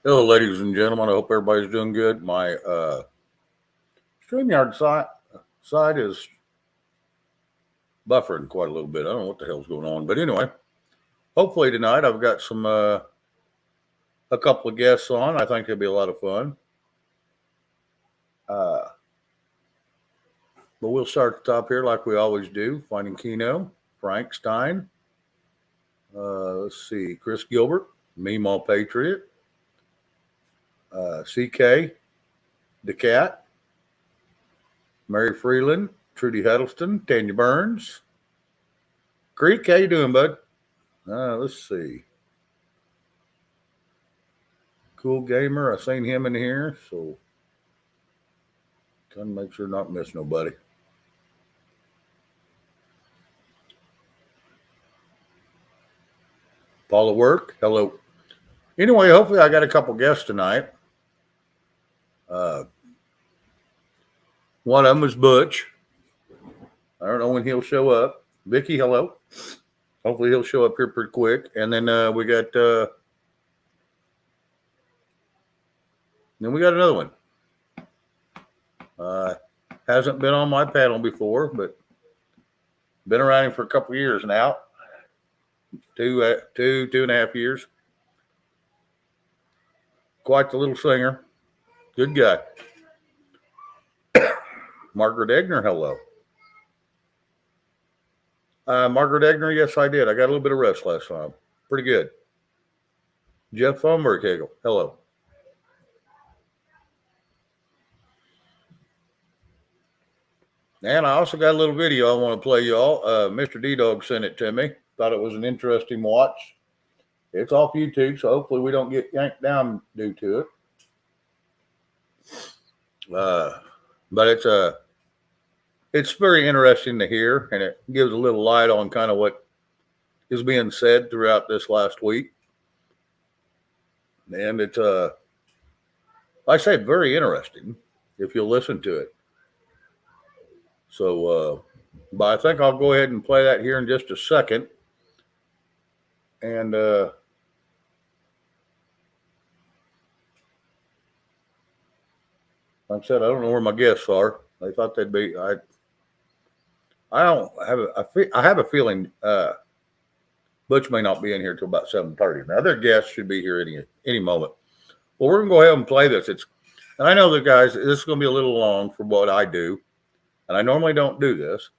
Hello, ladies and gentlemen. I hope everybody's doing good. My StreamYard side is buffering quite a little bit. I don't know what the hell's going on. But anyway, hopefully tonight I've got a couple of guests on. I think it'll be a lot of fun. But we'll start at the top here like we always do. Finding Keno, Frank Stein. Let's see, Chris Gilbert, Meemaw Patriot. CK, the Cat, Mary Freeland, Trudy Huddleston, Tanya Burns. Creek, how you doing, bud? Let's see. Cool Gamer, I seen him in here, so trying to make sure not miss nobody. Paula Work, hello. Anyway, hopefully I got a couple guests tonight. One of them is Butch. I don't know when he'll show up. Vicky, hello. Hopefully he'll show up here pretty quick. And then we got another one. Hasn't been on my panel before, but been around him for a couple of years now. Two and a half years. Quite the little singer. Good guy. Margaret Egner, hello. Margaret Egner, yes, I did. I got a little bit of rest last time. Pretty good. Jeff Fomberg, Hagel, hello. And I also got a little video I want to play y'all. Mr. D-Dog sent it to me. Thought it was an interesting watch. It's off YouTube, so hopefully we don't get yanked down due to it. But it's very interesting to hear, and it gives a little light on kind of what is being said throughout this last week. And it's, like I say, very interesting if you'll listen to it. So, but I think I'll go ahead and play that here in just a second. And, like I said, I don't know where my guests are. They thought they'd be. I don't have I have a feeling Butch may not be in here till about 7:30. The other guests should be here any moment. Well, we're gonna go ahead and play this. And I know the guys. This is gonna be a little long for what I do, and I normally don't do this,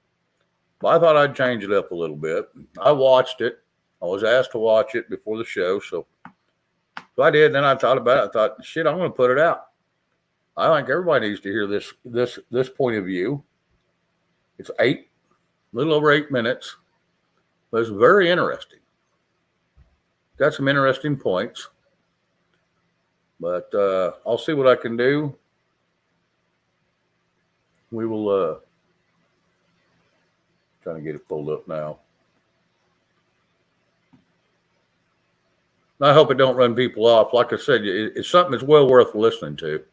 but I thought I'd change it up a little bit. I watched it. I was asked to watch it before the show, so I did. And then I thought about it. I thought, shit, I'm gonna put it out. I think everybody needs to hear this point of view. It's a little over 8 minutes, but it's very interesting. Got some interesting points, but I'll see what I can do. We will trying to get it pulled up now. I hope it don't run people off. Like I said, it's something that's well worth listening to.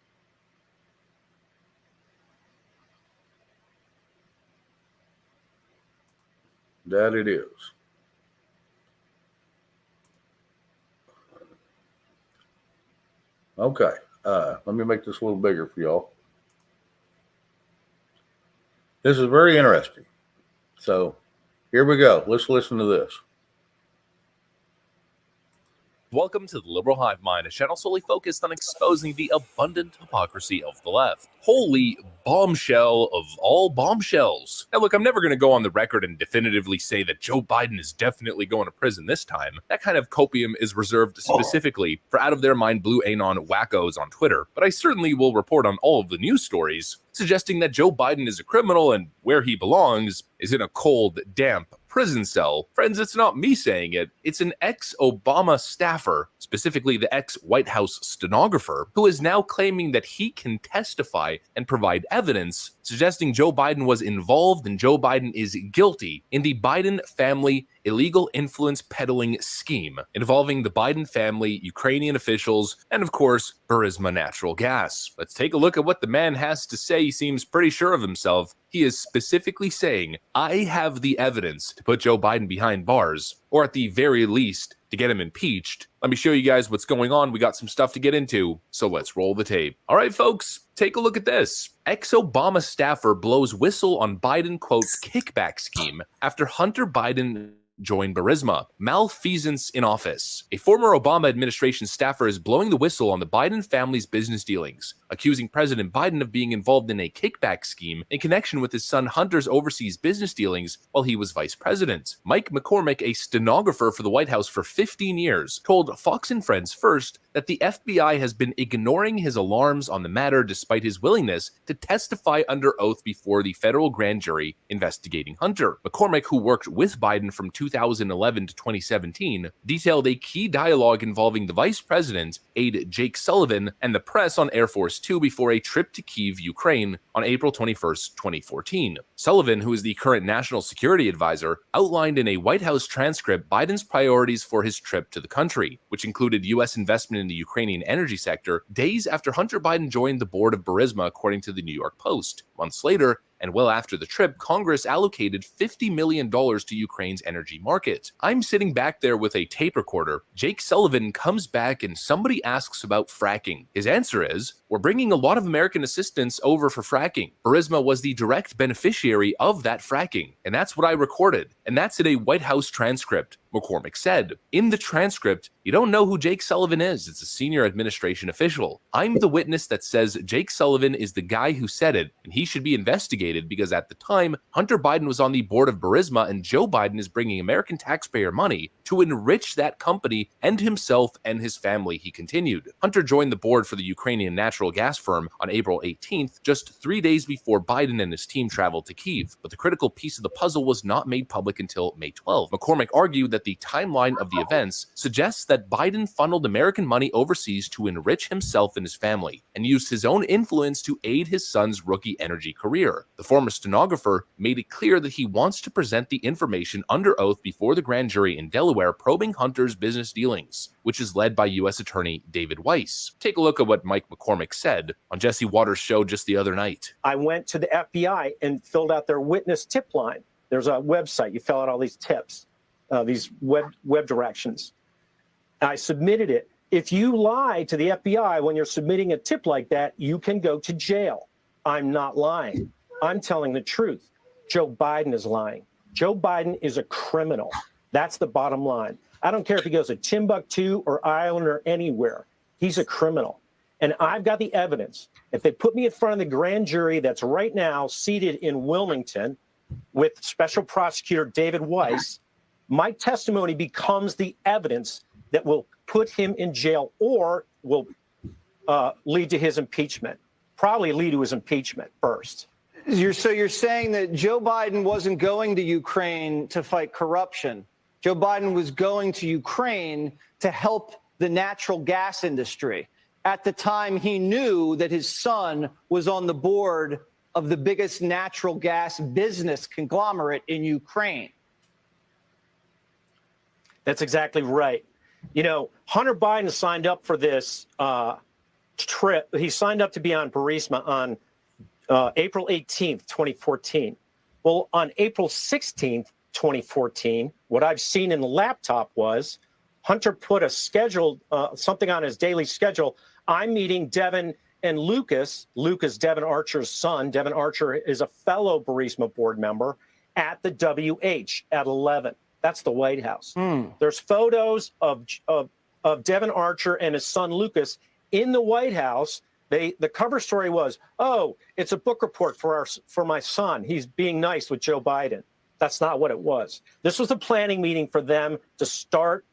That it is. Okay. Let me make this a little bigger for y'all. This is very interesting. So here we go. Let's listen to this. Welcome to the Liberal Hive Mind, a channel solely focused on exposing the abundant hypocrisy of the left. Holy bombshell of all bombshells. Now look, I'm never going to go on the record and definitively say that Joe Biden is definitely going to prison this time. That kind of copium is reserved specifically for out-of-their-mind blue anon wackos on Twitter, but I certainly will report on all of the news stories suggesting that Joe Biden is a criminal and where he belongs is in a cold, damp prison cell. Friends, it's not me saying it. It's an ex-Obama staffer, specifically the ex-White House stenographer, who is now claiming that he can testify and provide evidence suggesting Joe Biden was involved and Joe Biden is guilty in the Biden family illegal influence peddling scheme involving the Biden family, Ukrainian officials, and of course, Burisma Natural Gas. Let's take a look at what the man has to say. He seems pretty sure of himself. He is specifically saying, I have the evidence to put Joe Biden behind bars. or at the very least, to get him impeached. Let me show you guys what's going on. We got some stuff to get into, so let's roll the tape. All right, folks, take a look at this. Ex-Obama staffer blows whistle on Biden, quote, kickback scheme after Hunter Biden joined Burisma. Malfeasance in office. A former Obama administration staffer is blowing the whistle on the Biden family's business dealings, accusing President Biden of being involved in a kickback scheme in connection with his son Hunter's overseas business dealings while he was vice president. Mike McCormick, a stenographer for the White House for 15 years, told Fox and Friends First that the FBI has been ignoring his alarms on the matter despite his willingness to testify under oath before the federal grand jury investigating Hunter. McCormick, who worked with Biden from 2011 to 2017, detailed a key dialogue involving the vice president, aide Jake Sullivan, and the press on Air Force Two before a trip to Kyiv, Ukraine on April 21st, 2014. Sullivan, who is the current national security advisor, outlined in a White House transcript Biden's priorities for his trip to the country, which included U.S. investment in the Ukrainian energy sector days after Hunter Biden joined the board of Burisma, according to the New York Post. Months later, and well after the trip, Congress allocated $50 million to Ukraine's energy market. I'm sitting back there with a tape recorder. Jake Sullivan comes back and somebody asks about fracking. His answer is, we're bringing a lot of American assistance over for fracking. Burisma was the direct beneficiary of that fracking, and that's what I recorded. And that's in a White House transcript. McCormick said. In the transcript, you don't know who Jake Sullivan is. It's a senior administration official. I'm the witness that says Jake Sullivan is the guy who said it, and he should be investigated because at the time, Hunter Biden was on the board of Burisma and Joe Biden is bringing American taxpayer money to enrich that company and himself and his family, he continued. Hunter joined the board for the Ukrainian natural gas firm on April 18th, just 3 days before Biden and his team traveled to Kyiv, but the critical piece of the puzzle was not made public until May 12. McCormick argued that the timeline of the events suggests that Biden funneled American money overseas to enrich himself and his family, and used his own influence to aid his son's rookie energy career. The former stenographer made it clear that he wants to present the information under oath before the grand jury in Delaware probing Hunter's business dealings, which is led by U.S. Attorney David Weiss. Take a look at what Mike McCormick said on Jesse Waters' show just the other night. I went to the FBI and filled out their witness tip line. There's a website. You fill out all these tips, these web directions. I submitted it. If you lie to the FBI when you're submitting a tip like that, you can go to jail. I'm not lying. I'm telling the truth. Joe Biden is lying. Joe Biden is a criminal. That's the bottom line. I don't care if he goes to Timbuktu or Ireland or anywhere. He's a criminal. And I've got the evidence. If they put me in front of the grand jury that's right now seated in Wilmington with Special Prosecutor David Weiss, my testimony becomes the evidence that will put him in jail or will lead to his impeachment. Probably lead to his impeachment first. So you're saying that Joe Biden wasn't going to Ukraine to fight corruption. Joe Biden was going to Ukraine to help the natural gas industry. At the time, he knew that his son was on the board of the biggest natural gas business conglomerate in Ukraine. That's exactly right. You know, Hunter Biden signed up for this trip. He signed up to be on Burisma on April 18th, 2014. Well, on April 16th, 2014, what I've seen in the laptop was Hunter put a scheduled something on his daily schedule. I'm meeting Devin and Lucas. Lucas, Devin Archer's son. Devin Archer is a fellow Burisma board member at the WH at 11. That's the White House. There's photos of Devin Archer and his son Lucas in the White House. The cover story was, oh, it's a book report for my son. He's being nice with Joe Biden. That's not what it was. This was a planning meeting for them to start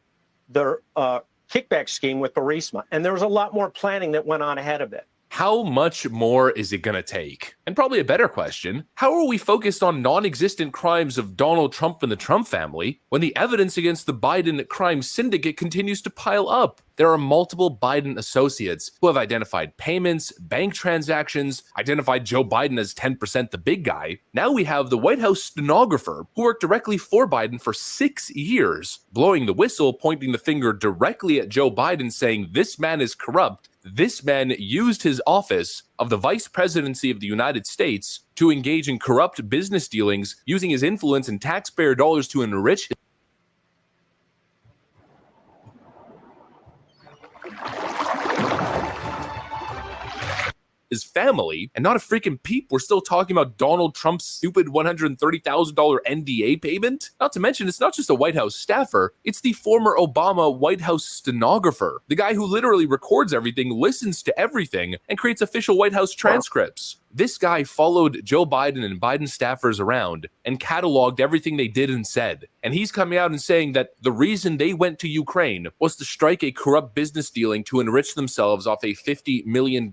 their kickback scheme with Burisma. And there was a lot more planning that went on ahead of it. How much more is it going to take? And probably a better question, how are we focused on non-existent crimes of Donald Trump and the Trump family when the evidence against the Biden crime syndicate continues to pile up? There are multiple Biden associates who have identified payments, bank transactions, identified Joe Biden as 10% the big guy. Now we have the White House stenographer who worked directly for Biden for 6 years, blowing the whistle, pointing the finger directly at Joe Biden, saying this man is corrupt. This man used his office of the vice presidency of the United States to engage in corrupt business dealings, using his influence and taxpayer dollars to enrich his family, and not a freaking peep. We're still talking about Donald Trump's stupid $130,000 NDA payment. Not to mention, it's not just a White House staffer, it's the former Obama White House stenographer, the guy who literally records everything, listens to everything, and creates official White House transcripts. This guy followed Joe Biden and Biden staffers around and cataloged everything they did and said. And he's coming out and saying that the reason they went to Ukraine was to strike a corrupt business dealing to enrich themselves off a $50 million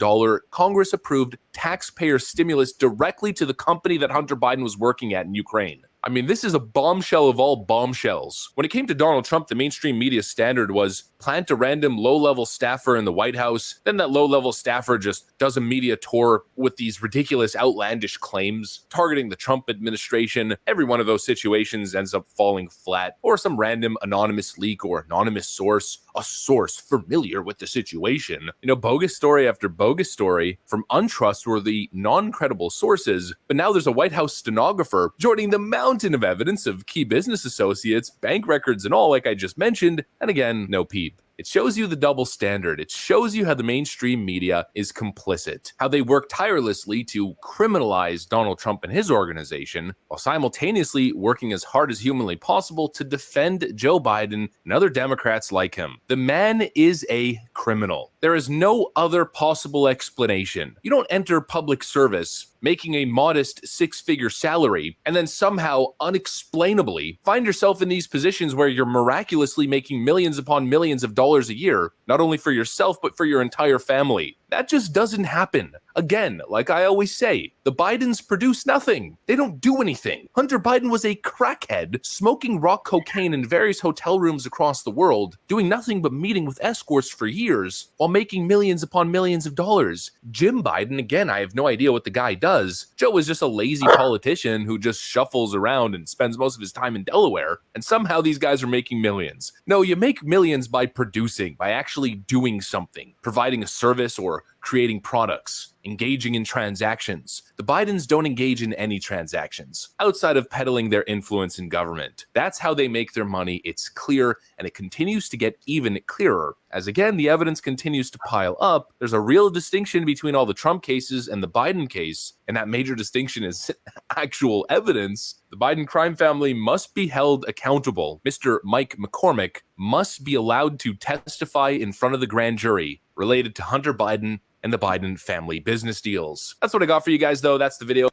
Congress-approved taxpayer stimulus directly to the company that Hunter Biden was working at in Ukraine. I mean, this is a bombshell of all bombshells. When it came to Donald Trump, the mainstream media standard was plant a random low-level staffer in the White House, then that low-level staffer just does a media tour with these ridiculous, outlandish claims, targeting the Trump administration. Every one of those situations ends up falling flat, or some random anonymous leak or anonymous source, a source familiar with the situation. You know, bogus story after bogus story from untrustworthy, non-credible sources, but now there's a White House stenographer joining the mountain of evidence of key business associates, bank records and all, like I just mentioned, and again, no peep. It shows you the double standard. It shows you how the mainstream media is complicit, how they work tirelessly to criminalize Donald Trump and his organization, while simultaneously working as hard as humanly possible to defend Joe Biden and other Democrats like him. The man is a criminal. There is no other possible explanation. You don't enter public service making a modest six-figure salary, and then somehow, unexplainably, find yourself in these positions where you're miraculously making millions upon millions of dollars a year, not only for yourself, but for your entire family. That just doesn't happen. Again, like I always say, the Bidens produce nothing. They don't do anything. Hunter Biden was a crackhead, smoking rock cocaine in various hotel rooms across the world, doing nothing but meeting with escorts for years, while making millions upon millions of dollars. Jim Biden, again, I have no idea what the guy does. Joe is just a lazy politician who just shuffles around and spends most of his time in Delaware, and somehow these guys are making millions. No, you make millions by producing, by actually doing something, providing a service or creating products, engaging in transactions. The Bidens don't engage in any transactions outside of peddling their influence in government. That's how they make their money. It's clear, and it continues to get even clearer. As again, the evidence continues to pile up, there's a real distinction between all the Trump cases and the Biden case, and that major distinction is actual evidence. The Biden crime family must be held accountable. Mr. Mike McCormick must be allowed to testify in front of the grand jury related to Hunter Biden and the Biden family business deals. That's what I got for you guys, though. That's the video.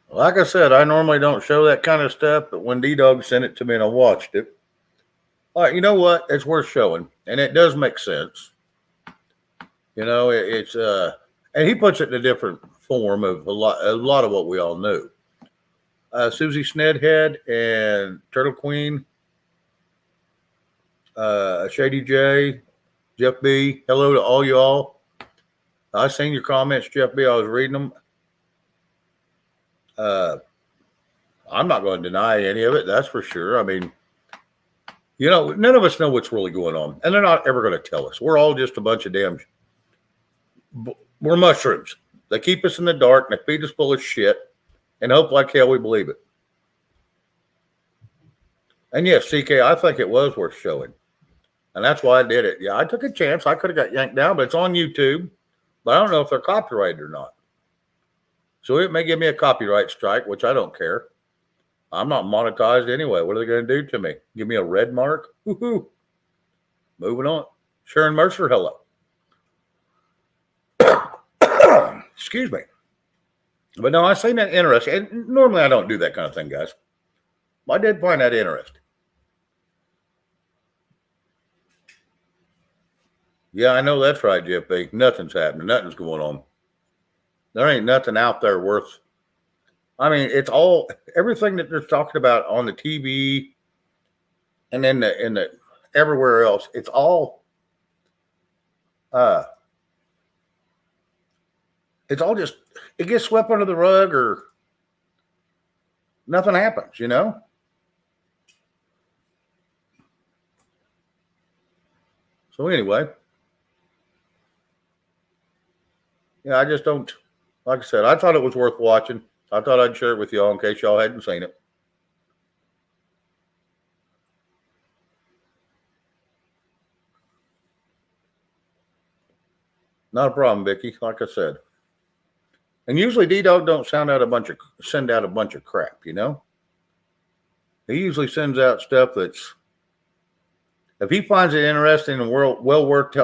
Like I said, I normally don't show that kind of stuff, but when D-Dog sent it to me and I watched it, all right, you know what? It's worth showing, and it does make sense. You know, it's and he puts it in a different form of a lot of what we all knew. Susie Snedhead and Turtle Queen, Shady J, Jeff B. Hello to all y'all. I seen your comments, Jeff B. I was reading them. I'm not going to deny any of it. That's for sure. I mean, you know, none of us know what's really going on, and they're not ever going to tell us. We're all just a bunch of we're mushrooms. They keep us in the dark and they feed us full of shit and hope like hell we believe it. And yes, CK, I think it was worth showing. And that's why I did it. Yeah, I took a chance. I could have got yanked down, but it's on YouTube. But I don't know if they're copyrighted or not. So it may give me a copyright strike, which I don't care. I'm not monetized anyway. What are they going to do to me? Give me a red mark? Woohoo. Moving on. Sharon Mercer, hello. Excuse me. But no, I seen that interesting. And normally I don't do that kind of thing, guys. But I did find that interesting. Yeah, I know that's right, Jeff B. Nothing's happening. Nothing's going on. There ain't nothing out there worth. I mean, it's all everything that they're talking about on the TV and in the everywhere else. It's all just it gets swept under the rug or nothing happens, you know? So anyway, yeah, I just don't, like I said, I thought it was worth watching. I thought I'd share it with y'all in case y'all hadn't seen it. Not a problem, Vicky. Like I said, and usually D-Dog don't send out a bunch of crap. You know, he usually sends out stuff that's, if he finds it interesting and well worth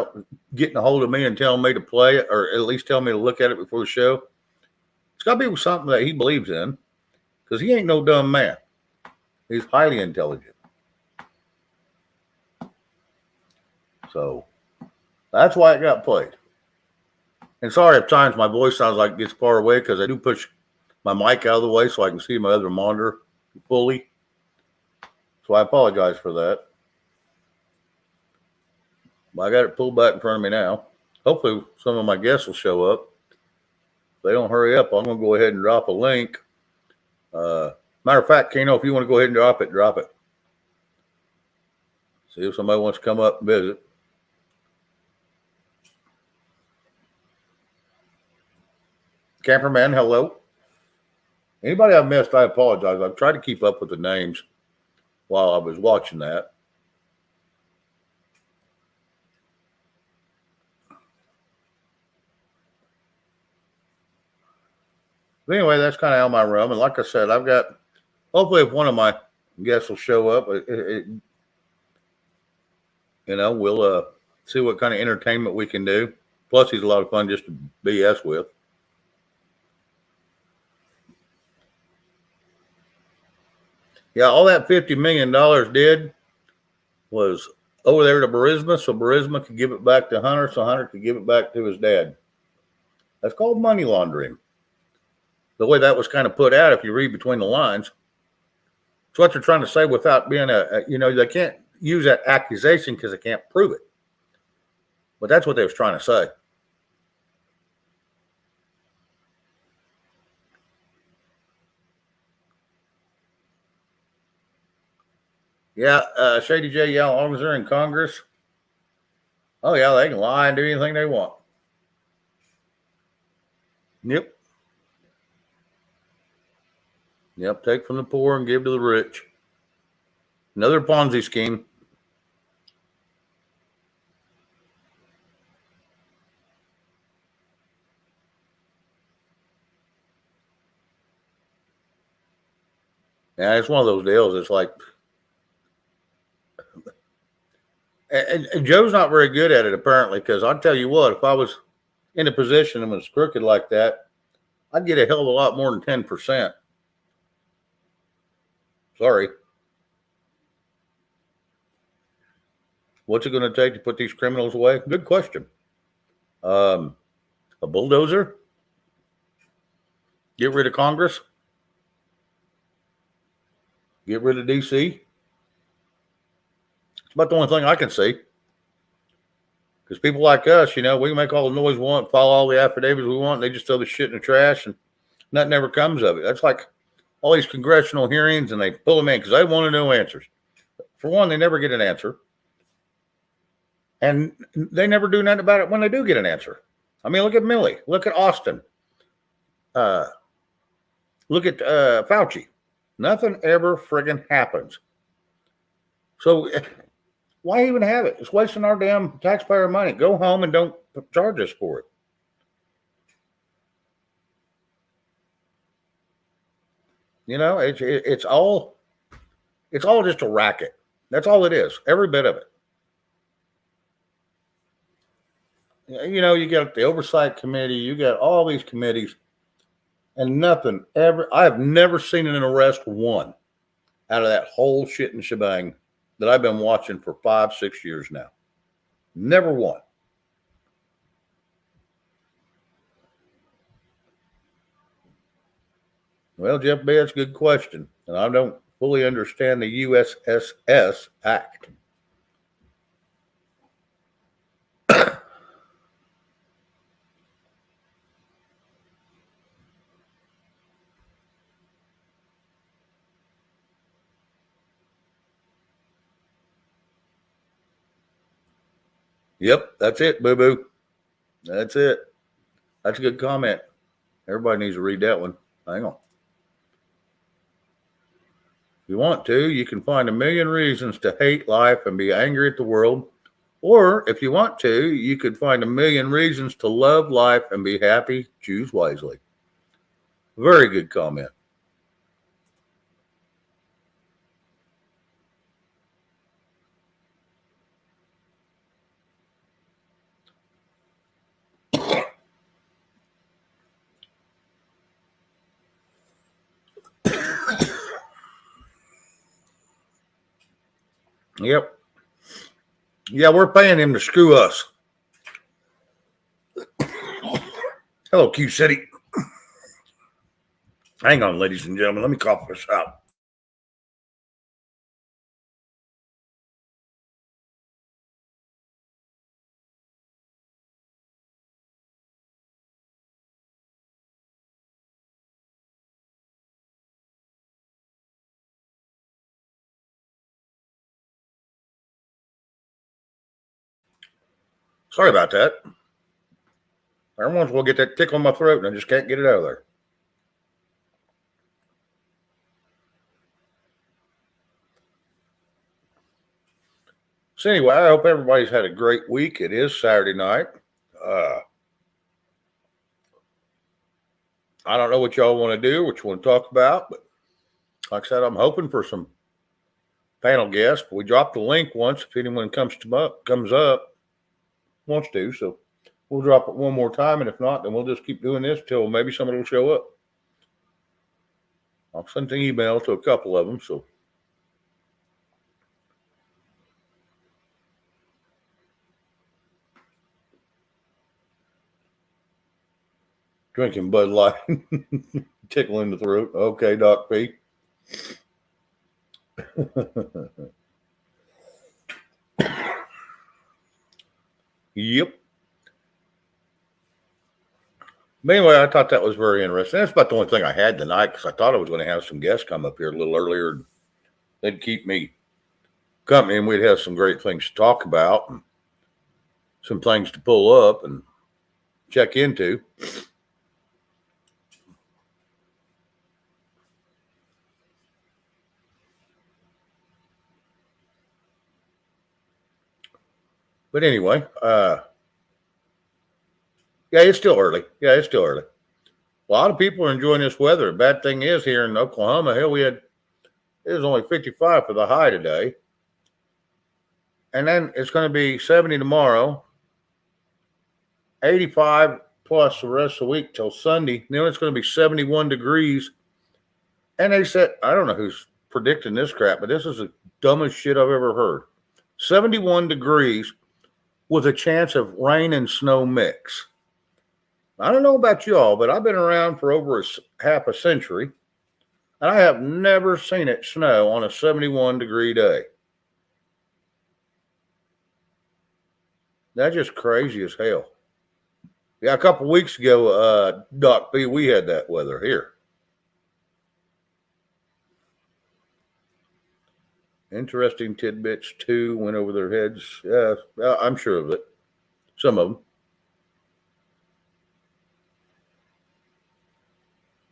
getting a hold of me and telling me to play it, or at least tell me to look at it before the show. It's got to be something that he believes in, because he ain't no dumb man. He's highly intelligent. So that's why it got played. And sorry if times my voice sounds like it gets far away, because I do push my mic out of the way so I can see my other monitor fully. So I apologize for that. But I got it pulled back in front of me now. Hopefully some of my guests will show up. If they don't hurry up, I'm going to go ahead and drop a link. Matter of fact, Kano, if you want to go ahead and drop it, drop it. See if somebody wants to come up and visit. Camperman, hello. Anybody I've missed, I apologize. I've tried to keep up with the names while I was watching that. But anyway, that's kind of how my room. And like I said, I've got, hopefully if one of my guests will show up, we'll see what kind of entertainment we can do. Plus, he's a lot of fun just to BS with. Yeah, all that $50 million did was over there to Burisma, so Burisma could give it back to Hunter, so Hunter could give it back to his dad. That's called money laundering. The way that was kind of put out, if you read between the lines, it's what they're trying to say without being they can't use that accusation because they can't prove it. But that's what they was trying to say. Yeah, Shady J, yeah, as long as they're in Congress. Oh, yeah, they can lie and do anything they want. Yep, take from the poor and give to the rich. Another Ponzi scheme. Yeah, it's one of those deals. It's like, and Joe's not very good at it, apparently, because I'll tell you what, if I was in a position and was crooked like that, I'd get a hell of a lot more than 10%. Sorry. What's it going to take to put these criminals away? Good question. A bulldozer? Get rid of Congress? Get rid of DC? It's about the only thing I can see. Because people like us, we can make all the noise we want, file all the affidavits we want, and they just throw the shit in the trash, and nothing ever comes of it. That's like all these congressional hearings, and they pull them in because they want to know answers. For one, they never get an answer. And they never do nothing about it when they do get an answer. I mean, look at Milley. Look at Austin. Look at Fauci. Nothing ever friggin' happens. So why even have it? It's wasting our damn taxpayer money. Go home and don't charge us for it. It's all just a racket. That's all it is. Every bit of it. You got the oversight committee, you got all these committees, and nothing ever. I have never seen an arrest one out of that whole shit and shebang that I've been watching for 5-6 years now. Never one. Well, Jeff Betts, good question. And I don't fully understand the USSS Act. Yep, that's it, boo-boo. That's it. That's a good comment. Everybody needs to read that one. Hang on. If you want to, you can find a million reasons to hate life and be angry at the world, Or if you want to, you could find a million reasons to love life and be happy. Choose wisely. Very good comment. Yep. Yeah, we're paying him to screw us. Hello, Q City. Hang on, ladies and gentlemen. Let me cough this out. Sorry about that. Every once in a while, get that tickle in my throat, and I just can't get it out of there. So anyway, I hope everybody's had a great week. It is Saturday night. I don't know what y'all want to do, what you want to talk about, but like I said, I'm hoping for some panel guests. We dropped the link once. If anyone comes up, wants to, so we'll drop it one more time, and if not, then we'll just keep doing this till maybe somebody will show up. I've sent an email to a couple of them, so. Drinking Bud Light, tickle in the throat. Okay, Doc P. Yep. But anyway, I thought that was very interesting. That's about the only thing I had tonight because I thought I was going to have some guests come up here a little earlier. They'd keep me company and we'd have some great things to talk about and some things to pull up and check into. But anyway, yeah, it's still early. A lot of people are enjoying this weather. The bad thing is here in Oklahoma, hell, it was only 55 for the high today. And then it's going to be 70 tomorrow, 85 plus the rest of the week till Sunday. Then it's going to be 71 degrees. And they said, I don't know who's predicting this crap, but this is the dumbest shit I've ever heard. 71 degrees with a chance of rain and snow mix. I don't know about y'all, but I've been around for over half a century, and I have never seen it snow on a 71-degree day. That's just crazy as hell. Yeah, a couple weeks ago, Doc B, we had that weather here. Interesting tidbits, too, went over their heads. Yeah, I'm sure of it. Some of them.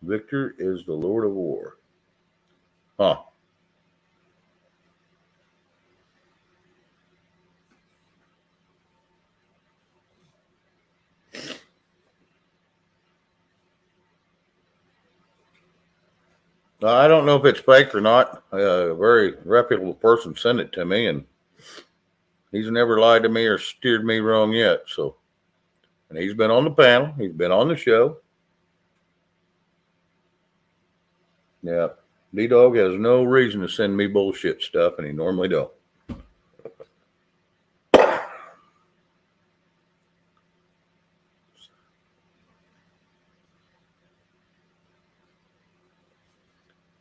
Victor is the Lord of War. Huh. I don't know if it's fake or not. A very reputable person sent it to me, and he's never lied to me or steered me wrong yet. So, and he's been on the panel. He's been on the show. Yeah. D-Dog has no reason to send me bullshit stuff, and he normally don't.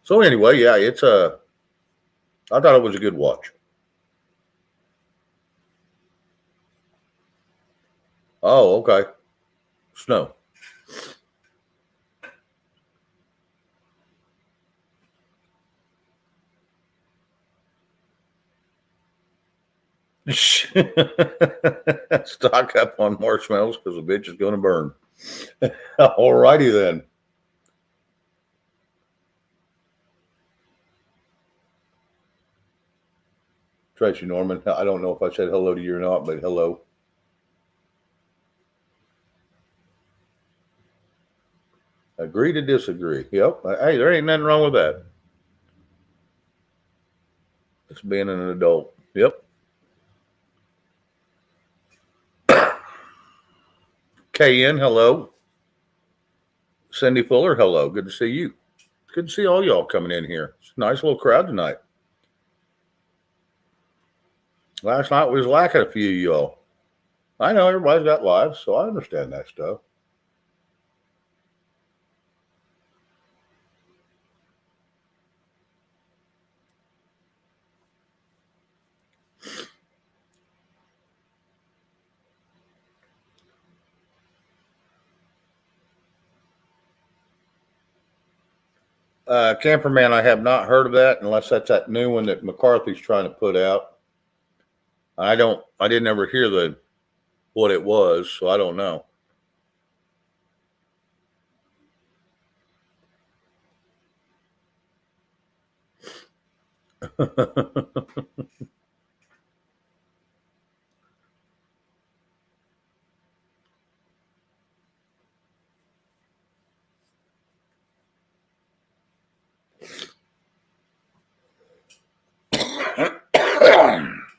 So anyway, yeah, I thought it was a good watch. Oh, okay. Snow. Stock up on marshmallows because the bitch is going to burn. All righty then. Tracy Norman. I don't know if I said hello to you or not, but hello. Agree to disagree. Yep. Hey, there ain't nothing wrong with that. It's being an adult. Yep. KN, hello. Cindy Fuller, hello. Good to see you. Good to see all y'all coming in here. It's a nice little crowd tonight. Last night was lacking a few of y'all. I know everybody's got lives, so I understand that stuff. Camperman, I have not heard of that unless that's that new one that McCarthy's trying to put out. I didn't ever hear what it was, so I don't know.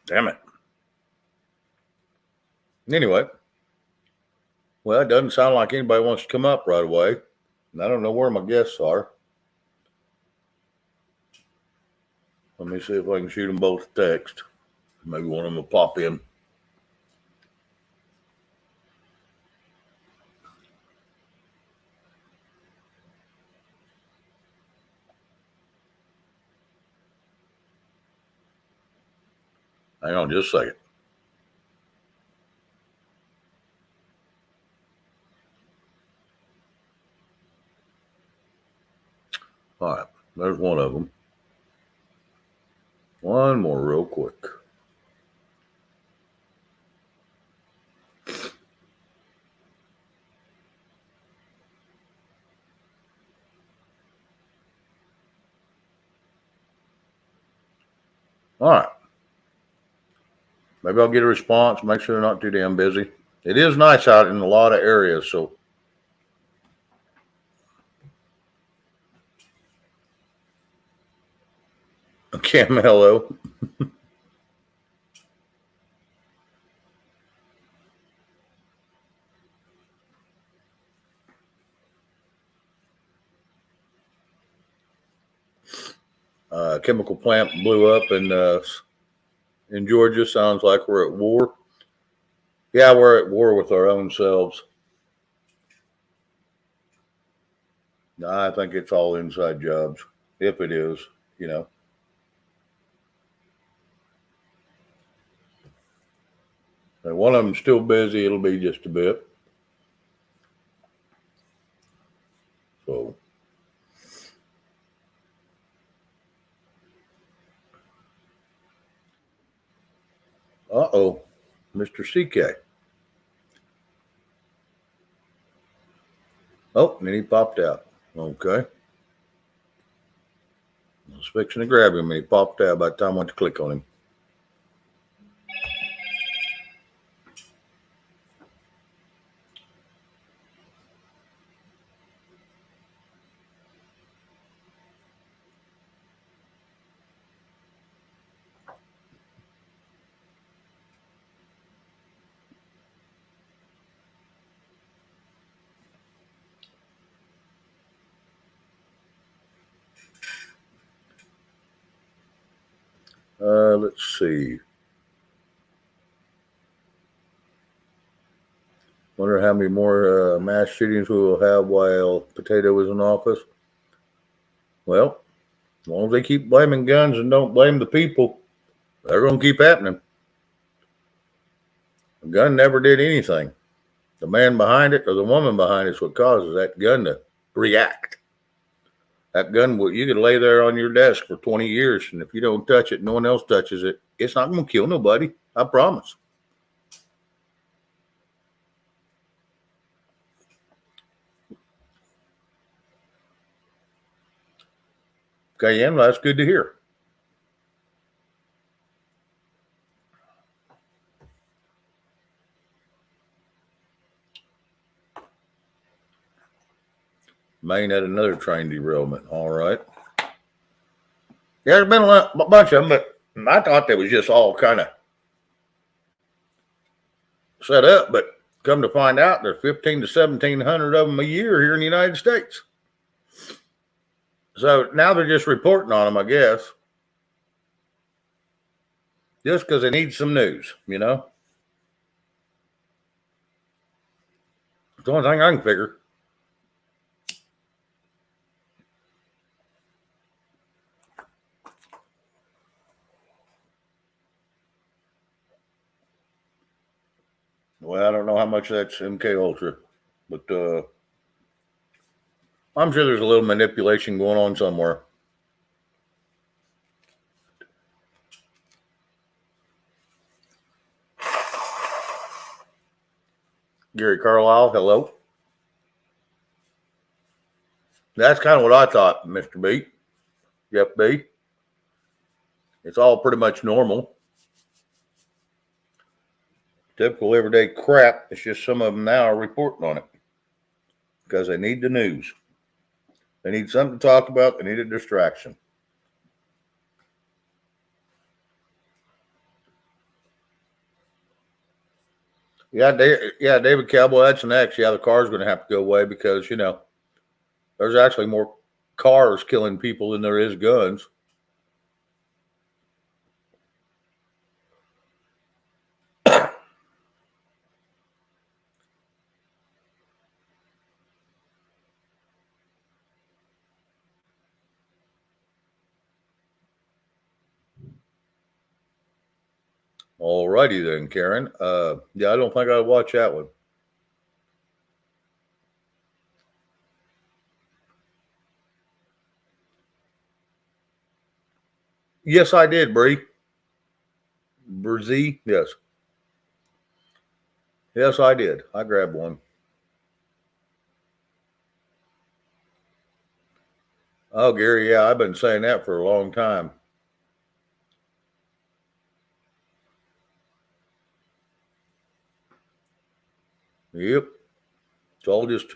Damn it. Anyway, well, it doesn't sound like anybody wants to come up right away. And I don't know where my guests are. Let me see if I can shoot them both a text. Maybe one of them will pop in. Hang on just a second. All right, there's one of them. One more real quick. All right. Maybe I'll get a response. Make sure they're not too damn busy. It is nice out in a lot of areas, so. Cam, hello. Chemical plant blew up in Georgia. Sounds like we're at war. Yeah, we're at war with our own selves. I think it's all inside jobs. If it is, you know. And one of them's still busy. It'll be just a bit. So. Uh-oh. Mr. CK. Oh, and then he popped out. Okay. I was fixing to grab him and he popped out by the time I went to click on him. Let's see. Wonder how many more mass shootings we will have while Potato is in office. Well, as long as they keep blaming guns and don't blame the people, they're going to keep happening. The gun never did anything. The man behind it or the woman behind it is what causes that gun to react. That gun, you could lay there on your desk for 20 years, and if you don't touch it, no one else touches it, it's not going to kill nobody. I promise. Okay, yeah, that's good to hear. Maine had another train derailment. All right. Yeah, there's been a bunch of them, but I thought they was just all kind of set up. But come to find out, there's 15 to 1,700 of them a year here in the United States. So now they're just reporting on them, I guess. Just because they need some news, you know? It's the only thing I can figure. Well, I don't know how much that's MK Ultra, but I'm sure there's a little manipulation going on somewhere. Gary Carlisle, hello. That's kind of what I thought, Mr. B. Jeff B. It's all pretty much normal. Typical everyday crap. It's just some of them now are reporting on it because they need the news. They need something to talk about. They need a distraction. Yeah, David Cowboy, that's an X. Yeah, the car's going to have to go away because, you know, there's actually more cars killing people than there is guns. All righty then, Karen. Yeah, I don't think I'd watch that one. Yes, I did, Bree. Brzee, yes. Yes, I did. I grabbed one. Oh, Gary, yeah, I've been saying that for a long time. Yep. It's all just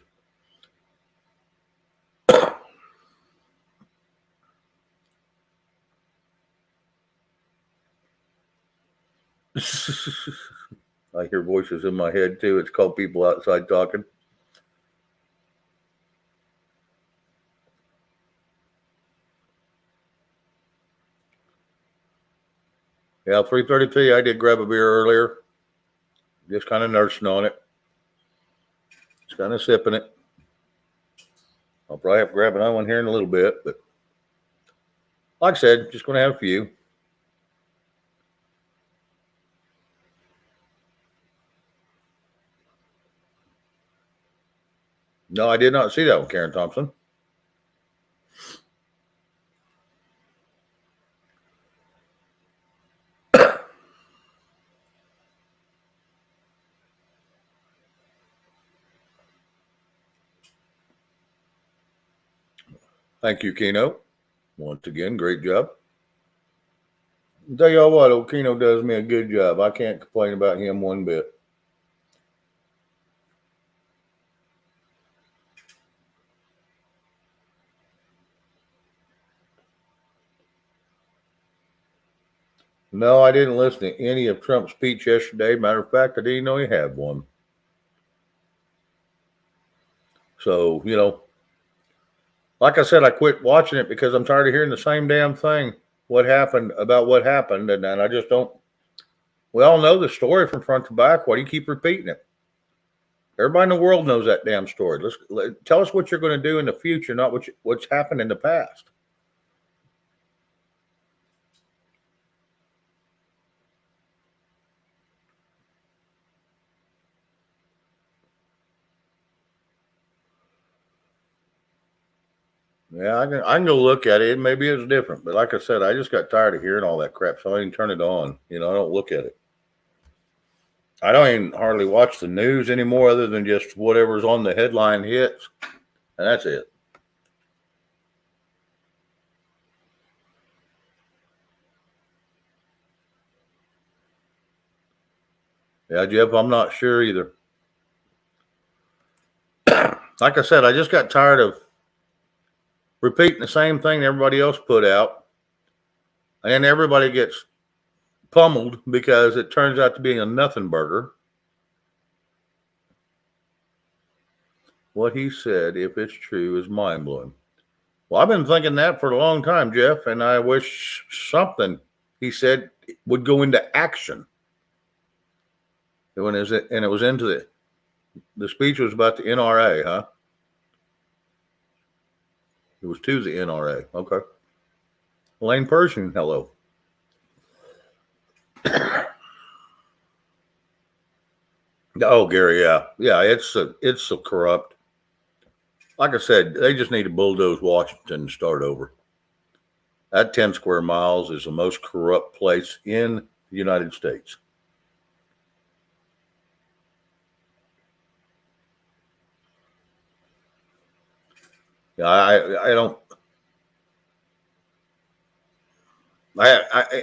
I hear voices in my head too. It's called people outside talking. Yeah, 3:33. I did grab a beer earlier. Just kind of nursing on it. Just kind of sipping it. I'll probably have to grab another one here in a little bit, but like I said, just going to have a few. No, I did not see that one, Karen Thompson. Thank you, Keno. Once again, great job. I'll tell y'all what, old Keno does me a good job. I can't complain about him one bit. No, I didn't listen to any of Trump's speech yesterday. Matter of fact, I didn't know he had one. So, you know, like I said, I quit watching it because I'm tired of hearing the same damn thing. What happened, and I just don't. We all know the story from front to back. Why do you keep repeating it? Everybody in the world knows that damn story. Tell us what you're going to do in the future, not what's happened in the past. Yeah, I can go look at it. Maybe it's different, but like I said, I just got tired of hearing all that crap, so I didn't turn it on. You know, I don't look at it. I don't even hardly watch the news anymore, other than just whatever's on the headline hits, and that's it. Yeah, Jeff, I'm not sure either. Like I said, I just got tired of repeating the same thing everybody else put out, and then everybody gets pummeled because it turns out to be a nothing burger. What he said, if it's true, is mind-blowing. Well, I've been thinking that for a long time, Jeff, and I wish something he said would go into action. It was into the speech was about the NRA, huh? It was to the NRA. Okay. Elaine Pershing, hello. Oh, Gary, yeah. Yeah, it's a corrupt. Like I said, they just need to bulldoze Washington and start over. That 10 square miles is the most corrupt place in the United States. Yeah, I don't.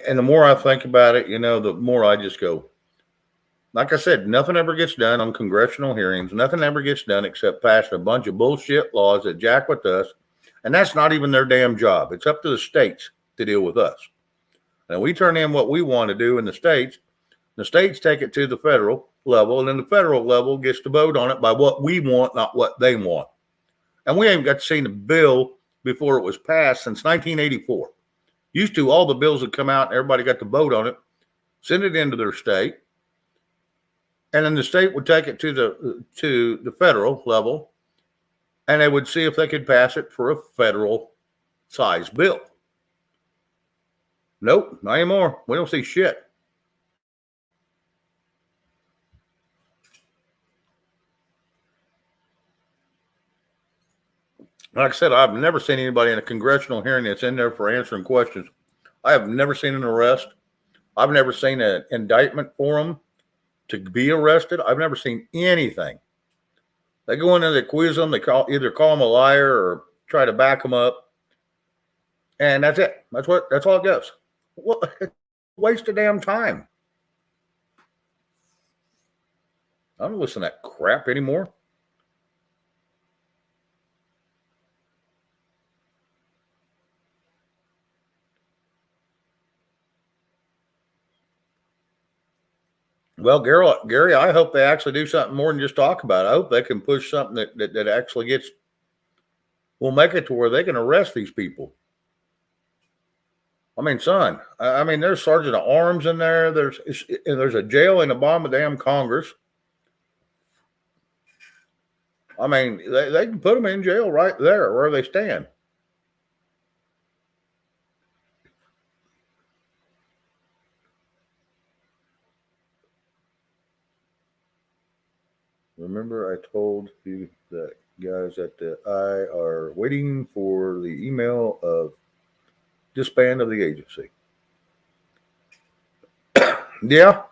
And the more I think about it, the more I just go. Like I said, nothing ever gets done on congressional hearings. Nothing ever gets done except passing a bunch of bullshit laws that jack with us. And that's not even their damn job. It's up to the states to deal with us. And we turn in what we want to do in the states. The states take it to the federal level, and then the federal level gets to vote on it by what we want, not what they want. And we ain't got to see the bill before it was passed since 1984. Used to, all the bills would come out and everybody got to vote on it, send it into their state, and then the state would take it to the federal level, and they would see if they could pass it for a federal size bill. Nope, not anymore. We don't see shit. Like I said, I've never seen anybody in a congressional hearing that's in there for answering questions. I have never seen an arrest. I've never seen an indictment for them to be arrested. I've never seen anything. They go in there, they quiz them, they either call them a liar or try to back them up. And that's it. That's all it goes. Well, it's a waste of damn time. I don't listen to that crap anymore. Well, Gary, I hope they actually do something more than just talk about it. I hope they can push something that actually will make it to where they can arrest these people. I mean, son, there's sergeant of arms in there. There's a jail in the bottom of damn Congress. I mean, they can put them in jail right there where they stand. Remember, I told you that guys at the I are waiting for the email of disband of the agency. Yeah.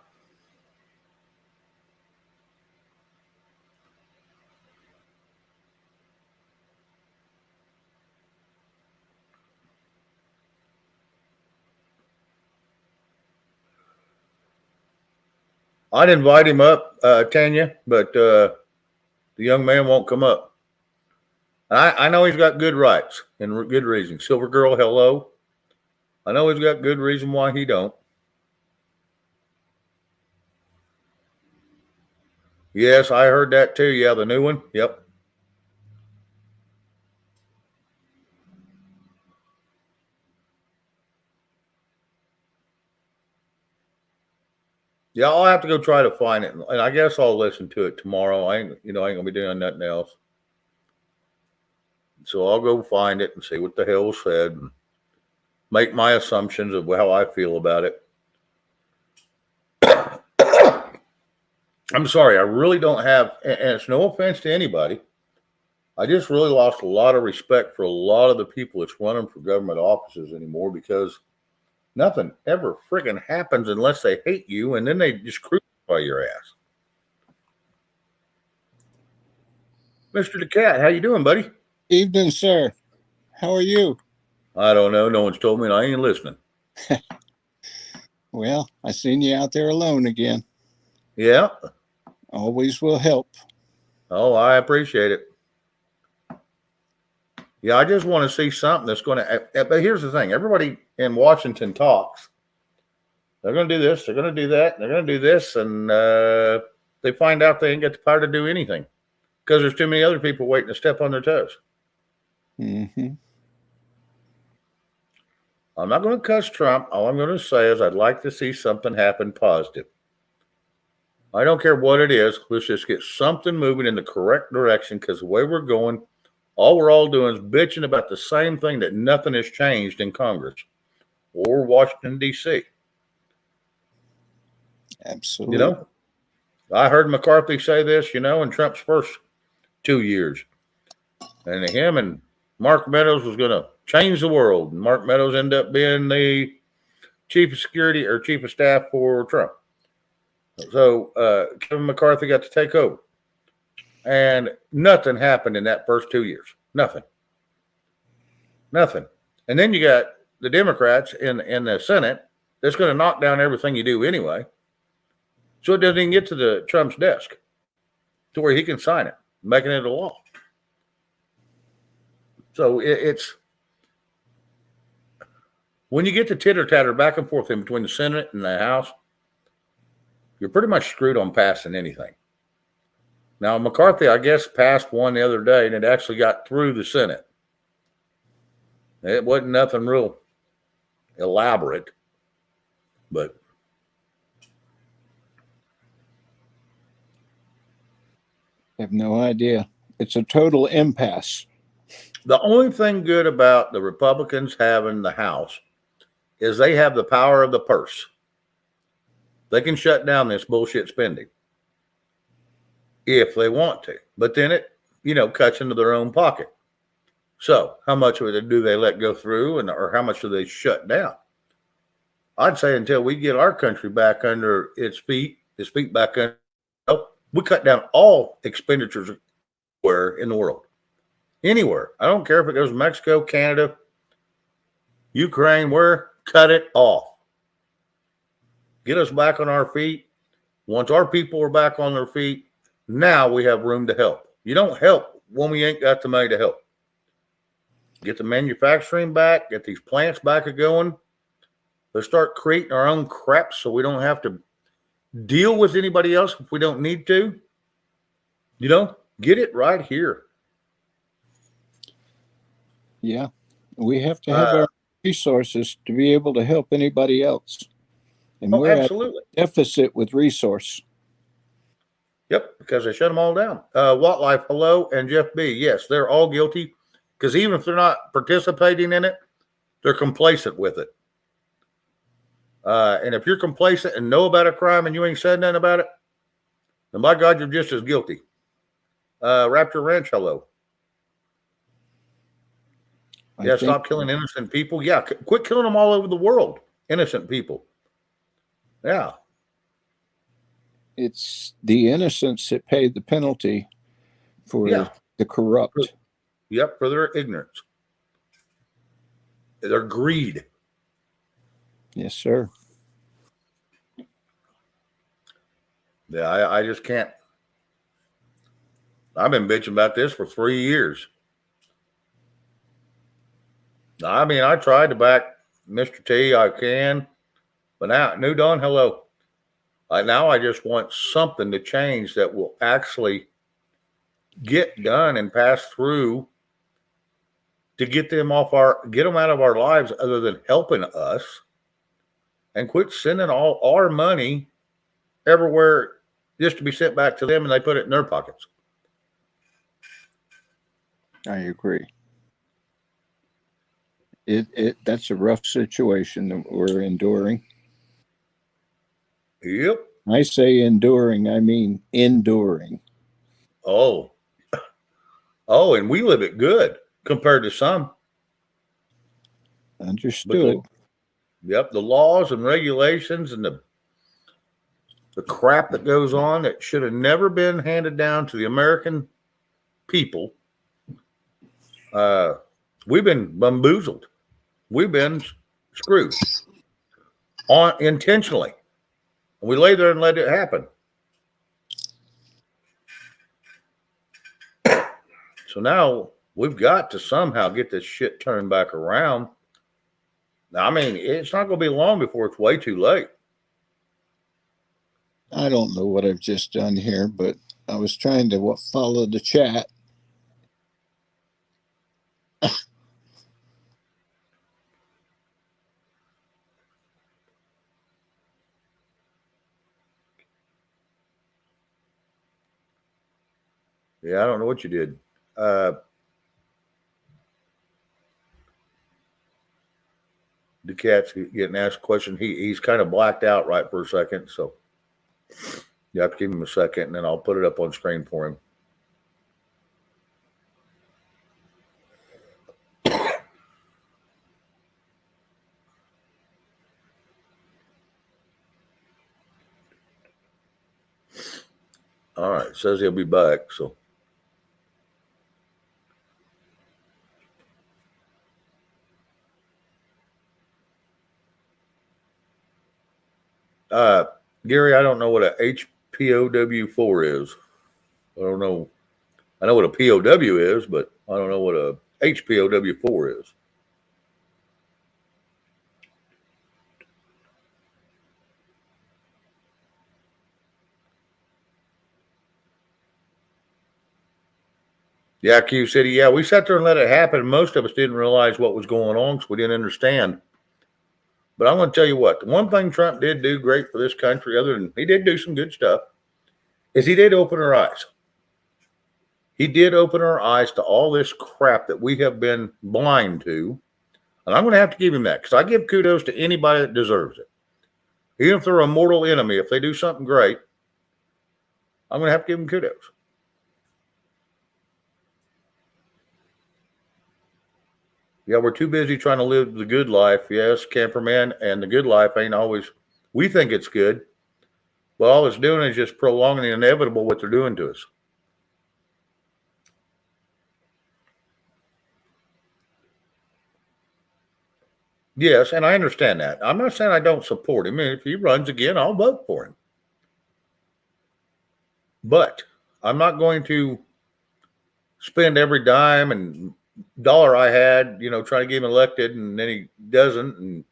I'd invite him up, Tanya, but the young man won't come up. I know he's got good rights and good reasons. Silver Girl, hello. I know he's got good reason why he don't. Yes, I heard that too. Yeah, the new one. Yep. Yeah, I'll have to go try to find it, and I guess I'll listen to it tomorrow. I ain't gonna be doing nothing else. So I'll go find it and see what the hell was said and make my assumptions of how I feel about it. I'm sorry, I really don't have, and it's no offense to anybody. I just really lost a lot of respect for a lot of the people that's running for government offices anymore because nothing ever friggin' happens unless they hate you, and then they just crucify your ass. Mr. DeCat, how you doing, buddy? Evening, sir. How are you? I don't know. No one's told me, and I ain't listening. Well, I seen you out there alone again. Yeah. Always will help. Oh, I appreciate it. Yeah, I just want to see something that's going to. But here's the thing: everybody in Washington talks. They're going to do this. They're going to do that. They're going to do this, and they find out they ain't got the power to do anything because there's too many other people waiting to step on their toes. Mm-hmm. I'm not going to cuss Trump. All I'm going to say is I'd like to see something happen positive. I don't care what it is. Let's just get something moving in the correct direction because the way we're going, all we're all doing is bitching about the same thing that nothing has changed in Congress or Washington, D.C. Absolutely. You know, I heard McCarthy say this, in Trump's first 2 years. And him and Mark Meadows was going to change the world. And Mark Meadows ended up being the chief of security or chief of staff for Trump. So Kevin McCarthy got to take over. And nothing happened in that first 2 years. Nothing. And then you got the Democrats in the Senate that's going to knock down everything you do anyway. So it doesn't even get to the Trump's desk to where he can sign it, making it a law. So it's when you get the titter tatter back and forth in between the Senate and the House, you're pretty much screwed on passing anything. Now, McCarthy, I guess, passed one the other day, and it actually got through the Senate. It wasn't nothing real elaborate, but I have no idea. It's a total impasse. the only thing good about the Republicans having the House is they have the power of the purse. They can shut down this bullshit spending if they want to, but then it, cuts into their own pocket. So how much of it do they let go through or how much do they shut down? I'd say until we get our country back under its feet back under, we cut down all expenditures anywhere in the world. Anywhere. I don't care if it goes to Mexico, Canada, Ukraine, cut it off. Get us back on our feet. Once our people are back on their feet, now we have room to help. You don't help when we ain't got the money to help. Get the manufacturing back, get these plants back going. Let's start creating our own crap so we don't have to deal with anybody else if we don't need to. Get it right here. Yeah. We have to have our resources to be able to help anybody else. And we're Absolutely. at deficit with resource. Yep, because they shut them all down. Wildlife, hello, and Jeff B. Yes, they're all guilty because even if they're not participating in it, they're complacent with it. And if you're complacent and know about a crime and you ain't said nothing about it, then by God, you're just as guilty. Raptor Ranch, hello. Stop killing innocent people. Yeah, quit killing them all over the world. Innocent people. Yeah. It's the innocents that pay the penalty for the corrupt. Yep, for their ignorance. Their greed. Yes, sir. Yeah, I just can't. I've been bitching about this for 3 years. I mean, I tried to back Mr. T. I can, but now, New Dawn, hello. Now I just want something to change that will actually get done and pass through to get them out of our lives other than helping us, and quit sending all our money everywhere just to be sent back to them and they put it in their pockets. I agree. That's a rough situation that we're enduring. Yep. I say enduring, I mean enduring. Oh, and we live it good compared to some. Understood. Yep, the laws and regulations and the crap that goes on that should have never been handed down to the American people. We've been bamboozled. We've been screwed intentionally. We lay there and let it happen. So now we've got to somehow get this shit turned back around. I mean, it's not going to be long before it's way too late. I don't know what I've just done here, but I was trying to follow the chat. Yeah, I don't know what you did. The cat's getting asked a question. He's kind of blacked out right for a second, so you have to give him a second, and then I'll put it up on screen for him. All right, says he'll be back, so. Gary, I don't know what a HPOW4 is. I don't know. I know what a POW is, but I don't know what a HPOW4 is. Yeah, Q City. Yeah, we sat there and let it happen. Most of us didn't realize what was going on because we didn't understand. But I'm going to tell you what, the one thing Trump did do great for this country, other than he did do some good stuff, is he did open our eyes. He did open our eyes to all this crap that we have been blind to. And I'm going to have to give him that because I give kudos to anybody that deserves it. Even if they're a mortal enemy, if they do something great, I'm going to have to give them kudos. Yeah, we're too busy trying to live the good life. Yes, camperman, and the good life ain't always, we think it's good. Well, all it's doing is just prolonging the inevitable what they're doing to us. Yes, and I understand that. I'm not saying I don't support him. If he runs again, I'll vote for him. But I'm not going to spend every dime and dollar I had, trying to get him elected, and then he doesn't. And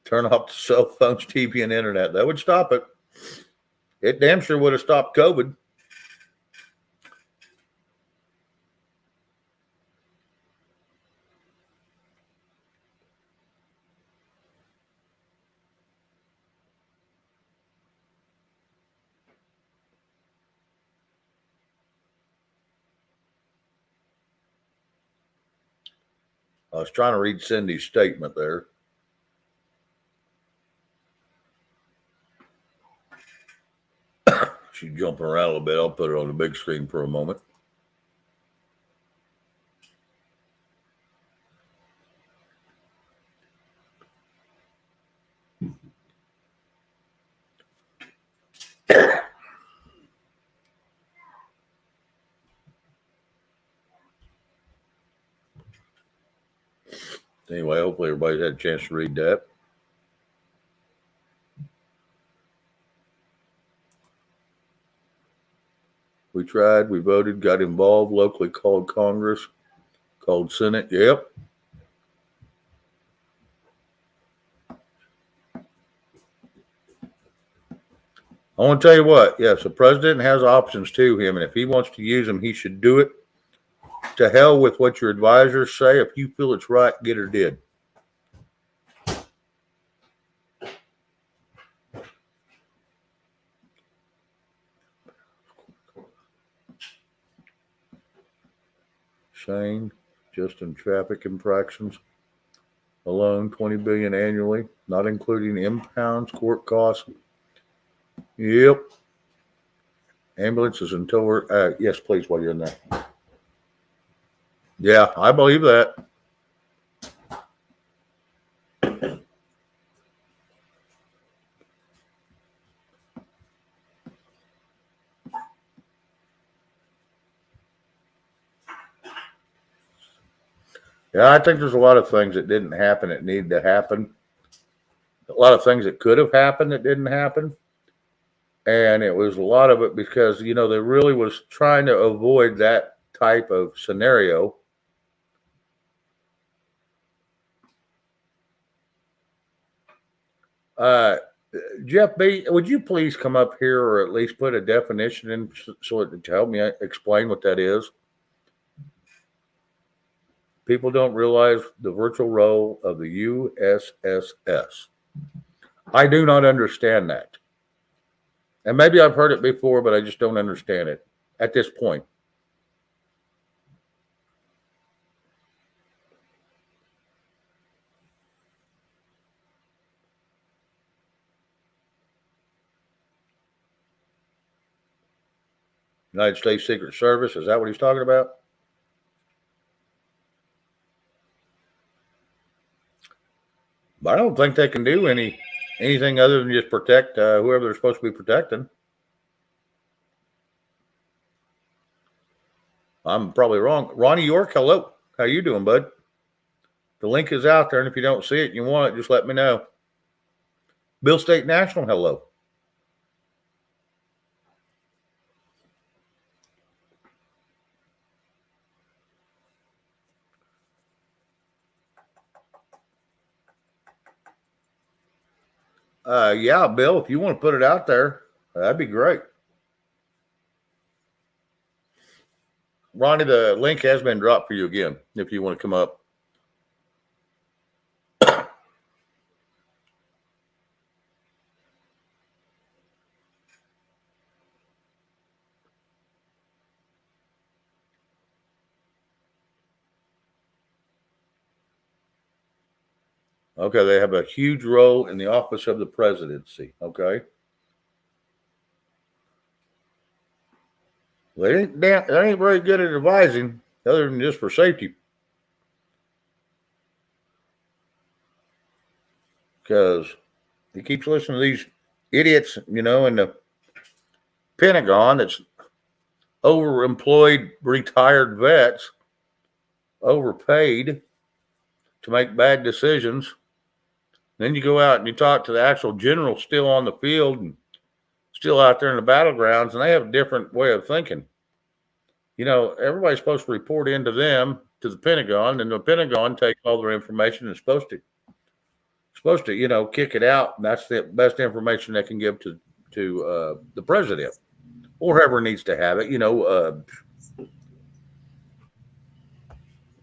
turn off the cell phones, TV, and internet. That would stop it. It damn sure would have stopped COVID. I was trying to read Cindy's statement there. She's jumping around a little bit. I'll put it on the big screen for a moment. Anyway, hopefully everybody's had a chance to read that. We tried, we voted, got involved, locally called Congress, called Senate. Yep. I want to tell you what, yes, the president has options to him, and if he wants to use them, he should do it. To hell with what your advisors say. If you feel it's right, get her did. Shane, just in traffic infractions alone, $20 billion annually, not including impounds, court costs. Yep. Ambulances until we're yes, please, while you're in there. Yeah, I believe that. Yeah, I think there's a lot of things that didn't happen that needed to happen. A lot of things that could have happened that didn't happen. And it was a lot of it because, they really was trying to avoid that type of scenario. Jeff B., would you please come up here or at least put a definition in so to help me explain what that is? People don't realize the virtual role of the USSS. I do not understand that. And maybe I've heard it before, but I just don't understand it at this point. United States Secret Service, is that what he's talking about? But I don't think they can do anything other than just protect whoever they're supposed to be protecting. I'm probably wrong. Ronnie York, hello. How you doing, bud? The link is out there, and if you don't see it and you want it, just let me know. Bill State National, hello. Yeah, Bill, if you want to put it out there, that'd be great. Ronnie, the link has been dropped for you again, if you want to come up. Okay, they have a huge role in the office of the presidency. Okay. They ain't very good at advising, other than just for safety. Because he keeps listening to these idiots, in the Pentagon that's overemployed retired vets, overpaid to make bad decisions. Then you go out and you talk to the actual general still on the field and still out there in the battlegrounds, and they have a different way of thinking. Everybody's supposed to report into them, to the Pentagon, and the Pentagon takes all their information and is supposed to, kick it out. And that's the best information they can give to the president or whoever needs to have it,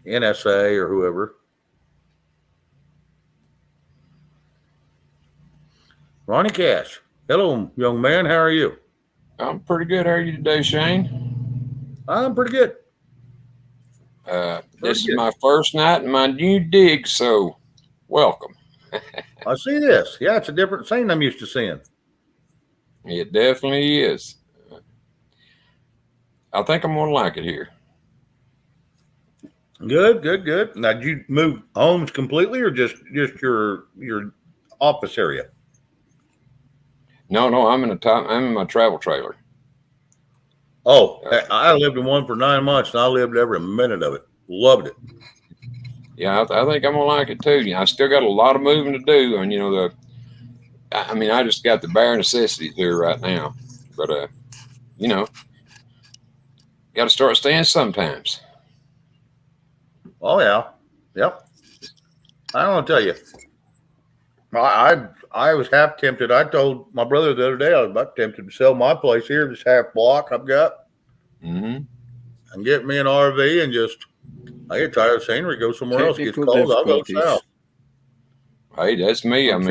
NSA or whoever. Ronnie Cash. Hello, young man. How are you? I'm pretty good. How are you today, Shane? I'm pretty good. This is my first night in my new dig, so welcome. I see this. Yeah, it's a different scene I'm used to seeing. It definitely is. I think I'm going to like it here. Good. Now, did you move homes completely or just your office area? No, I'm in my travel trailer. Oh, I lived in one for 9 months, and I lived every minute of it. Loved it. Yeah, I think I'm going to like it too. I still got a lot of moving to do, and I just got the bare necessities here right now. But got to start staying sometimes. Oh yeah, yep. I don't want to tell you. I was half tempted. I told my brother the other day I was about tempted to sell my place here, this half block I've got, and get me an RV and just. I get tired of scenery. Go somewhere else. It gets cold. I'll go south. Hey, that's me. I'm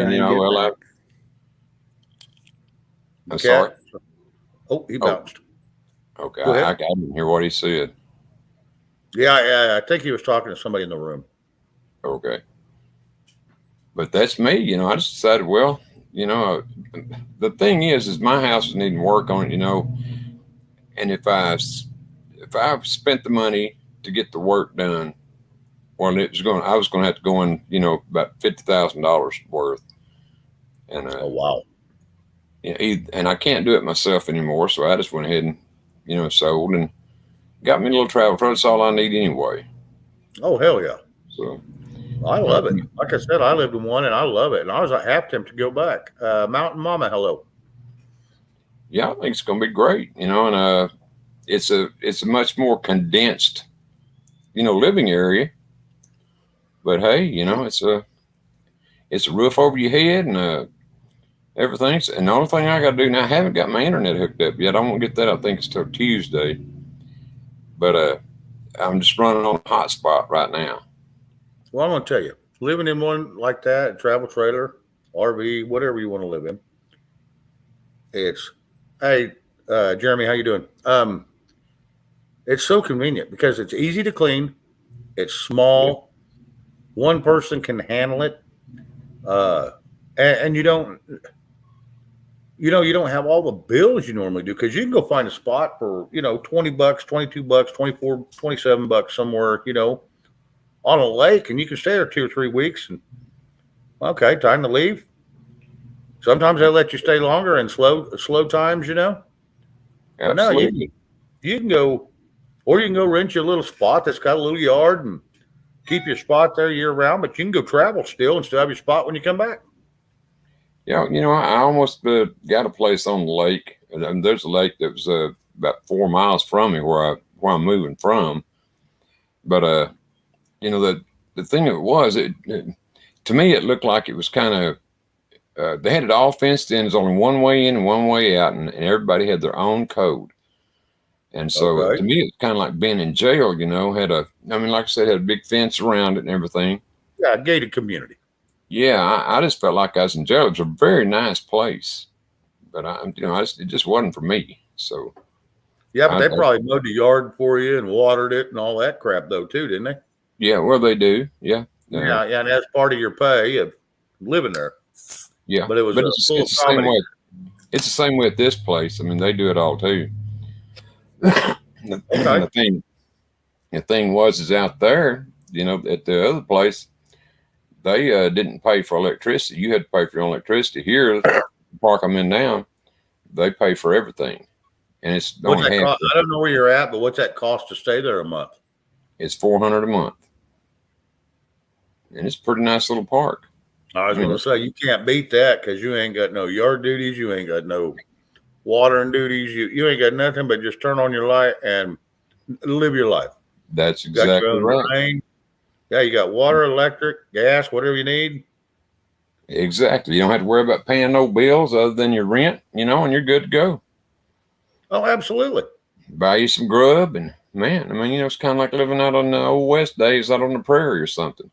Okay. sorry. Oh, he bounced. Okay, I didn't hear what he said. Yeah, I think he was talking to somebody in the room. Okay. But that's me, I just decided, well, the thing is my house is needing work on it, and if I spent the money to get the work done, well, I was going to have to go in, about $50,000 worth. And, oh, wow. And I can't do it myself anymore. So I just went ahead and, sold and got me a little travel trailer. That's all I need anyway. Oh, hell yeah. So I love it. Like I said, I lived in one and I love it. And I was half tempted to go back. Mountain Mama, hello. yeah, I think it's going to be great. And it's a much more condensed, living area. But hey, it's a roof over your head and everything. And the only thing I got to do now, I haven't got my internet hooked up yet. I won't get that. I think it's till Tuesday. But I'm just running on a hotspot right now. Well, I'm going to tell you, living in one like that, a travel trailer, RV, whatever you want to live in, hey, Jeremy, how you doing? It's so convenient because it's easy to clean. It's small. One person can handle it. And you don't have all the bills you normally do because you can go find a spot for, $20, $22, 24, $27 somewhere, on a lake, and you can stay there 2 or 3 weeks and okay, time to leave. Sometimes they let you stay longer in slow times, But no, Absolutely. you can go, or you can go rent you a little spot that's got a little yard and keep your spot there year round, but you can go travel still and still have your spot when you come back. Yeah, I almost got a place on the lake. And there's a lake that was about 4 miles from me where I'm moving from. But the thing of it was, to me it looked like it was kind of they had it all fenced in. There's only one way in and one way out, and everybody had their own code. And so Okay. to me, it's kind of like being in jail. Like I said, had a big fence around it and everything. Yeah, gated community. Yeah, I just felt like I was in jail. It was a very nice place, but it just wasn't for me. So Yeah, but I- they probably mowed the yard for you and watered it and all that crap though too, didn't they? yeah, well, they do. Yeah, Yeah, and that's part of your pay of living there. yeah. But it was it's full the same comedy. way. It's the same way at this place. I mean, they do it all too. The thing is out there, at the other place, they didn't pay for electricity. You had to pay for your own electricity. Here, the park I'm in now, they pay for everything, and it's What's only that half. cost? I don't know where you're at, but what's that cost to stay there a month? It's $400 a month, and it's a pretty nice little park. I was going to say you can't beat that because you ain't got no yard duties, you ain't got no watering duties, you ain't got nothing but just turn on your light and live your life. That's You got exactly your own right. drain. Yeah, you got water, electric, gas, whatever you need. Exactly. You don't have to worry about paying no bills other than your rent, and you're good to go. Oh, absolutely. Buy you some grub, and man, it's kind of like living out on the old West days, out on the prairie or something.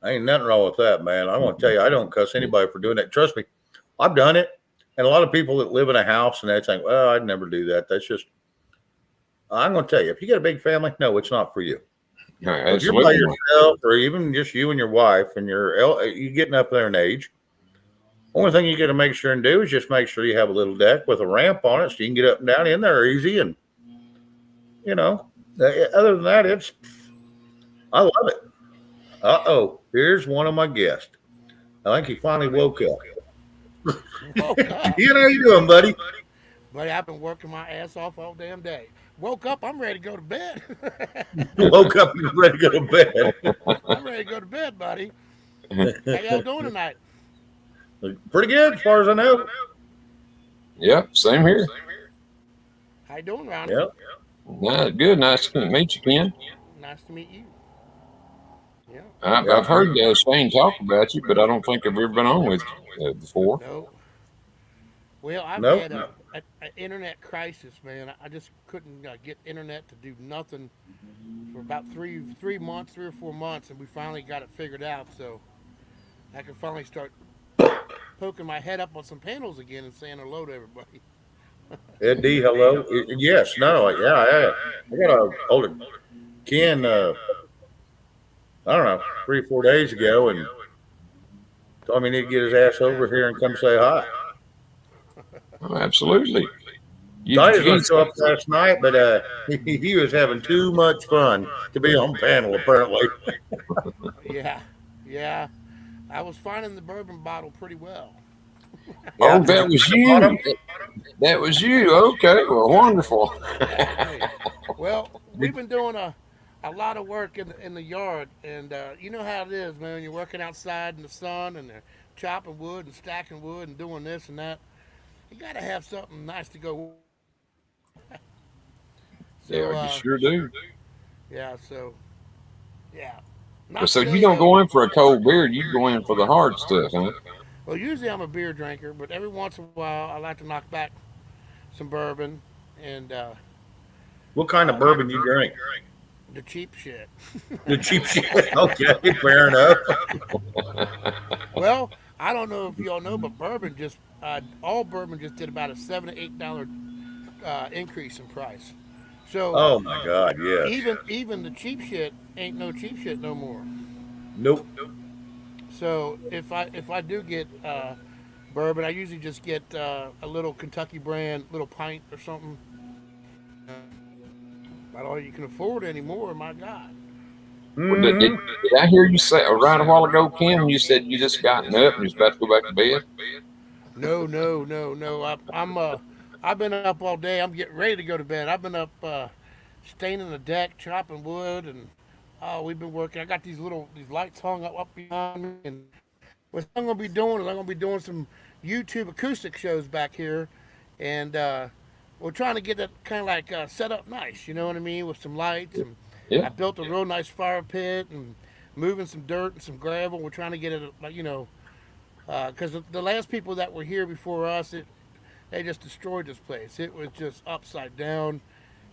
Ain't nothing wrong with that, man. I want to tell you, I don't cuss anybody for doing that. Trust me, I've done it. And a lot of people that live in a house and they think, well, I'd never do that. That's just, I'm going to tell you, if you got a big family, no, it's not for you. Yeah, If you're by absolutely. yourself or even just you and your wife and you're getting up there in age, only thing you got to make sure and do is just make sure you have a little deck with a ramp on it so you can get up and down in there easy. And, other than that, I love it. Uh-oh, here's one of my guests. I think he finally woke up. Woke up. Ian, how you doing, buddy? Buddy, I've been working my ass off all damn day. Woke up, I'm ready to go to bed. Woke up and ready to go to bed. I'm ready to go to bed, buddy. How y'all doing tonight? Pretty good, as far as I know. Yep, same here. How you doing, Ronnie? Yep. Good. Nice to meet you, Ken. Nice to meet you. Yeah. I've heard Shane talk about you, but I don't think I've ever been on with you before. No. Well, I've Nope. had an internet crisis, man. I just couldn't get internet to do nothing for about 3 months, 3 or 4 months, and we finally got it figured out. So I can finally start poking my head up on some panels again and saying hello to everybody. Ed D, hello. Yes, no, yeah. I got a older Ken, I don't know, 3 or 4 days ago, and told me he need to get his ass over here and come say hi. Oh, absolutely. I was going to show up last night, but he was having too much fun to be on panel, apparently. Yeah. I was finding the bourbon bottle pretty well. Yeah. Oh, that was you. That was you. Okay, well, wonderful. Well, we've been doing a lot of work in the yard, and you know how it is, man. When you're working outside in the sun and they're chopping wood and stacking wood and doing this and that. you got to have something nice to go. So, Yeah, you sure do. yeah, so yeah. Well, Not so you today, don't though. go in for a cold beer. You go in for the hard stuff, huh? Well, usually I'm a beer drinker, but every once in a while I like to knock back some bourbon and What kind of bourbon you drink? the cheap shit. The cheap shit. Okay, fair enough. Well, I don't know if y'all know, but bourbon just all bourbon just did about a $7 to $8 increase in price. So Oh my God, yes. even the cheap shit ain't no cheap shit no more. Nope. So if I do get bourbon, I usually just get a little Kentucky brand, little pint or something. Not all you can afford anymore. My God. Well, did I hear you say right a while ago, Kim? You said you just gotten up and you was about to go back to bed. No, no, no, no. I've been up all day. I'm getting ready to go to bed. I've been up staining the deck, chopping wood, and we've been working. I got these lights hung up behind me, and what I'm gonna be doing is I'm gonna be doing some YouTube acoustic shows back here, and we're trying to get that kind of like set up nice. You know what I mean, with some lights, and Yeah. I built a real nice fire pit and moving some dirt and some gravel. We're trying to get it like because the last people that were here before us, they just destroyed this place. It was just upside down,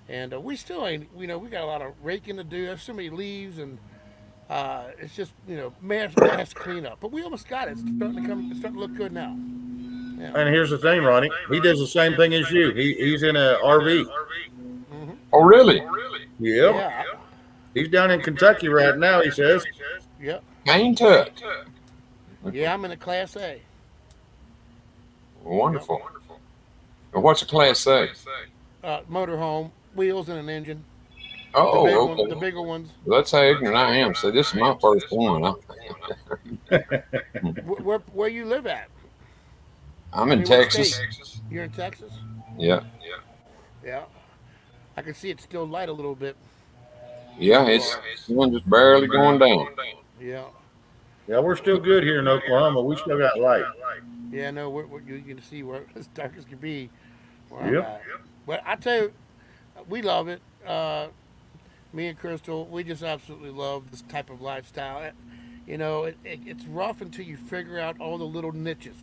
and we still ain't. We got a lot of raking to do. There's so many leaves, and it's just mass cleanup. But we almost got it. It's starting to come. It's starting to look good now. Yeah. And here's the thing, Ronnie. He does the same thing as you. He's in a RV. Oh, really? Yep. Yeah. He's down in Kentucky right now, he says. Yep. Ain't it? Yeah. I'm in a Class A. Wonderful. Well, what's a Class A? Motorhome, wheels and an engine. Oh, The okay. bigger ones. Well, that's how ignorant I am. So this is my first one. Where you live at? I'm in What Texas. state? You're in Texas. Yeah. Yeah. I can see it's still light a little bit. Yeah, it's one just barely going down. Yeah. Yeah, we're still good here in Oklahoma. We still got light. Yeah, no, you can see where as dark as can be where I'm Yep. at. But I tell you, we love it. Me and Crystal, we just absolutely love this type of lifestyle. It's rough until you figure out all the little niches.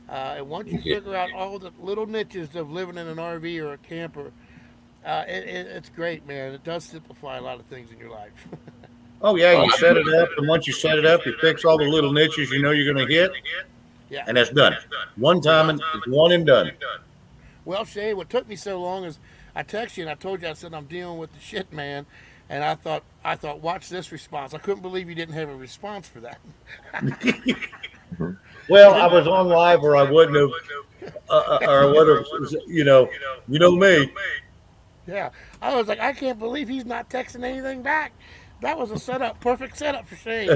And once you figure out all the little niches of living in an RV or a camper, it's great, man. It does simplify a lot of things in your life. Oh, yeah, you set it up, and once you set it up, you fix all the little niches you know you're going to hit, Yeah. and that's done. One time, and it's one and done. Well, Shane, what took me so long is I texted you and I told you I said I'm dealing with the shit, man. And I thought, watch this response. I couldn't believe you didn't have a response for that. Well, I was on live, or I wouldn't have, or I would have, you know me. Yeah, I was like, I can't believe he's not texting anything back. That was a perfect setup for Shane.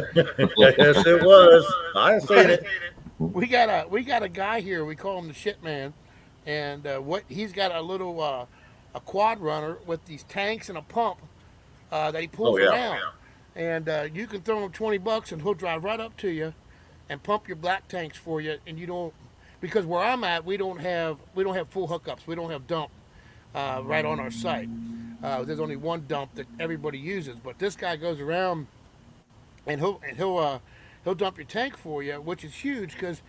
Yes, it was. I seen it. We got a guy here. We call him the shit man, and he's got a little a quad runner with these tanks and a pump that he pulls around, and you can throw him $20 and he'll drive right up to you and pump your black tanks for you, and you don't, because where I'm at we don't have full hookups. We don't have dump right on our site. There's only one dump that everybody uses, but this guy goes around and he'll dump your tank for you, which is huge because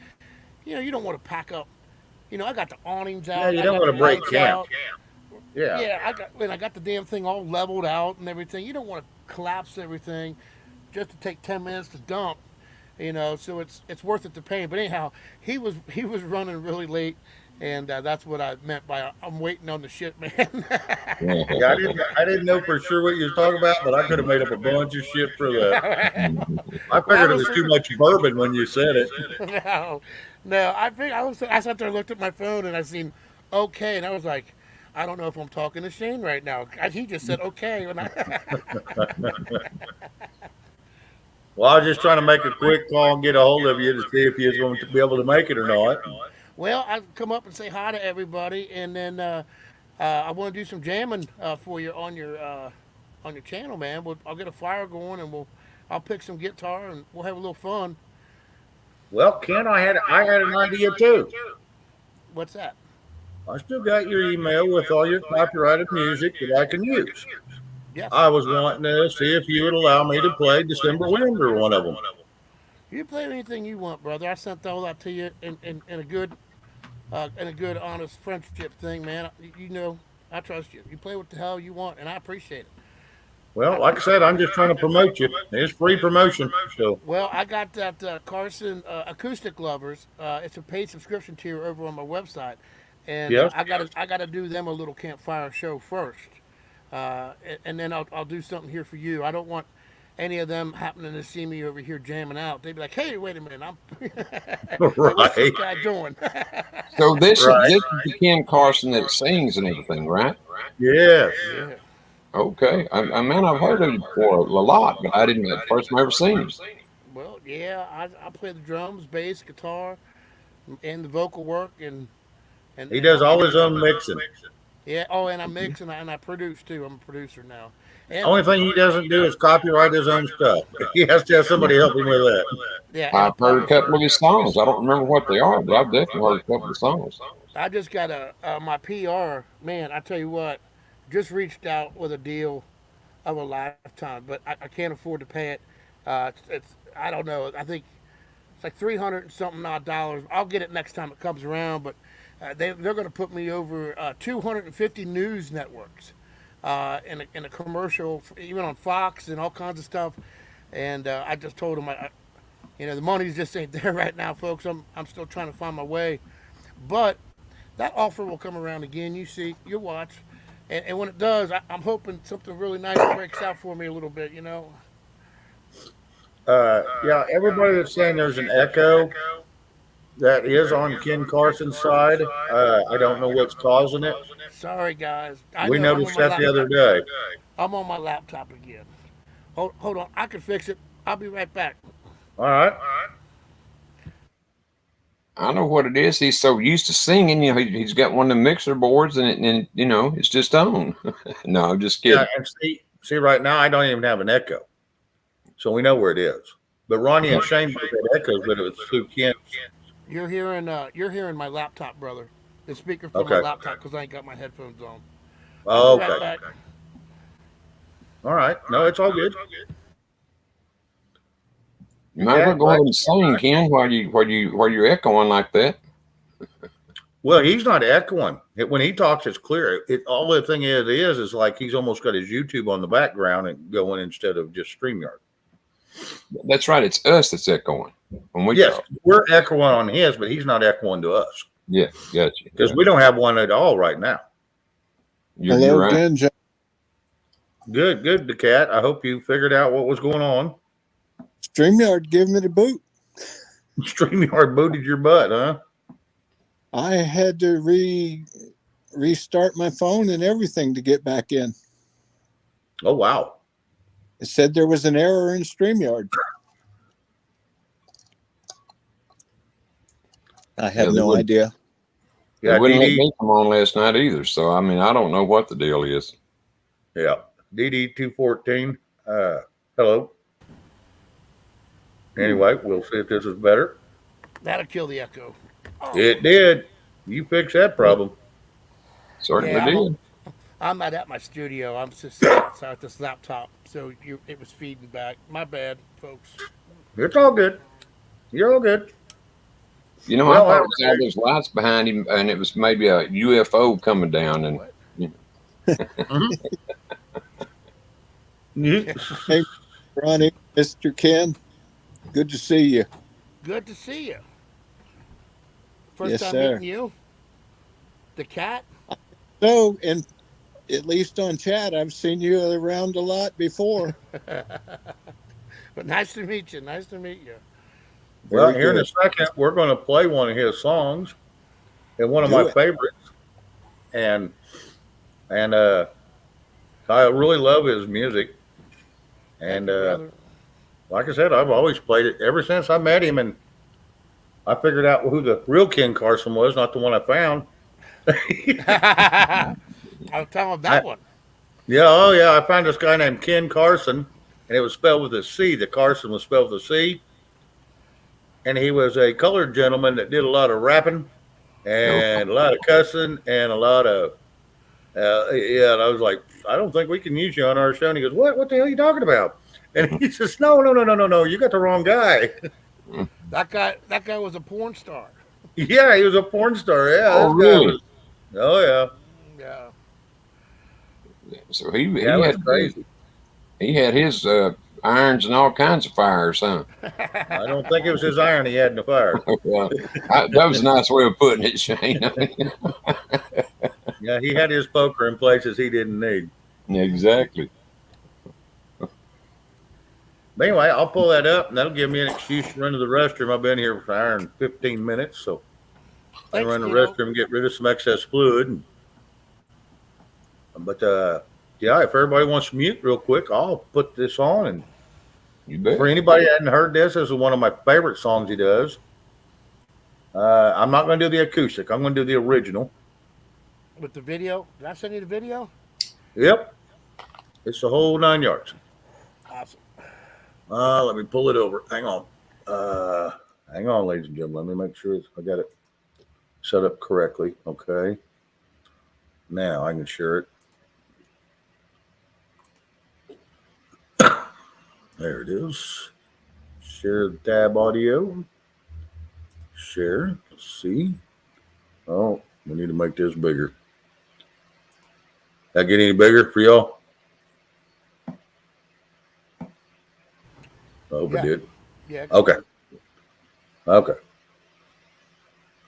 you don't want to pack up. I got the awnings out. Yeah, you I don't got want the to break lights camp. out. Yeah. Yeah, I got the damn thing all leveled out and everything. You don't want to collapse everything just to take 10 minutes to dump. So it's worth it to pay. But anyhow, he was running really late. And that's what I meant by I'm waiting on the shit, man. Yeah, I didn't know for sure what you were talking about, but I could have made up a bunch of shit for that. I figured it was too much bourbon when you said it. No. I sat there and looked at my phone and I seen okay, and I was like, I don't know if I'm talking to Shane right now. He just said okay. Well, I was just trying to make a quick call and get a hold of you to see if you was going to be able to make it or not. Well, I'll come up and say hi to everybody, and then I want to do some jamming for you on your channel, man. I'll get a fire going, and I'll pick some guitar, and we'll have a little fun. Well, Ken, I had an idea too. What's that? I still got your email with all your copyrighted music that I can use. Yes. I was wanting to see if you would allow me to play December Wind or one of them. You play anything you want, brother. I sent all that to you in a good, honest friendship thing, man. You know, I trust you. You play what the hell you want, and I appreciate it. Well, like I said, I'm just trying to promote you. It's free promotion. So, Well, I got that Carson Acoustic Lovers. It's a paid subscription tier over on my website, and yes. I gotta do them a little campfire show first, and then I'll do something here for you. I don't want any of them happening to see me over here jamming out. They'd be like, "Hey, wait a minute, I'm what's this guy doing?" So this Right. is the Ken Carson that sings and everything, right? Yes. Yeah. Okay. I mean, I've heard of it before a lot, but I didn't. That's the first time I ever seen him. Well, yeah, I play the drums, bass, guitar, and the vocal work, and He does all his own mixing. yeah. Oh, and I mix and I produce too. I'm a producer now. And Only thing he doesn't do is copyright his own stuff. He has to have somebody help him with that. yeah, and I've heard a couple of his songs. I don't remember what they are, but I've definitely heard a couple of songs. I just got my PR man. I tell you what, just reached out with a deal of a lifetime, but I can't afford to pay it. It's I don't know. I think it's like 300 and something odd dollars. I'll get it next time it comes around, but they're going to put me over 250 news networks in a commercial, even on Fox and all kinds of stuff. And I just told them, the money's just ain't there right now, folks. I'm still trying to find my way, but that offer will come around again. You see, you'll watch. And when it does, I'm hoping something really nice breaks out for me a little bit, Yeah, everybody that's saying there's an echo, that is on Ken Carson's side. I don't know what's causing it. Sorry, guys. We know I'm noticed on my that the other laptop. day. I'm on my laptop again. Hold on. I can fix it. I'll be right back. All right. I know what it is. He's so used to singing, he's got one of the mixer boards and it's just on. No, I'm just kidding. Yeah, and see, right now I don't even have an echo, so we know where it is. But Ronnie and Shane both had echoes, but it was through Ken. You're hearing my laptop, brother. The speaker from Okay. my laptop because I ain't got my headphones on. Oh, I'll be right okay. back. All right. No, it's all good. You might as well go ahead and sing, Ken, while you're echoing like that. Well, he's not echoing. When he talks, it's clear. All the thing is like he's almost got his YouTube on the background and going instead of just StreamYard. That's right. It's us that's echoing when we Yes, talk. we're echoing on his, but he's not echoing to us Yeah, gotcha. because we don't have one at all right now. You're Hello right. again, John. Good, the cat. I hope you figured out what was going on. StreamYard gave me the boot. StreamYard booted your butt, huh? I had to restart my phone and everything to get back in. Oh, wow. It said there was an error in StreamYard. I have Yeah, they no wouldn't- idea. They Yeah, wouldn't let DD. me come on last night either. So, I mean, I don't know what the deal is. Yeah, DD214. Hello. Anyway, we'll see if this is better. That'll kill the echo. Oh, It did. You fixed that problem. Certainly Yeah, did. I'm not at my studio. I'm just sitting outside with this laptop, so it was feeding back. My bad, folks. It's all good. You're all good. I Well, thought it was all those lights behind him, and it was maybe a UFO coming down. And You- Ronnie, Mr. Ken, good to see you. Good to see you. First Yes, time sir. meeting you. The cat. So, and at least on chat, I've seen you around a lot before. But nice to meet you. Nice to meet you. Well, Very here in a good. second, we're going to play one of his songs, and one of Do my it. favorites. And I really love his music. And Thank you, brother. like I said, I've always played it ever since I met him, and I figured out who the real Ken Carson was, not the one I found. I'll tell him that one. Yeah, oh yeah, I found this guy named Ken Carson, and it was spelled with a C. The Carson was spelled with a C. And he was a colored gentleman that did a lot of rapping. and a lot of cussing and a lot of yeah. And I was like, I don't think we can use you on our show. And he goes, what? What the hell are you talking about? And he says, no. You got the wrong guy. That guy was a porn star. Yeah, he was a porn star. Yeah. Oh, this guy really? was- oh yeah. Yeah. So he Yeah, it was crazy. He had his irons and all kinds of fires, huh? I don't think it was his iron he had in the fire. Well, that was a nice way of putting it, Shane. Yeah, he had his poker in places he didn't need. Exactly. But anyway, I'll pull that up, and that'll give me an excuse to run to the restroom. I've been here for an hour and 15 minutes, so I can Thanks, run to the Tito. restroom and get rid of some excess fluid. But yeah, if everybody wants to mute real quick, I'll put this on. And You bet. for anybody that hadn't heard this is one of my favorite songs he does. I'm not going to do the acoustic. I'm going to do the original. With the video, did I send you the video? Yep, it's the whole 9 yards. Awesome. Let me pull it over. Hang on, ladies and gentlemen. Let me make sure I got it set up correctly. Okay, now I can share it. There it is. Share the tab audio. Share. Let's see. Oh, we need to make this bigger. That get any bigger for y'all? I hope Yeah. it did. Yeah. Okay.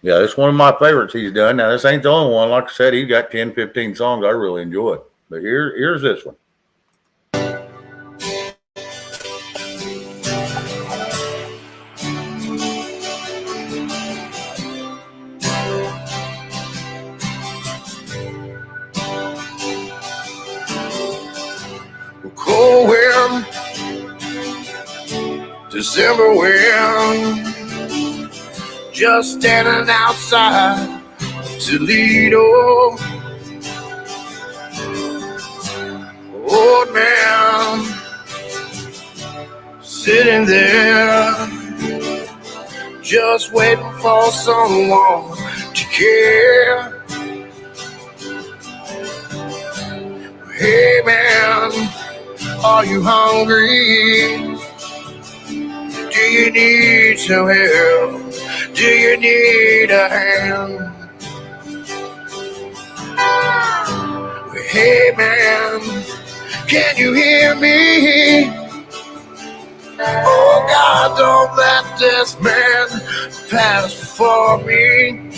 Yeah, it's one of my favorites he's done. Now, this ain't the only one. Like I said, he's got 10, 15 songs I really enjoy. But here's this one. Cold wind, December wind, just standing outside Toledo. Old man sitting there, just waiting for someone to care. Hey man, are you hungry? Do you need some help? Do you need a hand? Hey man, can you hear me? Oh God, don't let this man pass before me.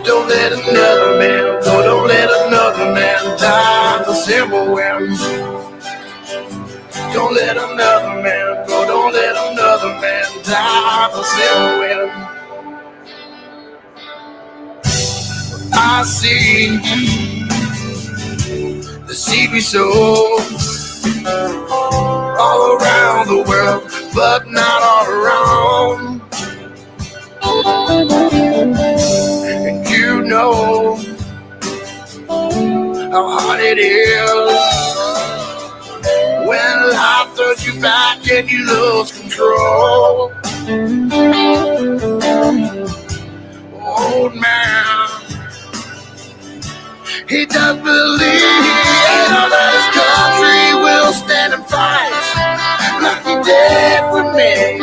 Don't let another man go, don't let another man die the simple wind. Don't let another man go, don't let another man die the simple wind. I see the CB souls all around the world, but not all around. And you know how hard it is when life throws you back and you lose control. Old man, he does believe that his country will stand and fight like he did for me.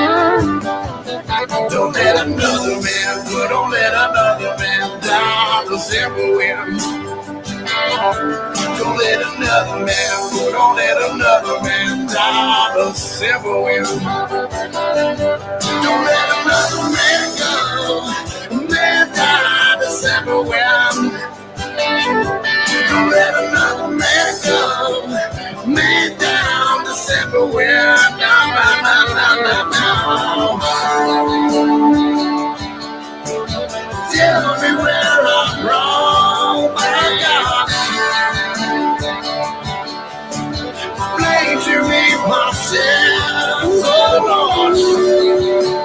Don't let another man go, don't let another man die the simple wind. Don't let another man go, don't let another man die the simple wind. Don't let another man go, man die the simple wind. Don't let another man go, man down the simple wind. No. Tell me where I'm wrong, my God. Explain to me myself, oh Lord.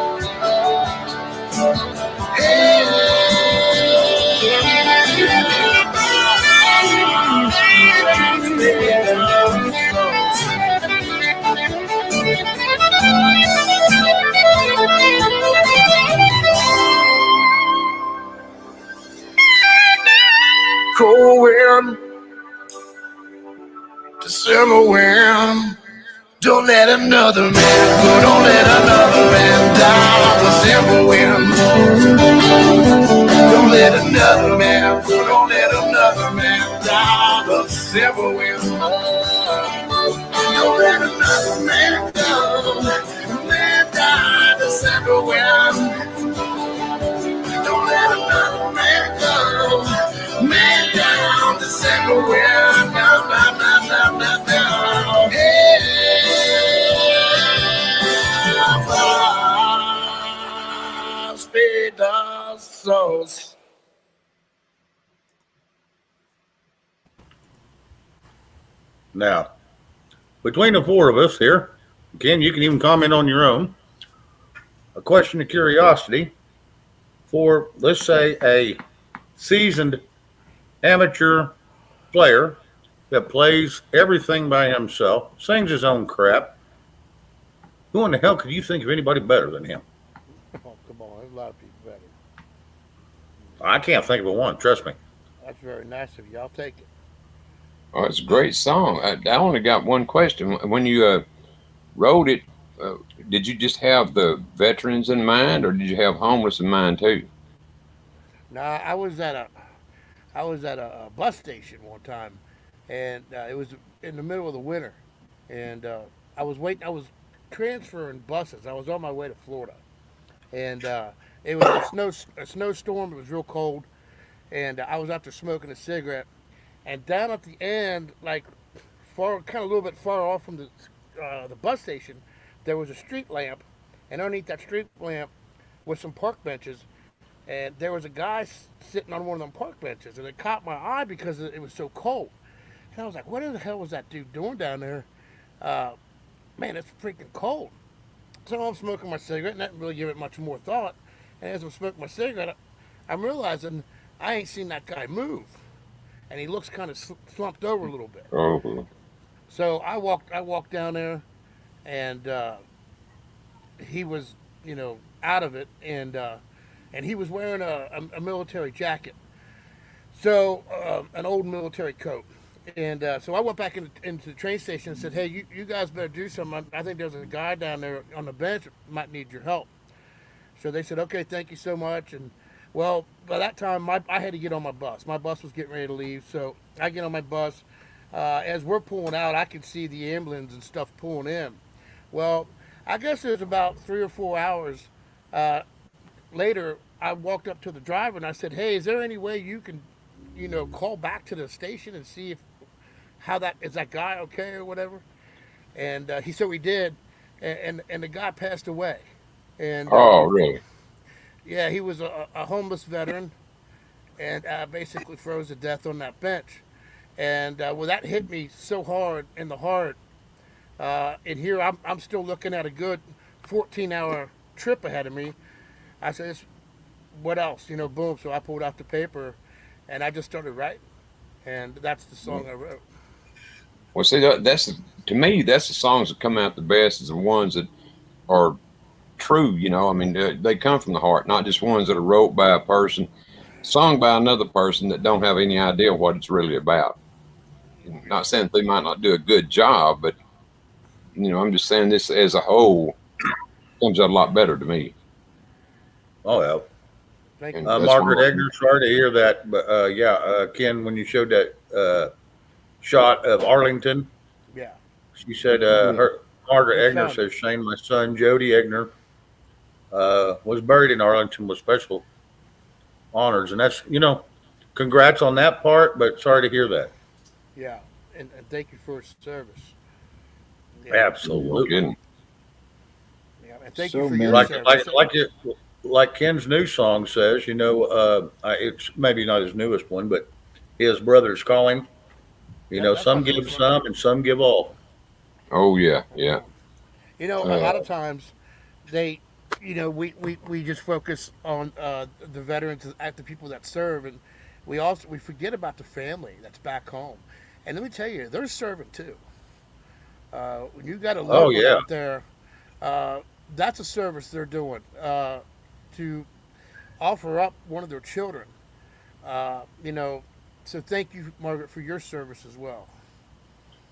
wind, December wind. Don't let another man, don't let another man down, December wind. Don't let another man, don't let another man down, December wind. Don't let another man go, man down, December wind. Don't let another man go, man down, December wind. Down, down, down, down, down, down. Yeah, speed us souls. Now, between the four of us here, Ken, you can even comment on your own. A question of curiosity for, let's say, a seasoned amateur player that plays everything by himself, sings his own crap. Who in the hell could you think of anybody better than him? Oh, come on. There's a lot of people better. I can't think of one. Trust me. That's very nice of you. I'll take it. Oh, it's a great song. I only got one question. When you wrote it, did you just have the veterans in mind, or did you have homeless in mind too? Now, I was at a bus station one time, and it was in the middle of the winter, and I was transferring buses. I was on my way to Florida, and it was a snowstorm. It was real cold, and I was out there smoking a cigarette. And down at the end, like kind of a little bit far off from the bus station, there was a street lamp, and underneath that street lamp was some park benches, and there was a guy sitting on one of them park benches, and it caught my eye because it was so cold. And I was like, what the hell was that dude doing down there? Man, it's freaking cold. So I'm smoking my cigarette, and I didn't really give it much more thought. And as I'm smoking my cigarette, I'm realizing I ain't seen that guy move. And he looks kind of slumped over a little bit. Oh, So I walked down there, and he was, out of it, and he was wearing a military jacket, so an old military coat. And so I went back into the train station and said, hey, you guys better do something. I think there's a guy down there on the bench that might need your help. So they said, okay, thank you so much. And well, by that time, I had to get on my bus. My bus was getting ready to leave, so I get on my bus. As we're pulling out, I can see the ambulance and stuff pulling in. Well, I guess it was about 3 or 4 hours later, I walked up to the driver and I said, hey, is there any way you can, call back to the station and see if is that guy okay or whatever? And he said we did, and the guy passed away. And oh, really? yeah, he was a homeless veteran, and basically froze to death on that bench. And well, that hit me so hard in the heart. And here I'm still looking at a good 14-hour trip ahead of me. I said, what else? Boom. So I pulled out the paper, and I just started writing, and that's the song I wrote. Well, see, to me, that's the songs that come out the best, is the ones that are true. I mean, they come from the heart, not just ones that are wrote by a person, sung by another person that don't have any idea what it's really about. Not saying they might not do a good job, but I'm just saying this as a whole comes out a lot better to me. Oh, yeah. Thank you. Margaret Egner, sorry to hear that, but Ken, when you showed that shot of Arlington, Yeah. she said Margaret Egner says, Shane, my son Jody Egner was buried in Arlington with special honors, and that's congrats on that part, but sorry to hear that. Yeah, and thank you for your service. Yeah. Absolutely. Yeah, and thank So you for many. your service. Like Ken's new song says, it's maybe not his newest one, but his brothers call him. That's Some what it give was. some and some give all. Oh, yeah, yeah. A lot of times they, we just focus on the veterans, the people that serve, and we forget about the family that's back home. And let me tell you, they're serving too. When you got a loved one out there, that's a service they're doing to offer up one of their children. So thank you, Margaret, for your service as well.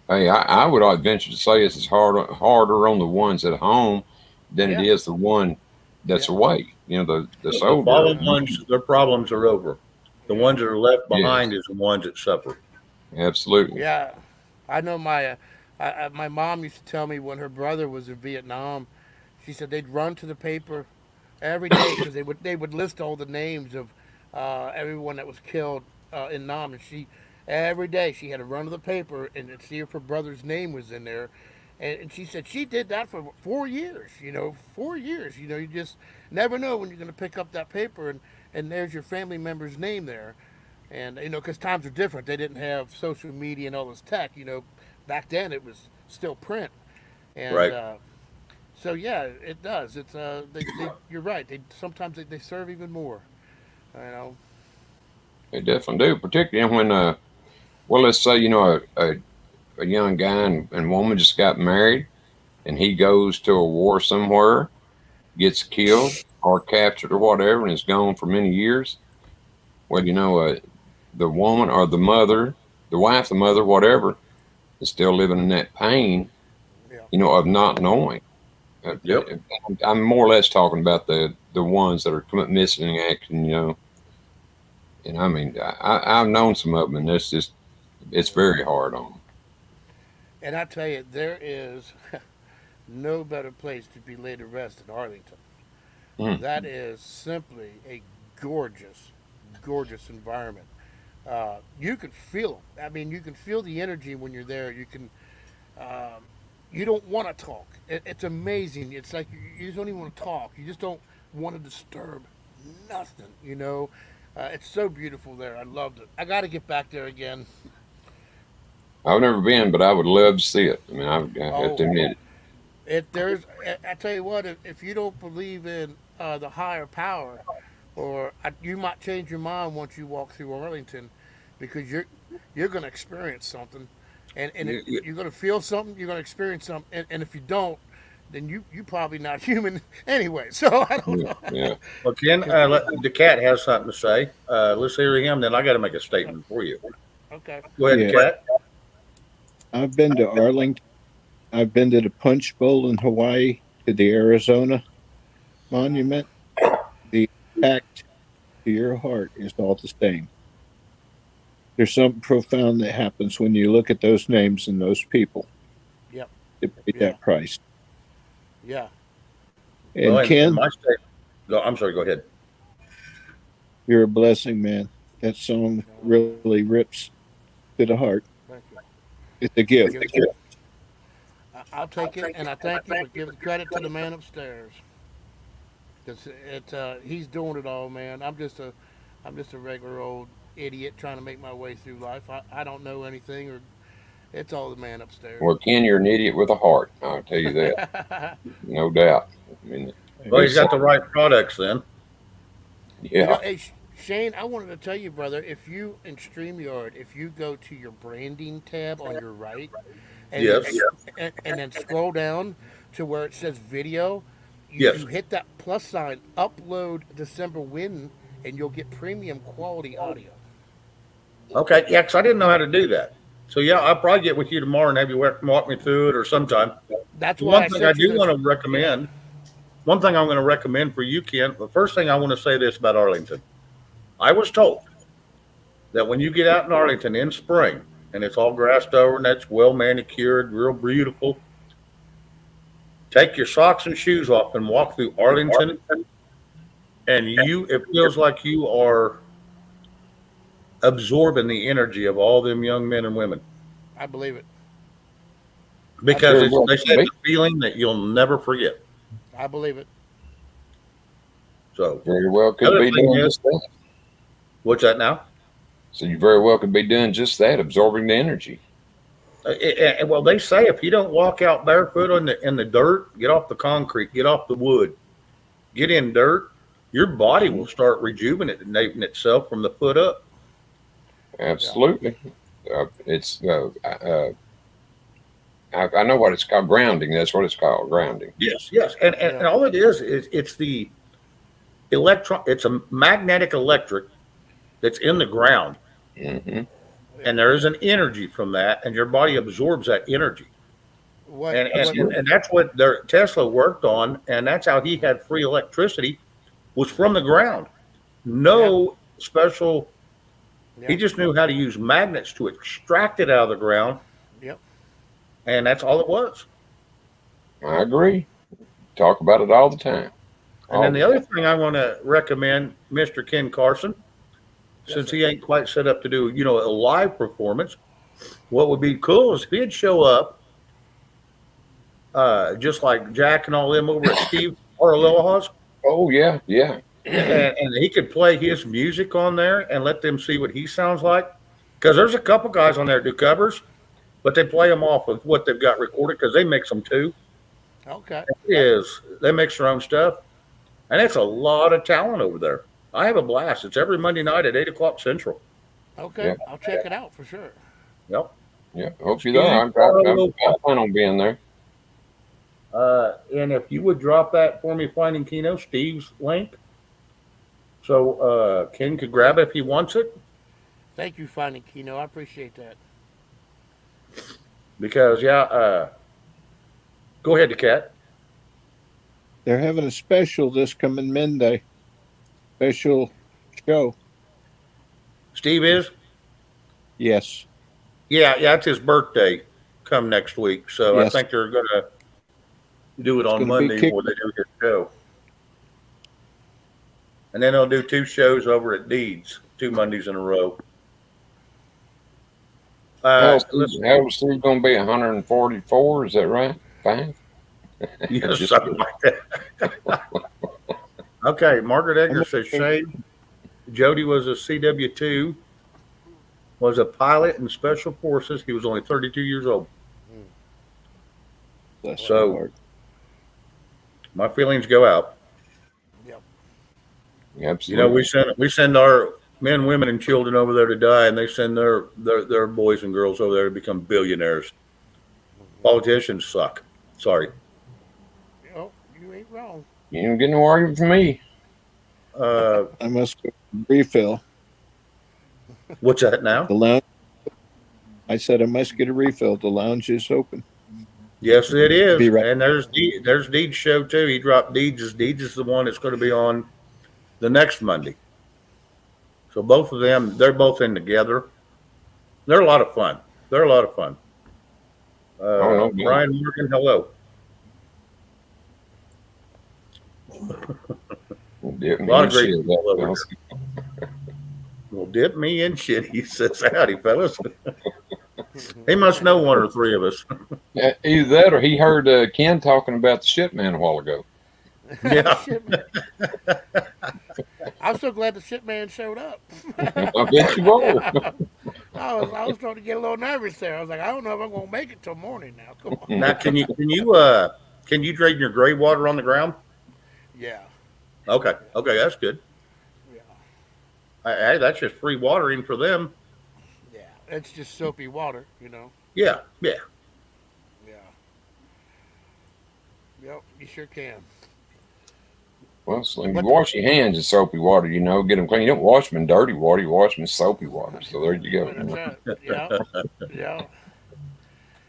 Hey, I would venture to say it's harder on the ones at home than it Yeah. is the one that's Yeah. away. You know, the The soldier. fallen ones, their problems are over. The ones that are left Yes. behind is the ones that suffer. Absolutely. Yeah, I know my mom used to tell me when her brother was in Vietnam, she said they'd run to the paper every day because they would list all the names of everyone that was killed in Nam, and every day she had to run to the paper and see if her brother's name was in there. And she said she did that for 4 years. 4 years. You just never know when you're going to pick up that paper and there's your family member's name there. And because times are different, they didn't have social media and all this tech. Back then it was still print. And Right. so yeah, it does. It's you're right. Sometimes they serve even more. You know. They definitely do, particularly when, well, let's say, a young guy and woman just got married and he goes to a war somewhere, gets killed or captured or whatever, and is gone for many years. Well, the woman or the mother, the wife, the mother, whatever, is still living in that pain, Yeah. of not knowing. Yep. I'm more or less talking about the ones that are missing in action, And I mean, I've known some of them, and it's very hard on them. And I tell you, there is no better place to be laid to rest than Arlington. Mm. That is simply a gorgeous, gorgeous environment. You can feel it. I mean, you can feel the energy when you're there. You don't want to talk. It's amazing. It's like you just don't even want to talk. You just don't want to disturb nothing. It's so beautiful there. I loved it. I got to get back there again. I've never been, but I would love to see it. I mean, I have to admit it. I tell you what, if you don't believe in the higher power, you might change your mind once you walk through Arlington, because you're going to experience something, and you're going to feel something. You're going to experience something, and if you don't, then you probably not human anyway. So I don't know. Yeah. Well, Ken, the cat has something to say. Let's hear him. Then I got to make a statement for you. Okay. Go ahead, Yeah. Cat. I've been to Arlington. I've been to the Punch Bowl in Hawaii, to the Arizona Monument. The impact to your heart is all the same. There's something profound that happens when you look at those names and those people. Yep. That paid Yeah. that price. Yeah. And Well, Ken, my statement. I'm sorry. Go ahead. you're a blessing, man. That song really rips to the heart. Thank you. It's a gift. I'll take it, and I thank you, but give the credit to the man upstairs. Cause he's doing it all, man. I'm just a regular old idiot trying to make my way through life. I don't know anything, or it's all the man upstairs. Well, Ken, you're an idiot with a heart. I'll tell you that, no doubt. I mean, Well, he's got the right products then. yeah. Hey, Shane, I wanted to tell you, brother, if you in StreamYard, if you go to your branding tab on your right, and Yes. and then scroll down to where it says video, Yes. you hit that plus sign, upload December Win, and you'll get premium quality audio. Okay. Yeah, because I didn't know how to do that. So yeah, I'll probably get with you tomorrow and have you walk me through it or sometime. That's why One thing I do want to recommend. One thing I'm going to recommend for you, Ken. The first thing I want to say this about Arlington. I was told that when you get out in Arlington in spring and it's all grassed over and that's well manicured, real beautiful, take your socks and shoes off and walk through Arlington, and it feels like you are absorbing the energy of all them young men and women, I believe it. because Very well they said could it's a feeling that you'll never forget. I believe it. So Very well could Other be thing doing is- just that. what's that now? So you very well could be doing just that, absorbing the energy. Well, they say if you don't walk out barefoot in the dirt, get off the concrete, get off the wood, get in dirt, your body will start rejuvenating itself from the foot up. Absolutely. I know what it's called, grounding. That's what it's called, grounding. Yes, yes, and all it is it's the electron. It's a magnetic electric that's in the ground Hmm. And there is an energy from that, and your body absorbs that energy. What, And that's what Tesla worked on, and that's how he had free electricity, was from the ground. No special. yeah. He just knew how to use magnets to extract it out of the ground, Yep. and that's all it was. I agree. Talk about it all the time. And then the other thing I want to recommend, Mr. Ken Carson, since he ain't quite set up to do, a live performance, what would be cool is if he'd show up, just like Jack and all them over at Steve Aloha's, Oh yeah, yeah. and he could play his music on there and let them see what he sounds like. Because there's a couple guys on there that do covers, but they play them off of what they've got recorded because they mix them too. Okay. They mix their own stuff, and it's a lot of talent over there. I have a blast. It's every Monday night at 8:00 Central. Okay. Yeah. I'll check it out for sure. Yep. Yeah. Hope you're there. I plan on being there. And if you would drop that for me, Finding Keno, Steve's link, so Ken could grab it if he wants it. Thank you, Finding Keno. I appreciate that. Because go ahead, Cat. They're having a special this coming Monday. Special show. Steve is. Yes. Yeah, it's his birthday. Come next week, so Yes. I think they're gonna do it on gonna be Monday kick- before they do his show. And then they'll do 2 shows over at Deeds, 2 Mondays in a row. How's Listen, Steve going to be 144? Is that right? Fine. yes, Just something like that. Okay, Margaret Edgar says Shane. Jody was a CW2, was a pilot in Special Forces. He was only 32 years old. Bless So- your heart. My feelings go out. Absolutely. We send our men, women, and children over there to die, and they send their boys and girls over there to become billionaires. Politicians suck. Sorry. Oh, you ain't wrong. You ain't getting no argument from me. I must go refill. What's that now? The lounge. I said I must get a refill. The lounge is open. Yes, it is. Be right- And there's Deeds' show too. He dropped Deeds. Deeds is the one that's going to be on the next Monday. So both of them, they're both in together. They're a lot of fun. no doubt. Brian Morgan, hello. Dip me lot of in great shit, people that over was- Well, dip me in shit. He says, howdy, fellas. He must know 1 or 3 of us. Yeah, either that or he heard Ken talking about the shit man a while ago. Yeah. Shit, man. I'm so glad the shit man showed up. I bet you were. I was starting to get a little nervous there. I was like, I don't know if I'm gonna make it till morning now. Come on. Now, can you drain your gray water on the ground? Yeah. Okay, that's good. Yeah. Hey, that's just free watering for them. Yeah. It's just soapy water, Yeah. Yeah. Yep, you sure can. Well, Slim, you wash your hands in soapy water, get them clean. You don't wash them in dirty water. You wash them in soapy water. So there you go. That's right. Yeah. Yeah.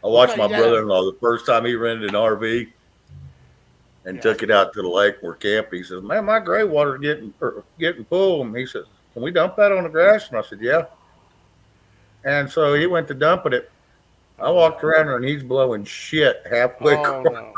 I watched my Yeah. brother-in-law the first time he rented an RV and Yeah. took it out to the lake where camp. He says, "Man, my gray water's getting full." And he says, "Can we dump that on the grass?" And I said, "Yeah." And so he went to dumping it. I walked around and he's blowing shit halfway Oh, across. no.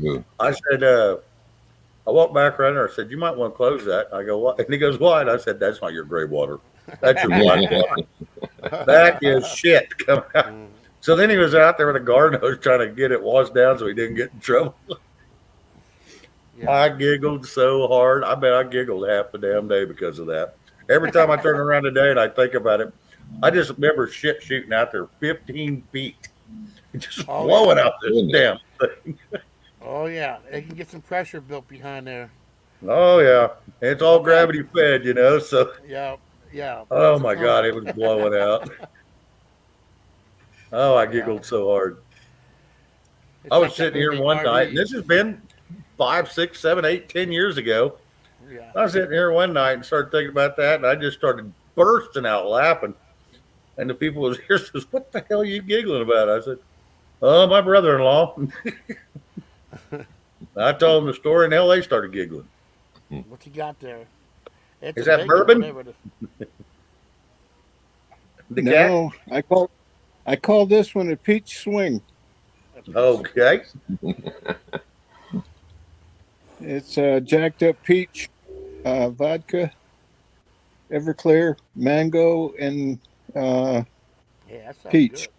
Good. I said, I walked back around there. I said, "You might want to close that." I go, "What?" And he goes, "Why?" And I said, "That's not your gray water. That's your black water. That is shit coming out." So then he was out there with a garden hose trying to get it washed down so he didn't get in trouble. Yeah. I giggled so hard. I bet I giggled half the damn day because of that. Every time I turn around today and I think about it, I just remember shit shooting out there 15 feet. Just Oh, blowing yeah. out this damn thing. Oh yeah, they can get some pressure built behind there. Oh, yeah. It's all gravity fed, so. Yeah, yeah. Oh, my God. It was blowing out. Oh, I giggled so hard. It's I was like that sitting here movie one night, RV. and this has been 5, 6, 7, 8, 10 years ago. Yeah. I was sitting here one night and started thinking about that, and I just started bursting out laughing. And the people was here says, "What the hell are you giggling about?" I said, "Oh, my brother-in-law." I told them the story, and hell, they started giggling. What you got there? It's Is a that big one, bourbon? whatever it is. The cat. No, I call this one a peach swing. Okay. It's jacked up peach, vodka, Everclear, mango, and Yeah, that sounds peach.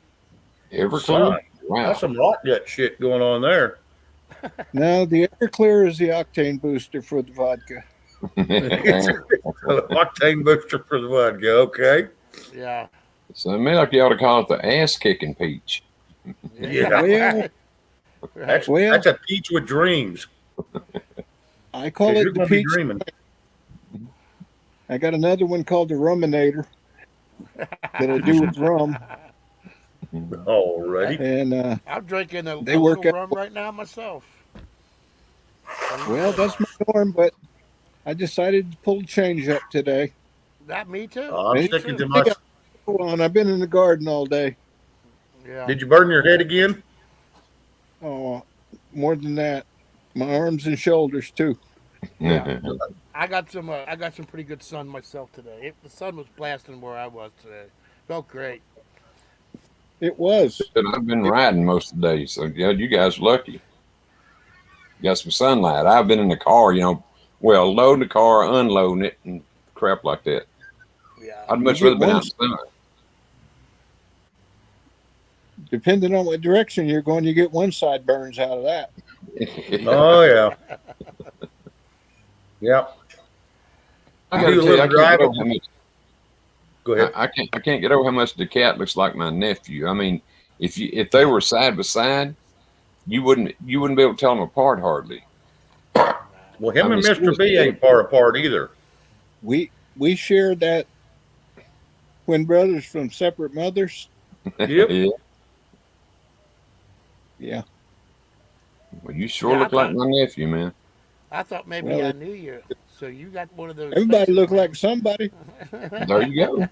Everclear? Son, Wow. that's some rock gut shit going on there. Now the Everclear is the octane booster for the vodka. Octane booster for the vodka. Okay. good. Yeah. So I mean, like you ought to call it the ass kicking peach. Yeah. Well, That's Well- that's a peach with dreams. I call You're it the gonna be peach. dreaming. I got another one called the Ruminator that I do with rum, Alrighty. and I'm drinking a They work little out- rum right now myself. well, that's my norm. But I decided to pull a change up today. That me too. I'm Me sticking too. to my. Hold on, I've been in the garden all day. Yeah. Did you burn your head again? Oh, more than that, my arms and shoulders too. Yeah. I got some pretty good sun myself today. The sun was blasting where I was today. Felt great. It was. But I've been riding most of the day, so yeah, you guys are lucky. Got some sunlight. I've been in the car, well, loading the car, unloading it, and crap like that. Yeah. I'd much You rather get been one- out in the sun. Depending on what direction you're going, you get one side burns out of that. Oh yeah. Yep. I gotta You tell you, I live can't get driving? over how much Go ahead. I can't get over how much the cat looks like my nephew. I mean, if they were side by side, you wouldn't be able to tell them apart hardly. Well, him I and mean, Mr. B ain't far apart either. We shared that twin brothers from separate mothers. Yep. Yeah. Yeah. Well, you sure Yeah, look like my nephew, man. I thought maybe Well, I knew you. So you got one of those. Everybody faces, look man. like somebody. There you go.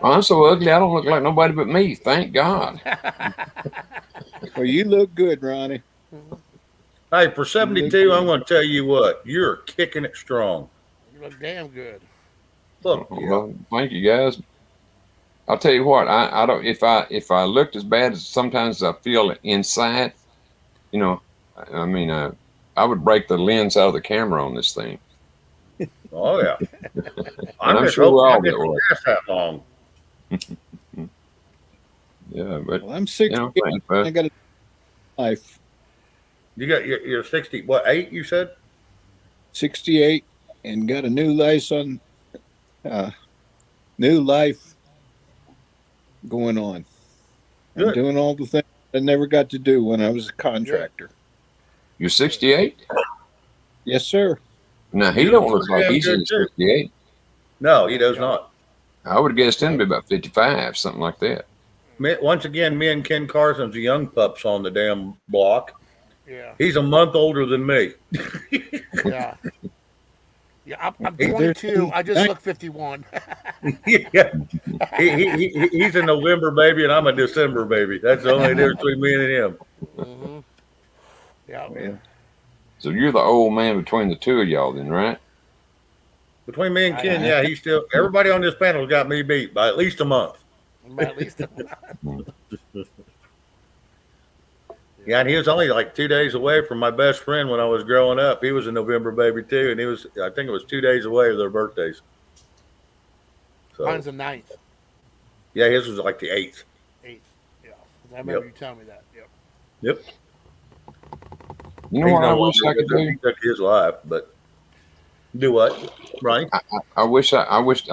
Well, I'm so ugly, I don't look like nobody but me. Thank God. Well, you look good, Ronnie. Hey, for 72, I'm going to tell you what, you're kicking it strong. You look damn good. Look, yeah. Well, thank you guys. I'll tell you what, I don't if I looked as bad as sometimes I feel inside, I mean, I would break the lens out of the camera on this thing. Oh yeah. I'm just sure we're hoping I all get that to way. last that long. Yeah, but Well, I'm 60. thanks, I bud. got a life. You got you're 60. What 8? You said? 68 and got a new new life going on. I'm Good. doing all the things I never got to do when I was a contractor. You're 68? Yes, sir. Now he You don't look look like damn he's good, in too. 68. No, he does not. I would have guessed him to be about 55, something like that. Once again, me and Ken Carson's the young pups on the damn block. Yeah. He's a month older than me. Yeah. Yeah. I'm There's 22. I just look 51. Yeah. He's a November baby and I'm a December baby. That's the only difference between me and him. hmm Yeah. Well, So you're the old man between the two of y'all, then, right? Between me and Ken, yeah, he's still everybody on this panel got me beat by at least a month. At least. Yeah, and he was only like 2 days away from my best friend when I was growing up. He was a November baby too, and I think it was 2 days away of their birthdays. So Mine's the 9th, yeah, his was like the 8th. 8th. Yeah. I remember you telling me that. Yep. Yep. You know He's what I no wish I longer could with us. do? He took his life, but do what, right? I'll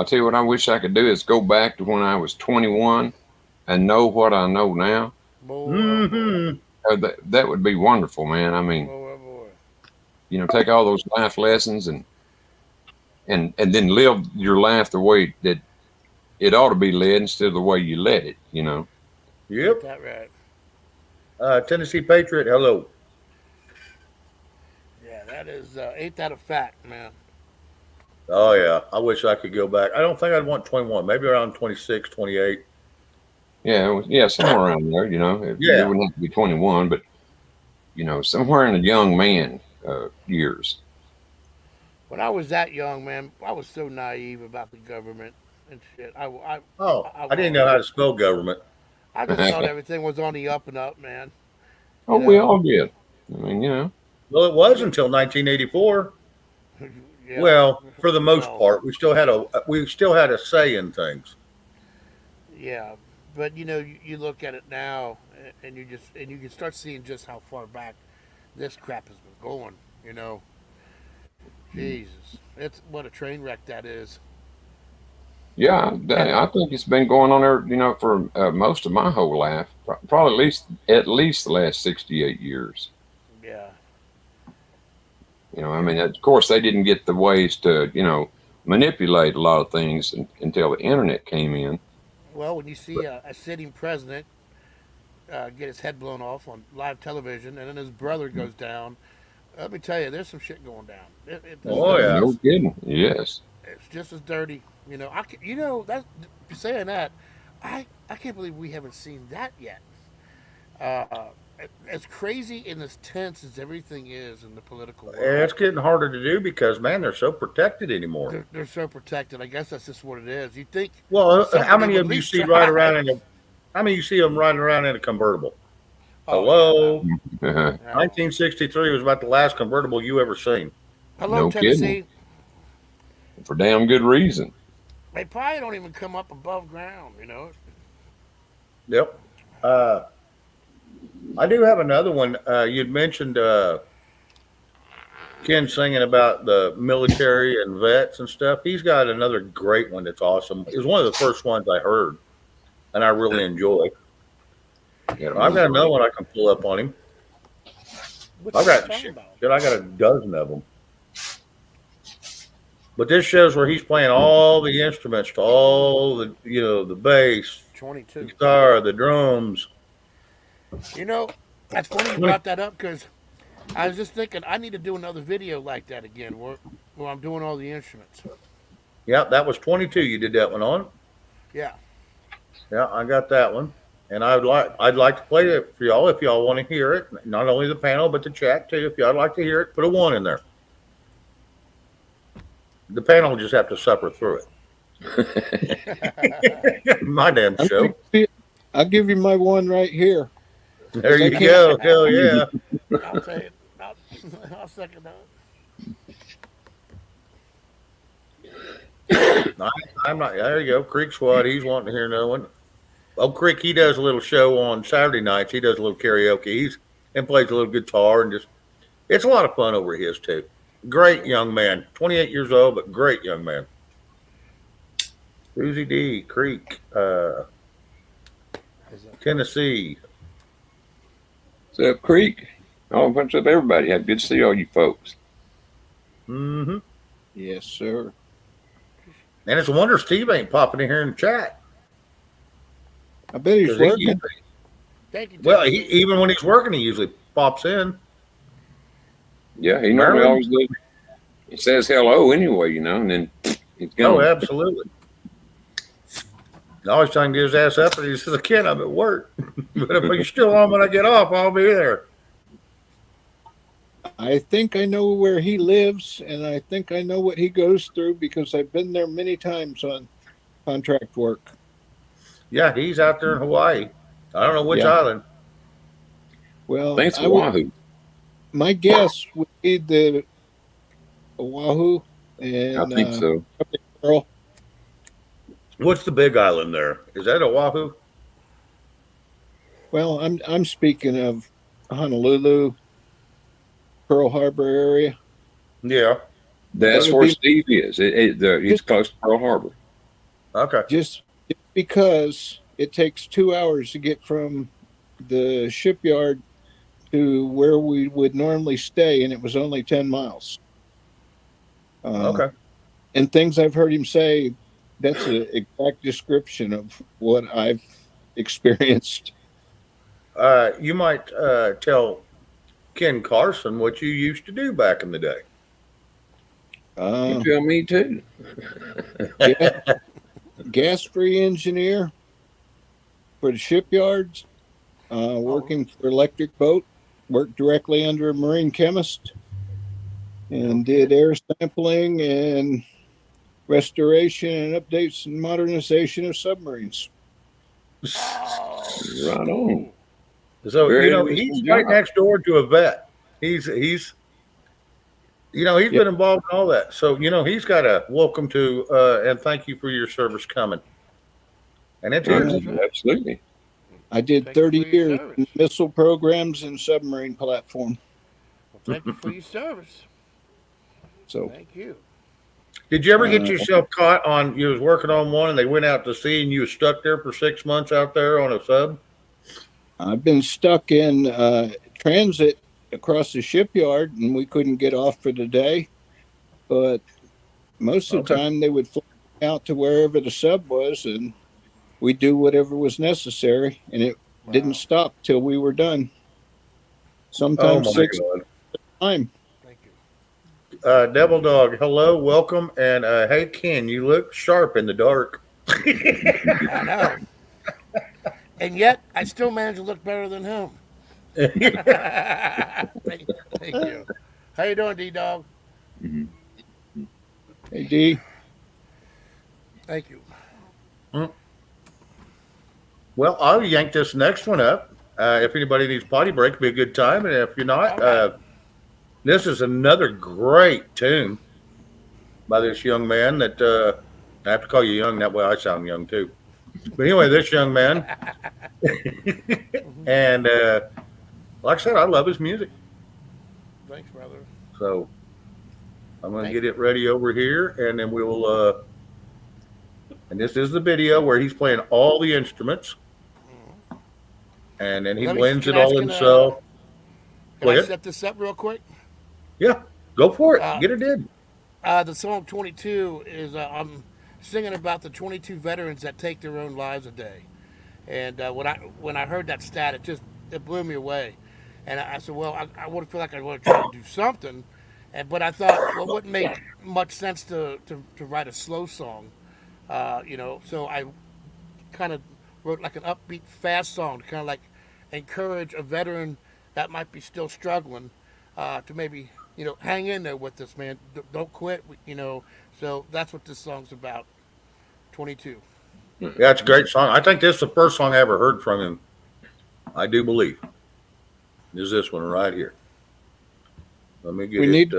tell you what I wish I could do is go back to when I was 21 and know what I know now. Boy, Mm-hmm. That would be wonderful, man. I mean, boy. take all those life lessons and then live your life the way that it ought to be led instead of the way you let it, Yep. That right. Tennessee Patriot, hello. Yeah, that is ain't that a fact, man? Oh yeah, I wish I could go back. I don't think I'd want 21. Maybe around 26, 28. Yeah, somewhere around there. You know, Yeah. it wouldn't have to be 21, but you know, somewhere in the young man years. When I was that young, man, I was so naive about the government and shit. Oh, I didn't know how to spell government. I just thought everything was on the up and up, man. Oh, we all did. I mean, you know. Well, it was until 1984. Yeah. Well, for the most Well, part, we still had a say in things. Yeah, but you know, you look at it now, and you can start seeing just how far back this crap has been going. You know, Jesus, it's what a train wreck that is. Yeah, I think it's been going on there, you know, for most of my whole life. Probably at least the last 68 years. Yeah, You know, I mean, of course, they didn't get the ways to, you know, manipulate a lot of things until the internet came in. well, when you see a sitting president get his head blown off on live television, and then his brother goes down, let me tell you, there's some shit going down. Oh, yeah. No kidding. Yes. It's just as dirty. You know, you know that saying that, I can't believe we haven't seen that yet. Uh, as crazy and as tense as everything is in the political world, And it's getting harder to do because, man, they're so protected anymore. they're so protected. I guess that's just what it is. You think Well, how somebody many would of at you least see try. right around how many you see them riding around in a convertible? Oh, Hello? yeah. 1963 was about the last convertible you ever seen. Hello, No kidding. Tennessee. For damn good reason. They probably don't even come up above ground. You know. Yep. I do have another one. You'd mentioned Ken singing about the military and vets and stuff. He's got another great one that's awesome. It was one of the first ones I heard, and I really enjoy. I've got another one I can pull up on him. What's I've he got talking shit. about? I got a dozen of them. But this shows where he's playing all the instruments to all the, the bass, the 22. guitar, the drums. You know, that's funny you brought that up because I was just thinking I need to do another video like that again where I'm doing all the instruments. Yeah, that was 22. You did that one on. Yeah. Yeah, I got that one. And I'd like to play it for y'all if y'all want to hear it. Not only the panel, but the chat too. If y'all like to hear it, put a 1 in there. The panel will just have to suffer through it. My damn show. I'll give you my one right here. There you go. Hell yeah. I'll tell you. I'll second that. I'm not. There you go. Creek Squad. He's wanting to hear another one. Oh, Creek, he does a little show on Saturday nights. He does a little karaoke. And plays a little guitar and it's a lot of fun over his too. Great young man. 28 years old, but great young man. Susie D. Creek, Tennessee. What's up, Creek? Oh, what's up, everybody? Good to see all you folks. Mm-hmm. Yes, sir. And it's a wonder Steve ain't popping in here in the chat. I bet he's working. Thank you. Well, Tennessee. even when he's working, he usually pops in. Yeah, he normally always does. He says hello anyway, you know, and then he's Oh, gone. absolutely. I always trying to get his ass up, and he says, "Kid, I'm at work, but if you're still on when I get off, I'll be there." I think I know where he lives, and I think I know what he goes through because I've been there many times on contract work. Yeah, he's out there in Hawaii. I don't know which Yeah. island. Well, I think it's I would- Oahu. my guess would be the Oahu and I think so. Pearl. What's the big island there? Is that Oahu? Well, I'm speaking of Honolulu, Pearl Harbor area. Yeah. That's That would where be- Steve is. He's close to Pearl Harbor. Okay. Just because it takes 2 hours to get from the shipyard to where we would normally stay, and it was only 10 miles. Okay. And things I've heard him say, that's an exact description of what I've experienced. You might tell Ken Carson what you used to do back in the day. You tell me too. Gas-free engineer for the shipyards, working for Electric Boat, worked directly under a marine chemist, and did air sampling and restoration and updates and modernization of submarines. Right on. So Very you know interesting he's right job. next door to a vet. He's been involved in all that. So he's got a welcome to and thank you for your service coming. And it's his. Absolutely. I did Thank you 30 for your years service. in missile programs and submarine platform. Well, thank you for your service. So Thank you. Did you ever get yourself caught on? You was working on one, and they went out to sea, and you was stuck there for 6 months out there on a sub. I've been stuck in transit across the shipyard, and we couldn't get off for the day. But most of the time, they would fly out to wherever the sub was, and we'd do whatever was necessary, and it didn't stop till we were done. Sometimes 6 God! time. Thank you. Devil Dog, hello, welcome, and hey, Ken, you look sharp in the dark. I know. And yet, I still manage to look better than him. Thank you. How you doing, D-Dog? Hey, D. Thank you. Well, I'll yank this next one up. If anybody needs potty break, it'd be a good time. And if you're not, this is another great tune by this young man that I have to call you young. That way I sound young too. But anyway, this young man. And like I said, I love his music. Thanks, brother. So I'm going to get it ready over here. And then we will, and this is the video where he's playing all the instruments. And then he blends it all himself. Can I set this up real quick? Yeah, go for it. Get it in. The song 22 is I'm singing about the 22 veterans that take their own lives a day. And when I heard that stat, it blew me away. And I said, well, I would feel like I want to try to do something. But I thought, well, it wouldn't make much sense to write a slow song, So I kind of wrote like an upbeat, fast song to kind of like encourage a veteran that might be still struggling to maybe, hang in there with us, man. Don't quit, So that's what this song's about. 22. Yeah, it's a great song. I think this is the first song I ever heard from him. I do believe. Is this one right here? Let me get it.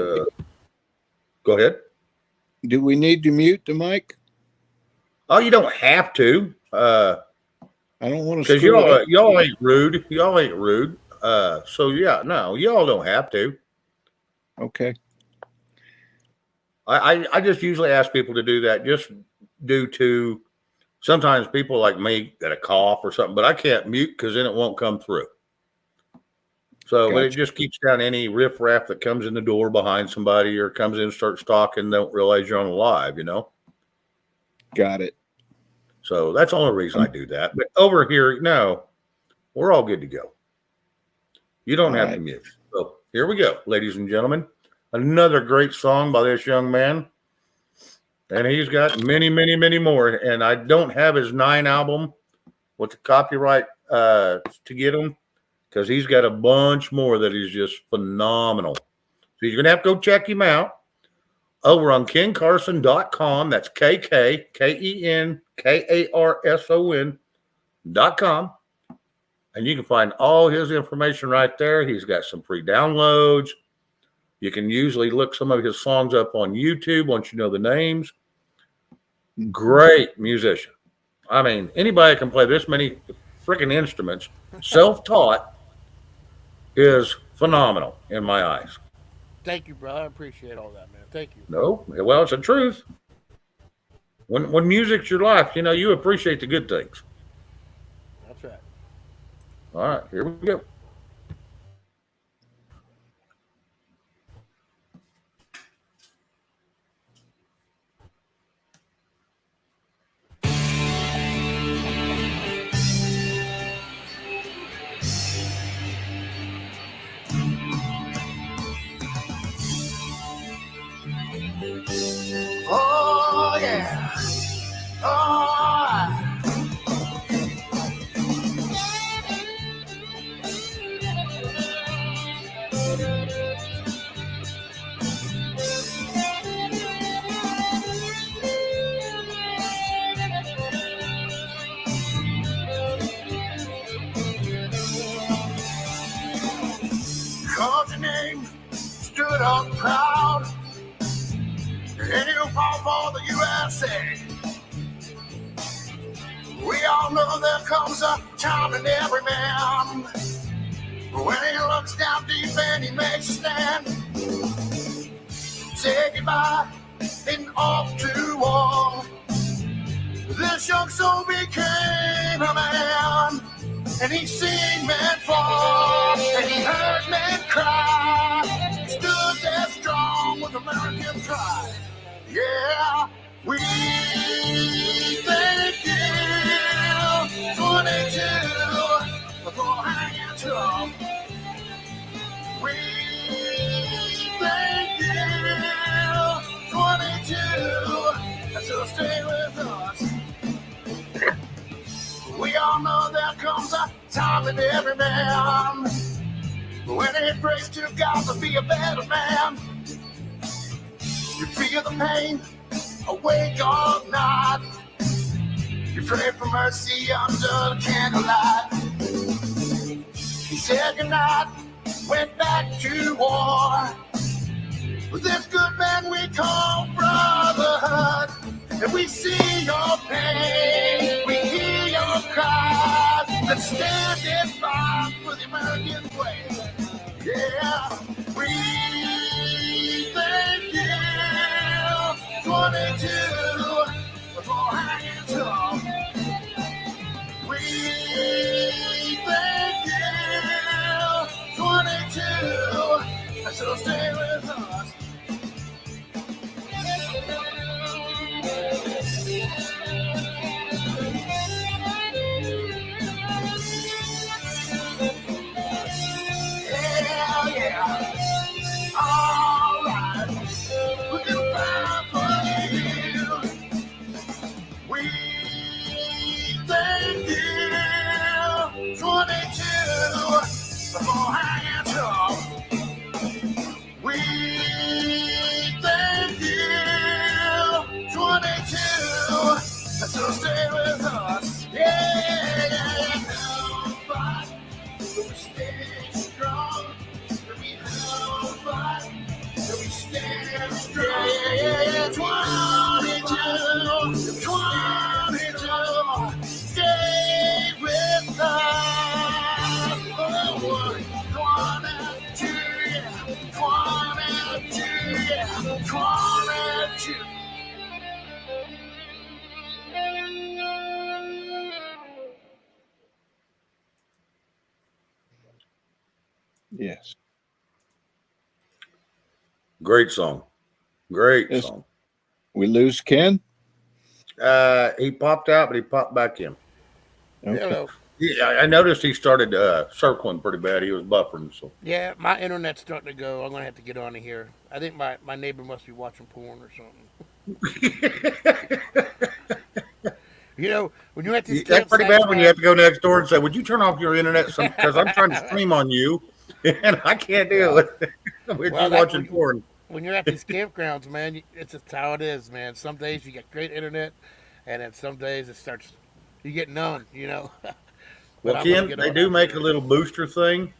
Go ahead. Do we need to mute the mic? Oh, you don't have to. I don't want to. Because y'all ain't rude. Y'all ain't rude. So yeah, no, y'all don't have to. Okay. I just usually ask people to do that just due to sometimes people like me get a cough or something, but I can't mute because then it won't come through. So, but it just keeps down any riffraff that comes in the door behind somebody or comes in and starts talking, don't realize you're on live, Got it. So that's the only reason I do that. But over here, no, we're all good to go. You don't have to mute. So here we go, ladies and gentlemen. Another great song by this young man. And he's got many, many, many more. And I don't have his 9 album with the copyright to get him because he's got a bunch more that is just phenomenal. So you're going to have to go check him out over on kencarson.com. That's KKenkarson.com. And you can find all his information right there. He's got some free downloads. You can usually look some of his songs up on YouTube once you know the names. Great musician. I mean, anybody can play this many freaking instruments, self-taught, is phenomenal in my eyes. Thank you, brother. I appreciate all that, man. Thank you. No, well, it's the truth. When music's your life, you appreciate the good things. That's right. All right, here we go. stood up proud, and you fought for the USA. We all know there comes a time in every man when he looks down deep and he makes a stand. Say goodbye and off to war. This young soul became a man, and he seen men fall, and he heard men cry. Stood there strong with American pride. Yeah, we thank you, 22, for hanging tough. We thank you, 22, so stay with us. We all know there comes a time in every man when he prays to God to be a better man. You feel the pain, awake or not. You pray for mercy under the candlelight. He said goodnight, went back to war. With this good man we call brotherhood. And we see your pain, we hear your cries. Let's stand and fight for the American way. Yeah, we thank you, 22, for hanging tough. We thank you, 22, so stay with us. So stay with us, yeah. Don't fight, so we stay strong. We don't fight, so we stay strong. Yeah, 22, stay with us. Oh, 22. Yes. Great song. Great Yes. song. We lose Ken? He popped out, but he popped back in. Okay. Hello. Yeah, I noticed he started circling pretty bad. He was buffering. So Yeah, my internet's starting to go. I'm gonna have to get on here. I think my neighbor must be watching porn or something. You know, when you're at this that's pretty campsite, bad when you have to go next door and say, "Would you turn off your internet?" Because I'm trying to stream on you, and I can't do it with Well, you watching porn. when you're at these campgrounds, man, it's just how it is, man. Some days you get great internet, and then some days you get none, you know. But Well, I'm gonna Ken, get they on do out make there. a little booster thing.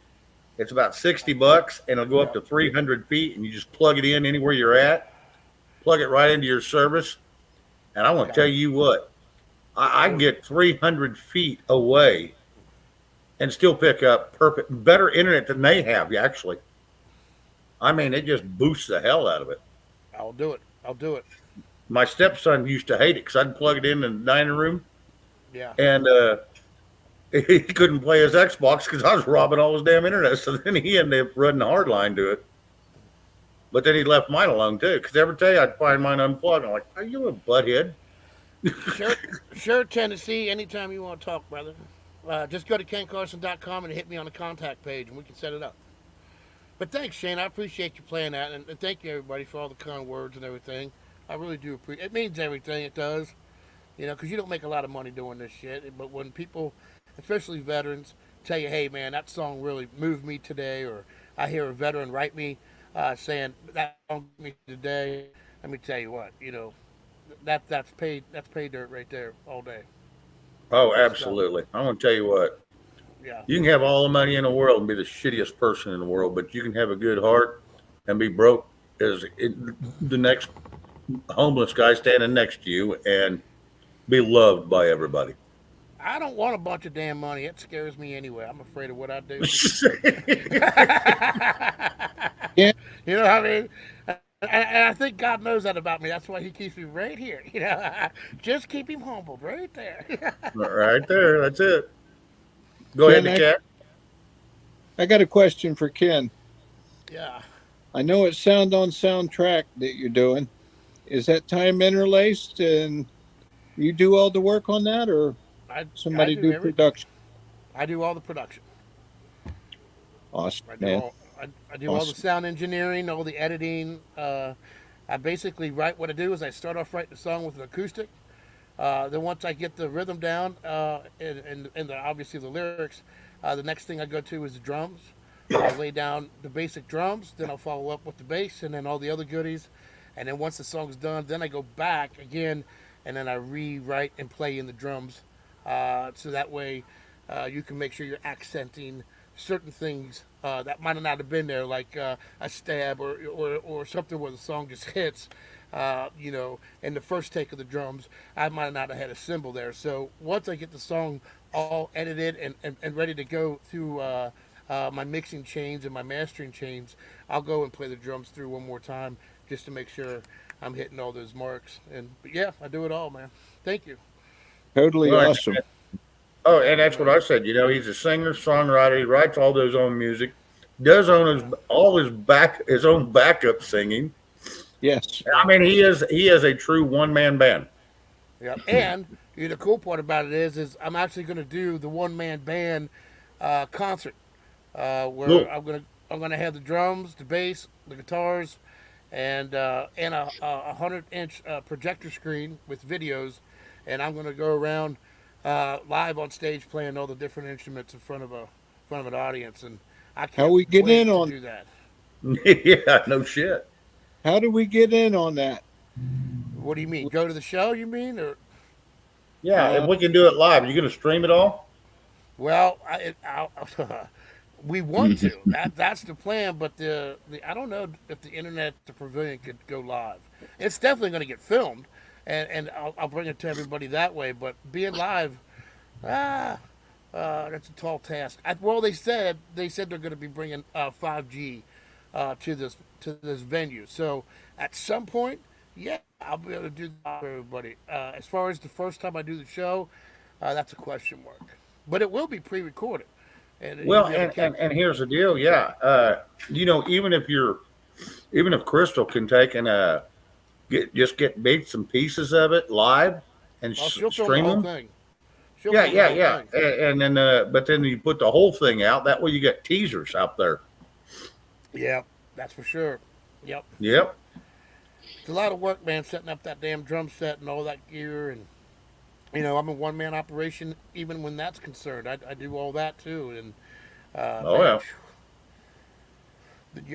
It's about $60, and it'll go up to 300 feet, and you just plug it in anywhere you're at. Plug it right into your service, and I want to Okay. tell you what. I can get 300 feet away and still pick up better internet than they have, actually. I mean, it just boosts the hell out of it. I'll do it. I'll do it. My stepson used to hate it because I'd plug it in the dining room, Yeah. and he couldn't play his Xbox because I was robbing all his damn internet. So then he ended up running a hard line to it. But then he left mine alone, too, because every day I'd find mine unplugged. I'm like, are you a butthead? Sure, Tennessee. Anytime you want to talk, brother. Just go to KenCarson.com and hit me on the contact page, and we can set it up. But thanks, Shane. I appreciate you playing that, and thank you, everybody, for all the kind words and everything. I really do appreciate it. It means everything. It does. You know, because you don't make a lot of money doing this shit. But when people, especially veterans, tell you, hey, man, that song really moved me today, or I hear a veteran write me saying, that song moved me today, let me tell you what, you know, that's paid dirt right there all day. Oh, absolutely. I'm going to tell you what. Yeah. You can have all the money in the world and be the shittiest person in the world, but you can have a good heart and be broke as the next homeless guy standing next to you and be loved by everybody. I don't want a bunch of damn money. It scares me anyway. I'm afraid of what I do. Yeah. You know what I mean? And I think God knows that about me. That's why He keeps me right here. You know, just keep Him humbled right there. Right there. That's it. Go ahead, Ken, Cat. I got a question for Ken. Yeah. I know it's sound on soundtrack that you're doing. Is that time interlaced and you do all the work on that, or somebody do everything. production? I do all the production. Awesome, I do man. I do all the Awesome. sound engineering, all the editing. I basically write. What I do is I start off writing the song with an acoustic. Then once I get the rhythm down and obviously the lyrics, the next thing I go to is the drums. I'll lay down the basic drums, then I'll follow up with the bass and then all the other goodies. And then once the song's done, then I go back again and then I rewrite and play in the drums. So that way you can make sure you're accenting certain things that might not have been there, like a stab or something where the song just hits. You know, in the first take of the drums, I might not have had a cymbal there. So once I get the song all edited and ready to go through my mixing chains and my mastering chains, I'll go and play the drums through one more time just to make sure I'm hitting all those marks. But yeah, I do it all, man. Thank you. Totally Right. awesome. Oh, and that's what I said. You know, he's a singer, songwriter. He writes all his own music. Does own his own backup singing. Yes. I mean, he is a true one man band. Yeah, and the cool part about it is I'm actually going to do the one man band concert where Cool. I'm gonna have the drums, the bass, the guitars, and a 100-inch projector screen with videos, and I'm gonna go around live on stage playing all the different instruments in front of an audience, and I can't How we get wait in to on- do that. Yeah, no shit. How do we get in on that? What do you mean? Go to the show? You mean or? Yeah, if we can do it live, are you going to stream it all? Well, we want to. That's the plan, but the I don't know if the internet, the pavilion could go live. It's definitely going to get filmed, and I'll bring it to everybody that way. But being live, that's a tall task. They said they're going to be bringing 5G to this venue. So at some point, yeah, I'll be able to do that for everybody. As far as the first time I do the show, that's a question mark. But it will be pre-recorded. And Well, and here's the deal. Yeah, you know, even if Crystal can take and get made some pieces of it live and she'll film the stream whole them. thing. She'll Yeah, film the yeah, whole yeah. thing. And then, but then you put the whole thing out. That way, you get teasers out there. Yeah, that's for sure. Yep. Yep. It's a lot of work, man, setting up that damn drum set and all that gear. And, you know, I'm a one-man operation even when that's concerned. I do all that, too. And, Oh, yeah.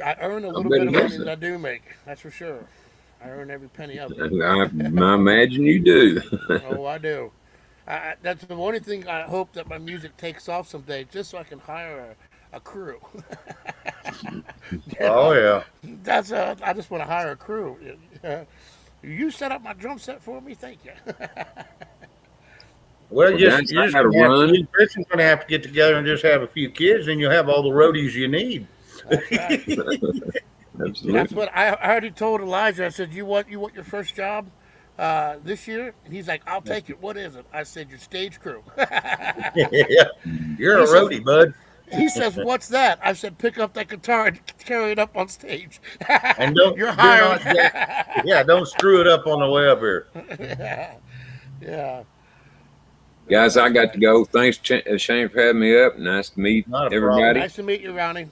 I earn a little bet bit of he money does that I do make. That's for sure. I earn every penny of it. I imagine you do. Oh, I do. That's the only thing I hope that my music takes off someday, just so I can hire a crew. Oh, yeah. That's I just want to hire a crew. You set up my drum set for me, thank you. Well, Well, you're guys, just I gotta gonna have run. to, Christian's going to have to get together and just have a few kids, and you'll have all the roadies you need. That's right. Absolutely. That's what I already told Elijah. I said, "You want your first job this year?" And he's like, "I'll take it. What is it?" I said, "Your stage crew." Yeah. You're a He says- roadie, bud. He says, "What's that?" I said, "Pick up that guitar and carry it up on stage." And don't You're do hired. yeah, don't screw it up on the way up here. Yeah. Guys, I got to go. Thanks, Shane, for having me up. Nice to meet Not a everybody. Nice to meet you, Ronnie.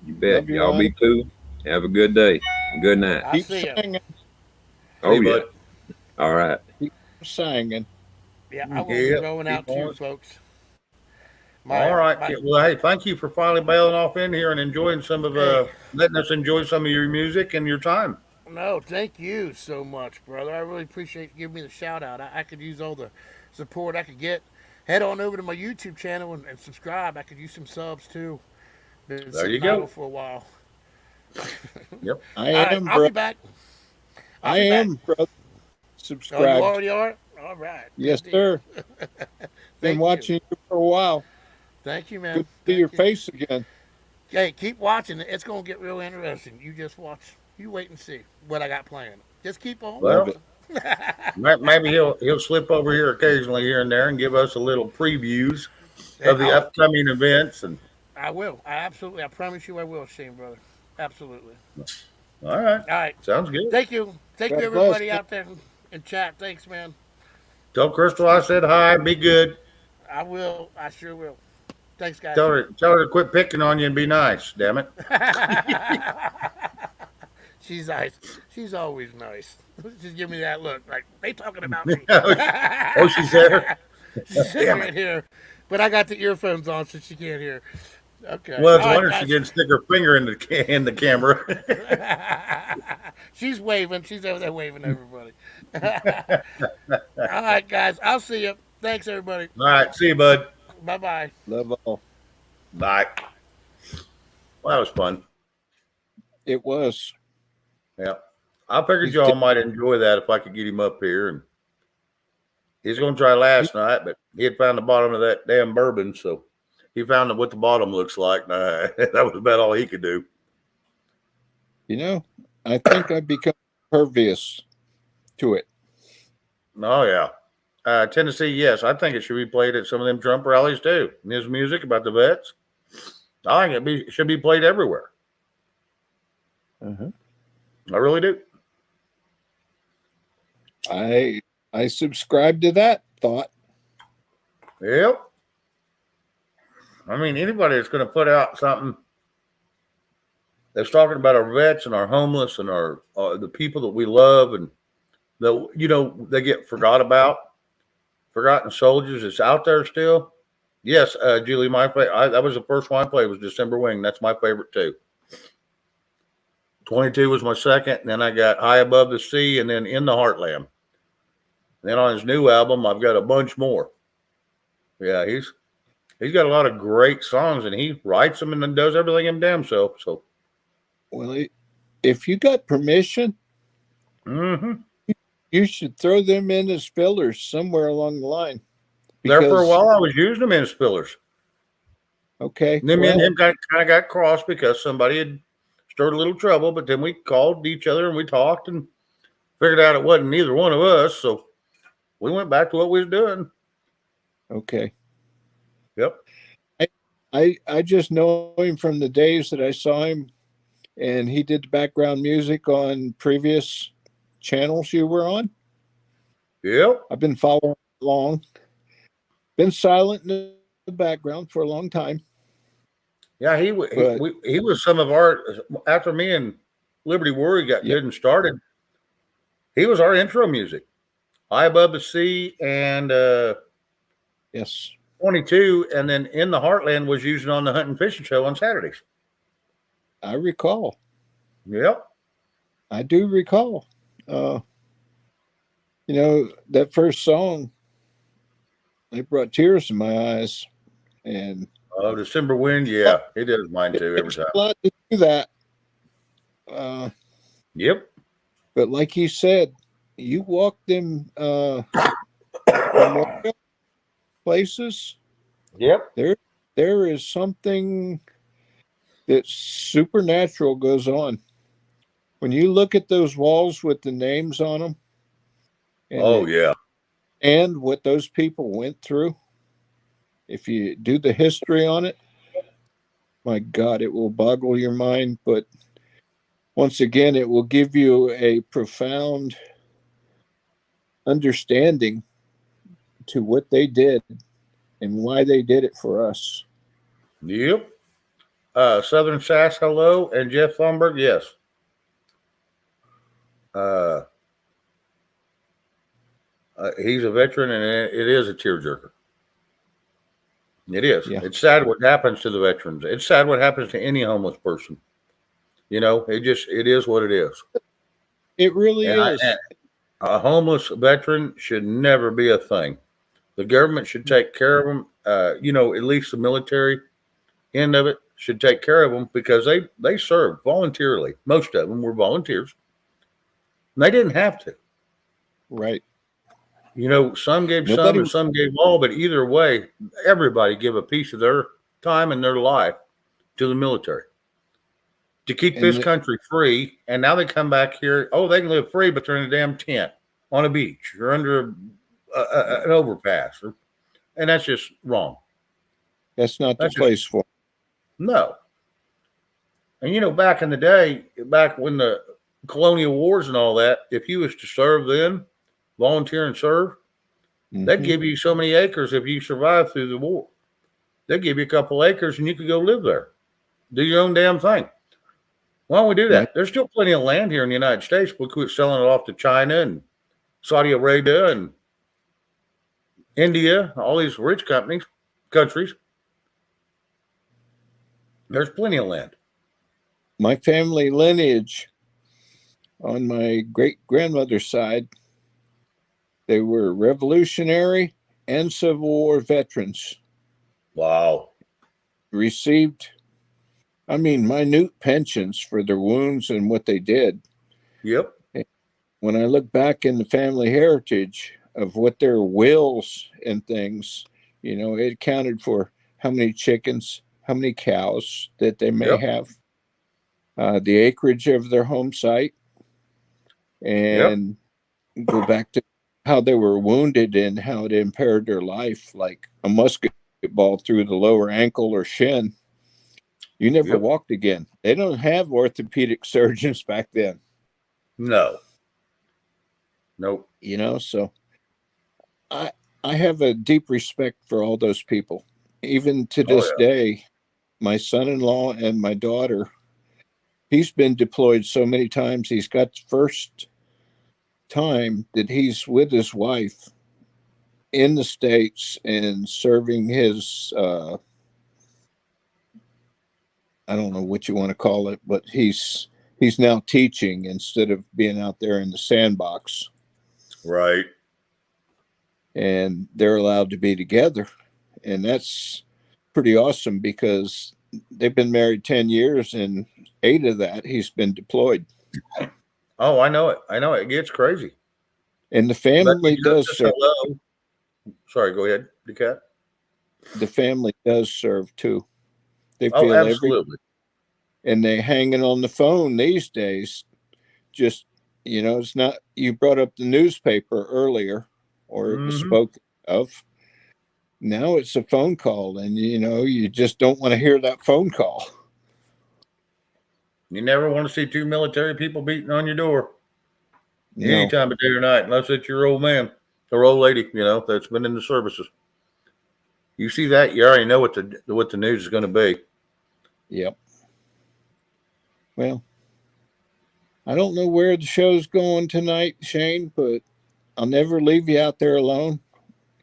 You bet. Love you, Y'all Ronnie. be cool. Have a good day. Good night. I'll Keep see you. singing. Oh, Hey, yeah. bud. All right. Singing. Yeah, I will Yeah, be going out keep too, on. folks. All right. Well, hey, thank you for finally bailing off in here and enjoying some of letting us enjoy some of your music and your time. No, thank you so much, brother. I really appreciate you giving me the shout out. I could use all the support I could get. Head on over to my YouTube channel and subscribe. I could use some subs too. Been There you sitting go. idle for a while. Yep. I All right, am, I'll bro. be back. I am, brother. Oh, you Subscribed. already are? All right. Yes, Good deal. sir. Been Thank you. watching you for a while. Thank you, man. Good to see your Thank you. face again. Hey, keep watching. It's going to get real interesting. You just watch. You wait and see what I got planned. Just keep on Well, Love watching. maybe he'll slip over here occasionally here and there and give us a little previews And of the upcoming events. And I will. I promise you I will, Shane, brother. Absolutely. all right, All right. sounds good. Thank you. Thank God you, bless. everybody out there in chat. Thanks, man. Tell Crystal I said hi. Be good. I will. I sure will. Thanks, guys. Tell her to quit picking on you and be nice. Damn it. She's nice. She's always nice. Just give me that look. Like, they talking about me. Oh, she's there. She Damn can't hear. But I got the earphones on, so she can't hear. Okay. Well, it's All a right, wonder she guys. didn't stick her finger in the camera. She's waving. She's over there waving everybody. All right, guys. I'll see you. Thanks, everybody. All right, see you, bud. Bye-bye. Love all. Bye. Well, that was fun. It was. Yeah. I figured y'all might enjoy that if I could get him up here. And he's going to try last night, but he had found the bottom of that damn bourbon. So he found what the bottom looks like. And that was about all he could do. You know, I think I've become pervious to it. Oh, yeah. Tennessee, yes. I think it should be played at some of them Trump rallies too. And his music about the vets. I think it should be played everywhere. Uh-huh. I really do. I subscribe to that thought. Yep. I mean, anybody that's going to put out something that's talking about our vets and our homeless and our the people that we love and they get forgotten soldiers. It's out there still. Yes, Julie, that was the first one I played was December Wing. That's my favorite too. 22 was my second, and then I got High Above the Sea, and then In the Heartland. And then on his new album, I've got a bunch more. Yeah, he's got a lot of great songs, and he writes them and then does everything him damn self. So, Well, if you got permission, you should throw them in as fillers somewhere along the line. There for a Because- while, I was using them as fillers. Okay. And then me and well, him kind of got crossed because somebody had stirred a little trouble, but then we called each other and we talked and figured out it wasn't neither one of us. So we went back to what we was doing. okay. Yep. I just know him from the days that I saw him, and he did the background music on previous channels you were on. Yep. I've been following along. Been silent in the background for a long time. Yeah, he was some of our, after me and Liberty Worry got good and started, he was our intro music. High Above the Sea and Yes. 22, and then In the Heartland was used on the Hunt and Fishing Show on Saturdays. I recall. Yep. I do recall. That first song, it brought tears to my eyes. And December Wind, yeah, it does mine too every it's time. a lot to do that. Yep. But like you said, you walk them memorial places. Yep. There is something that supernatural goes on. When you look at those walls with the names on them, Yeah. and what those people went through, if you do the history on it, my God, it will boggle your mind. But once again, it will give you a profound understanding to what they did and why they did it for us. Yep. Southern Sass, hello, and Jeff Thunberg, yes. He's a veteran, and it is a tearjerker. It is. Yeah. It's sad what happens to the veterans. It's sad what happens to any homeless person. It is what it is. It really And is. A homeless veteran should never be a thing. The government should take care of them. At least the military end of it should take care of them because they served voluntarily. Most of them were volunteers. And they didn't have to. Right. You know, some gave some Nobody- and some gave all, but either way, everybody give a piece of their time and their life to the military to keep And this the- country free. And now they come back here. Oh, they can live free, but they're in a damn tent on a beach or under an overpass. And that's just wrong. That's not the That's just- place for. No. And, you know, back in the day, back when the colonial wars and all that, if you was to serve then, volunteer and serve, they'd Mhm. give you so many acres if you survived through the war. They'd give you a couple acres and you could go live there. Do your own damn thing. Why don't we do that? Right. There's still plenty of land here in the United States. We quit selling it off to China and Saudi Arabia and India, all these rich countries. There's plenty of land. My family lineage on my great grandmother's side, they were Revolutionary and Civil War veterans. Wow. Received, I mean, minute pensions for their wounds and what they did. Yep. When I look back in the family heritage of what their wills and things, you know, it accounted for how many chickens, how many cows that they may Yep. have, the acreage of their home site, and go back to how they were wounded and how it impaired their life, like a musket ball through the lower ankle or shin. You never Yep. walked again. They don't have orthopedic surgeons back then, No. Nope. you know, so I have a deep respect for all those people. Even to Oh, this yeah. day, my son-in-law and my daughter, he's been deployed so many times. He's got the first time that he's with his wife in the States and serving his, I don't know what you want to call it, but he's now teaching instead of being out there in the sandbox. Right. And they're allowed to be together. And that's pretty awesome because they've been married 10 years and 8 of that he's been deployed. Oh, I know it. I know it. It gets crazy. And the But family you does just serve. hello. Sorry, go ahead, DeCat. The family does serve too. They Oh, feel every, absolutely. and they hanging on the phone these days. Just, you know, it's not, you brought up the newspaper earlier, or it was Mhm. spoken of. Now it's a phone call, and you know, you just don't want to hear that phone call. You never want to see 2 military people beating on your door No. any time of day or night, unless it's your old man or old lady, you know, that's been in the services. You see that, you already know what the news is going to be. Yep. Well, I don't know where the show's going tonight, Shane, but I'll never leave you out there alone.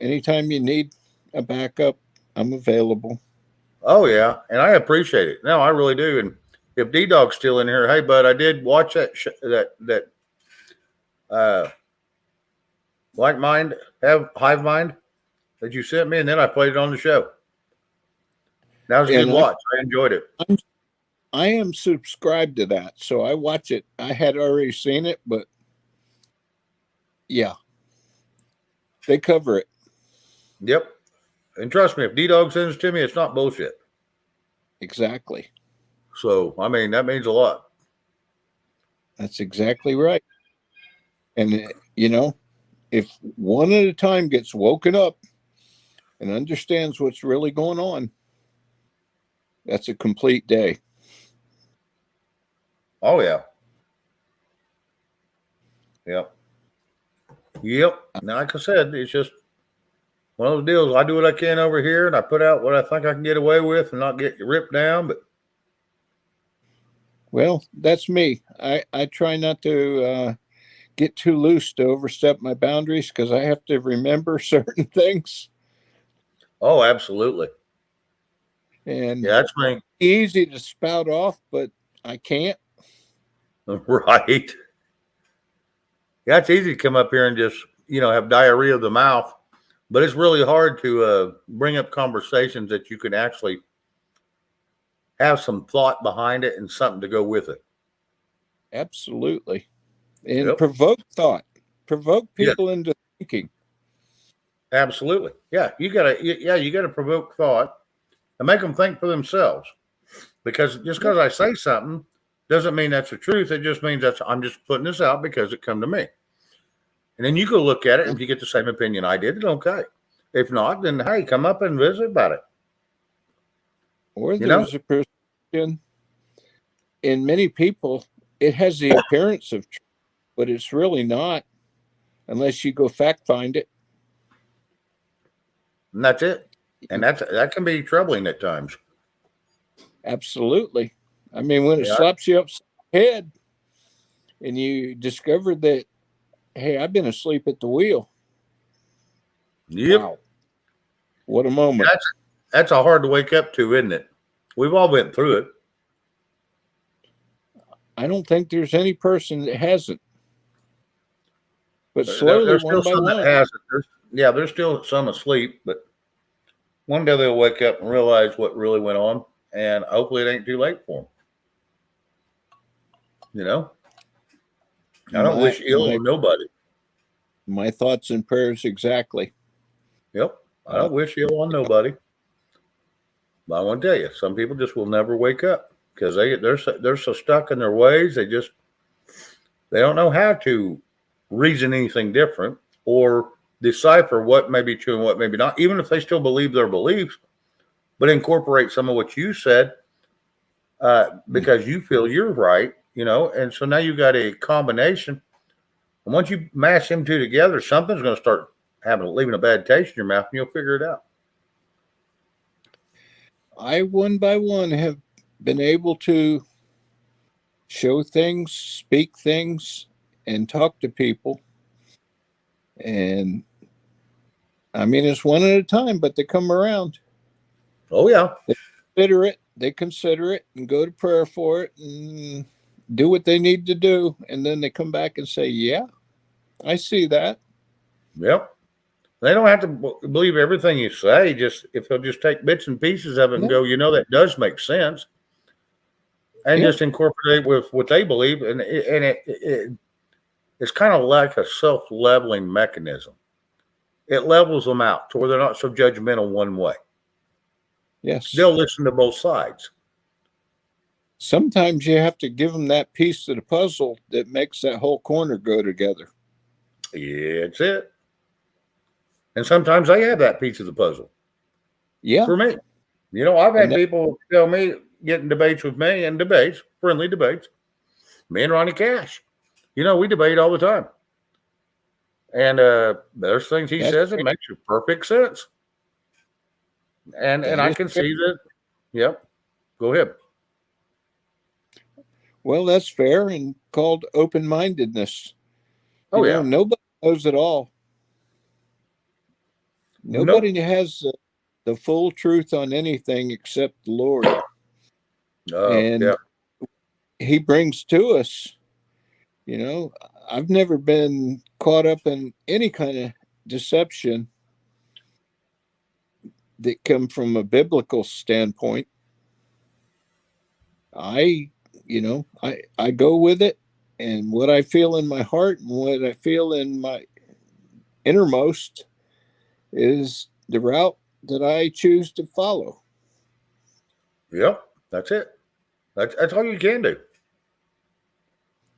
Anytime you need a backup, I'm available. Oh yeah, and I appreciate it. No, I really do. And if D Dog's still in here, hey bud, I did watch that Like Mind Hive Mind that you sent me, and then I played it on the show. That was a And good watch. I enjoyed it. I am subscribed to that, so I watch it. I had already seen it, but yeah, they cover it. Yep. And trust me, if D Dog sends it to me, it's not bullshit. Exactly. So I mean, that means a lot. That's exactly right. And you know, if one at a time gets woken up and understands what's really going on, that's a complete day. Oh yeah. Yep. Yep. Now, like I said, it's just one of those deals. I do what I can over here, and I put out what I think I can get away with, and not get ripped down. But Well, that's me. I try not to get too loose to overstep my boundaries because I have to remember certain things. oh, absolutely. And Yeah, that's me. easy to spout off, but I can't. Right. Yeah, it's easy to come up here and just, have diarrhea of the mouth, but it's really hard to bring up conversations that you can actually have some thought behind it and something to go with it. Absolutely. And Yep. provoke thought, provoke Yeah. people into thinking. Absolutely. Yeah. You gotta provoke thought and make them think for themselves. Because just because I say something doesn't mean that's the truth. It just means I'm just putting this out because it come to me. And then you go look at it, and if you get the same opinion I did, then okay. If not, then hey, come up and visit about it. Or You know? there's a perception in many people, it has the appearance of truth, but it's really not unless you go fact find it. And that's it. And that can be troubling at times. Absolutely. I mean, when it Yeah. slaps you upside the head and you discover that, hey, I've been asleep at the wheel. Yep. Wow. What a moment. That's a hard to wake up to, isn't it? We've all been through it. I don't think there's any person that hasn't. But slowly, There's one still by some one. that has it. There's still some asleep, but one day they'll wake up and realize what really went on, and hopefully it ain't too late for them. You know? I don't wish ill on nobody. My thoughts and prayers exactly. Yep. I don't wish ill on nobody. But I want to tell you, some people just will never wake up because they're so stuck in their ways. They don't know how to reason anything different or decipher what may be true and what may be not, even if they still believe their beliefs, but incorporate some of what you said because you feel you're right, you know. And so now you've got a combination. And once you mash them two together, something's going to start leaving a bad taste in your mouth, and you'll figure it out. I, one by one, have been able to show things, speak things, and talk to people. And I mean, it's one at a time, but they come around. Oh, yeah. They consider it and go to prayer for it and do what they need to do. And then they come back and say, yeah, I see that. Yep. They don't have to believe everything you say. Just if they'll just take bits and pieces of it and go, that does make sense, and just incorporate with what they believe, and it's kind of like a self-leveling mechanism. It levels them out to where they're not so judgmental one way. Yes, they'll listen to both sides. Sometimes you have to give them that piece of the puzzle that makes that whole corner go together. Yeah, it's it. And sometimes they have that piece of the puzzle. Yeah. For me. I've had people tell me, get in debates with me, and friendly debates. Me and Ronnie Cash. We debate all the time. And there's things he says that makes perfect sense. And I can see that. Yep. Go ahead. Well, that's fair and called open-mindedness. Nobody knows it all. Nobody has the full truth on anything except the Lord. And he brings to us, I've never been caught up in any kind of deception that come from a biblical standpoint. I go with it, and what I feel in my heart and what I feel in my innermost is the route that I choose to follow. Yep, that's it. That's all you can do.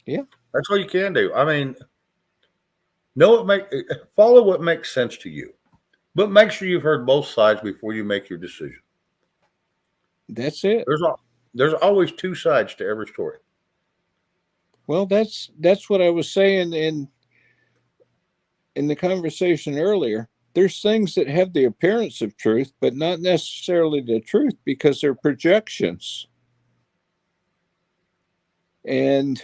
Yeah, that's all you can do. I mean, follow what makes sense to you, but make sure you've heard both sides before you make your decision. That's it. There's always two sides to every story. Well, that's what I was saying in the conversation earlier. There's things that have the appearance of truth, but not necessarily the truth because they're projections. And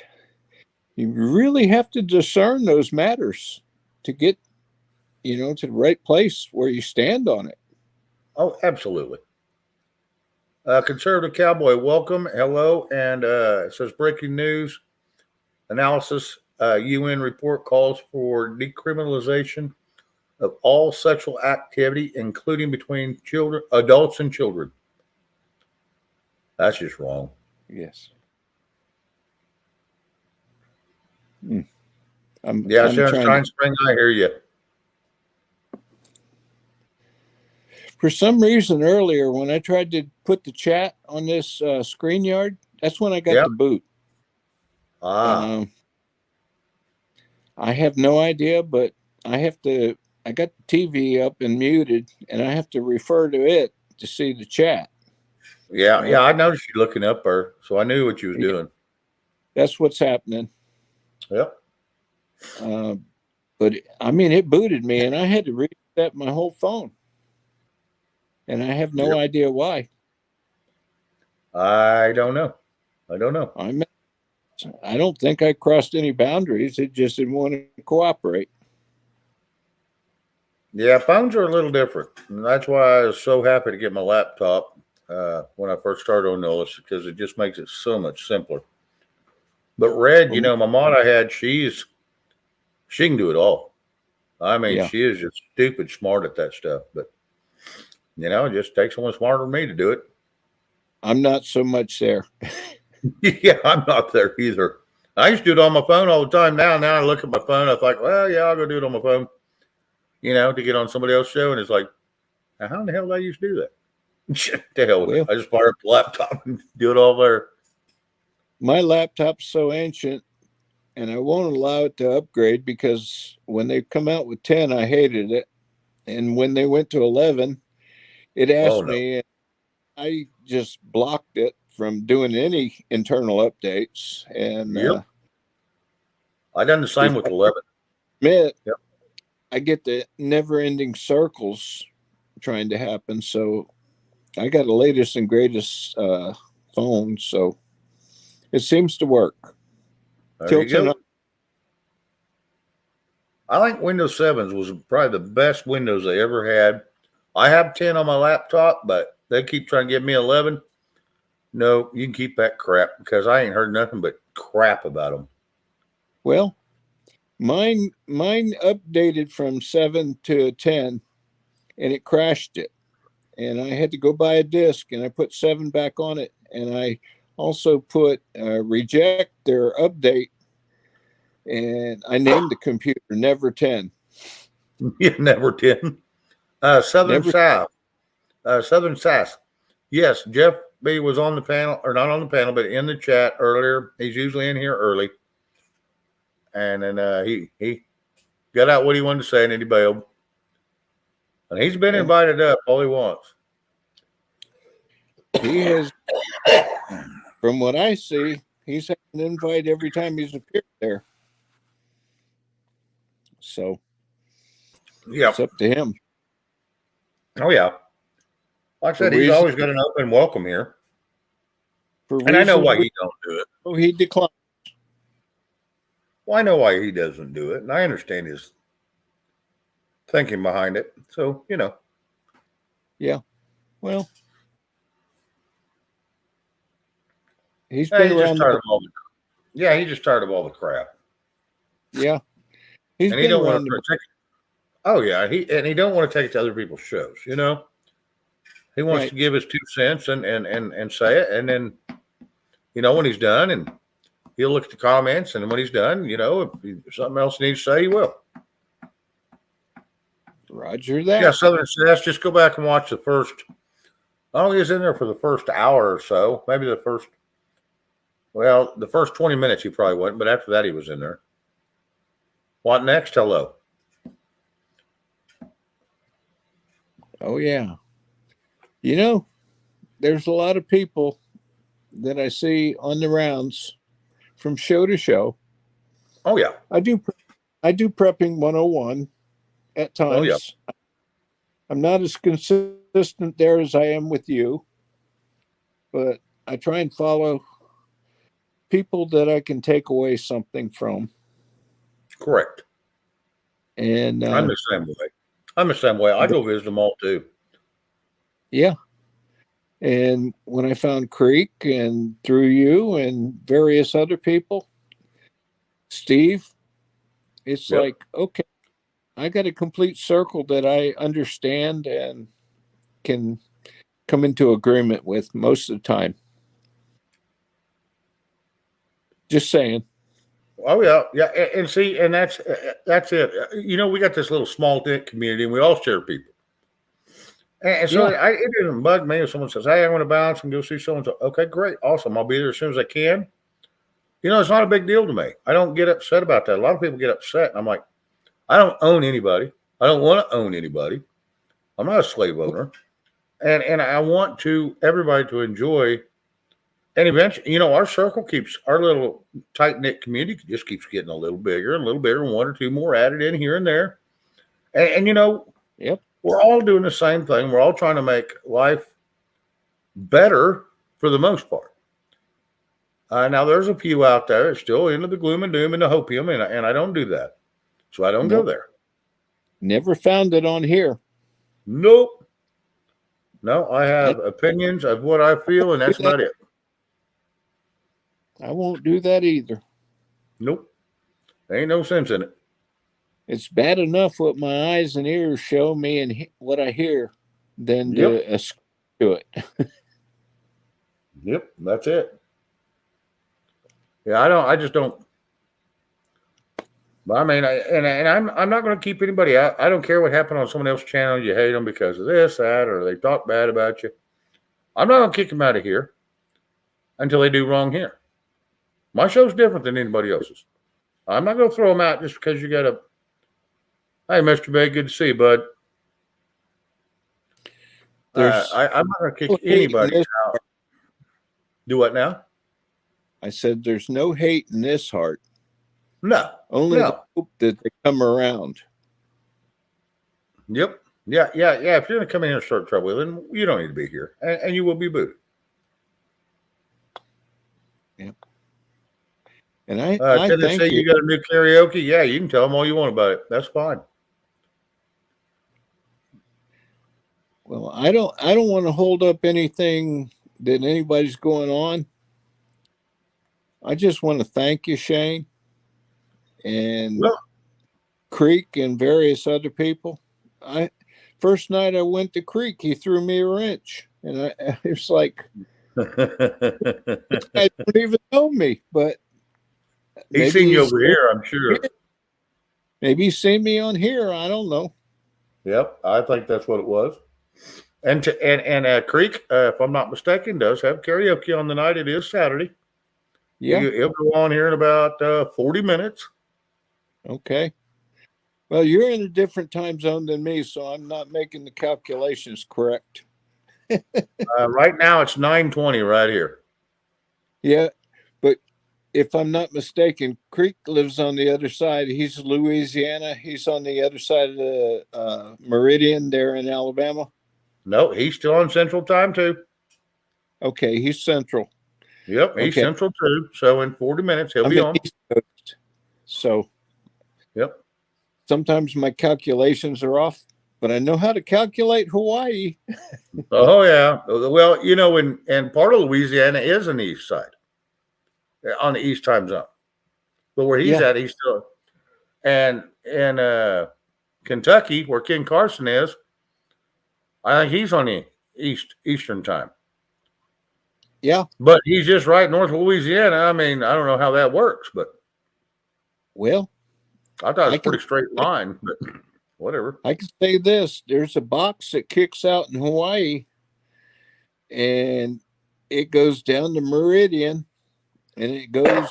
you really have to discern those matters to get, to the right place where you stand on it. Oh, absolutely. Conservative Cowboy, welcome. Hello. And it says breaking news analysis. UN report calls for decriminalization of all sexual activity, including between adults and children. That's just wrong. Yes. I'm Sharon trying Shine Spring, I hear you. for some reason earlier when I tried to put the chat on this StreamYard, that's when I got Yep. the boot. I have no idea, but I got the TV up and muted, and I have to refer to it to see the chat. Yeah, I noticed you looking up her, so I knew what you was doing. That's what's happening. Yep. But I mean, it booted me, and I had to reset my whole phone, and I have no idea why. I don't know. I don't think I crossed any boundaries. It just didn't want to cooperate. Yeah, phones are a little different. And that's why I was so happy to get my laptop when I first started on Nullis, because it just makes it so much simpler. But Red, you know, my mod I had, she can do it all. I mean, she is just stupid smart at that stuff. But, you know, it just takes someone smarter than me to do it. I'm not so much there. Yeah, I'm not there either. I used to do it on my phone all the time. Now I look at my phone. I think, well, yeah, I'll go do it on my phone, you know, to get on somebody else's show. And it's like, how in the hell did I used to do that? The hell with it. I just fire up the laptop and do it all there. My laptop's so ancient, and I won't allow it to upgrade because when they come out with 10, I hated it. And when they went to 11, it asked me, and I just blocked it from doing any internal updates. And I done the same with 11. I get the never-ending circles trying to happen. So I got the latest and greatest phone, so it seems to work. There you go. I think Windows 7 was probably the best Windows they ever had. I have 10 on my laptop, but they keep trying to give me 11. No, you can keep that crap because I ain't heard nothing but crap about them. Well, mine updated from 7 to 10, and it crashed it. And I had to go buy a disk, and I put 7 back on it. And I also put reject their update, and I named the computer Never 10. Yeah, Never 10. Southern South. Southern Sass. Yes, Jeff B was on the panel, or not on the panel, but in the chat earlier. He's usually in here early. And then he got out what he wanted to say, and then he bailed. And he's been invited up all he wants. He has, from what I see, he's had an invite every time he's appeared there. So, yeah, it's up to him. Oh, yeah. Like I said, he's always got an open welcome here. And I know why he don't do it. Oh, he declined. Well, I know why he doesn't do it, and I understand his thinking behind it. So, you know. Yeah. Well, he's been around. He's just tired of all the crap. Yeah. He's been around. Oh, yeah. He don't want to take it to other people's shows, you know. He wants to give his 2 cents and say it, and then, you know, when he's done, and he'll look at the comments, and when he's done, you know, if something else needs to say, he will. Roger that. Yeah, Southern Sass, just go back and watch the first. Oh, he was in there for the first hour or so, maybe the first 20 minutes he probably wasn't, but after that he was in there. What next? Hello. Oh, yeah. You know, there's a lot of people that I see on the rounds from show to show. Oh, yeah. I do prepping 101 at times. Oh, yeah. I'm not as consistent there as I am with you, but I try and follow people that I can take away something from. Correct. And I'm the same way. I go visit them all too. Yeah. And when I found Creek and through you and various other people, Steve, it's like, okay, I got a complete circle that I understand and can come into agreement with most of the time. Just saying. Oh yeah, yeah, and see, and that's it. You know, we got this little small knit community, and we all share people. And so Yeah. it doesn't bug me if someone says, "Hey, I want to bounce and go see so and so." Okay, great, awesome. I'll be there as soon as I can. You know, it's not a big deal to me. I don't get upset about that. A lot of people get upset, and I'm like, I don't own anybody. I don't want to own anybody. I'm not a slave owner, and I want everybody to enjoy. And eventually, you know, our circle keeps our little tight knit community just keeps getting a little bigger and a little bigger, one or two more added in here and there. And you know, Yep. we're all doing the same thing. We're all trying to make life better for the most part. Now, there's a few out there still into the gloom and doom and the hopium, and I don't do that. So I don't go Nope. there. Never found it on here. Nope. No, I have opinions of what I feel, and that's about it. I won't do that either. Nope. There ain't no sense in it. It's bad enough what my eyes and ears show me and what I hear than Yep. to do it. Yep, that's it. Yeah, I just don't. But I mean, I'm not going to keep anybody out. I don't care what happened on someone else's channel. You hate them because of this, that, or they talk bad about you. I'm not going to kick them out of here until they do wrong here. My show's different than anybody else's. I'm not going to throw them out just because you got a. Hey, Mr. Bay, good to see you, bud. I'm not going to kick anybody out. Do what now? I said, there's no hate in this heart. No. Only No. the hope that they come around. Yep. Yeah. If you're going to come in here and start trouble, then you don't need to be here, and you will be booted. Yep. And I Can they thank say you. you got a new karaoke? Yeah, you can tell them all you want about it. That's fine. Well, I don't want to hold up anything that anybody's going on. I just want to thank you, Shane, and Well, Creek and various other people. First night I went to Creek, he threw me a wrench, and I was like, I don't even know me, but he's seen you over here, I'm sure. Maybe he's seen me on here. I don't know. Yep, I think that's what it was. And Creek, if I'm not mistaken, does have karaoke on the night. It is Saturday. Yeah. It'll go on here in about 40 minutes. Okay. Well, you're in a different time zone than me, so I'm not making the calculations correct. Right now, it's 9:20 right here. Yeah, but if I'm not mistaken, Creek lives on the other side. He's Louisiana. He's on the other side of the meridian there in Alabama. No, he's still on Central Time too. Okay, he's Central. Yep, he's Okay. Central too. So in 40 minutes, he'll I'm be in on. East Coast. So Yep. sometimes my calculations are off, but I know how to calculate Hawaii. Oh yeah. Well, you know, and part of Louisiana is on the east side, on the east time zone. But where he's Yeah. at, he's still, and in Kentucky, where Ken Carson is, I think he's on the eastern time. Yeah. But he's just right north of Louisiana. I mean, I don't know how that works, but Well, I thought it was I a pretty straight line. But whatever. I can say this: there's a box that kicks out in Hawaii, and it goes down the meridian, and it goes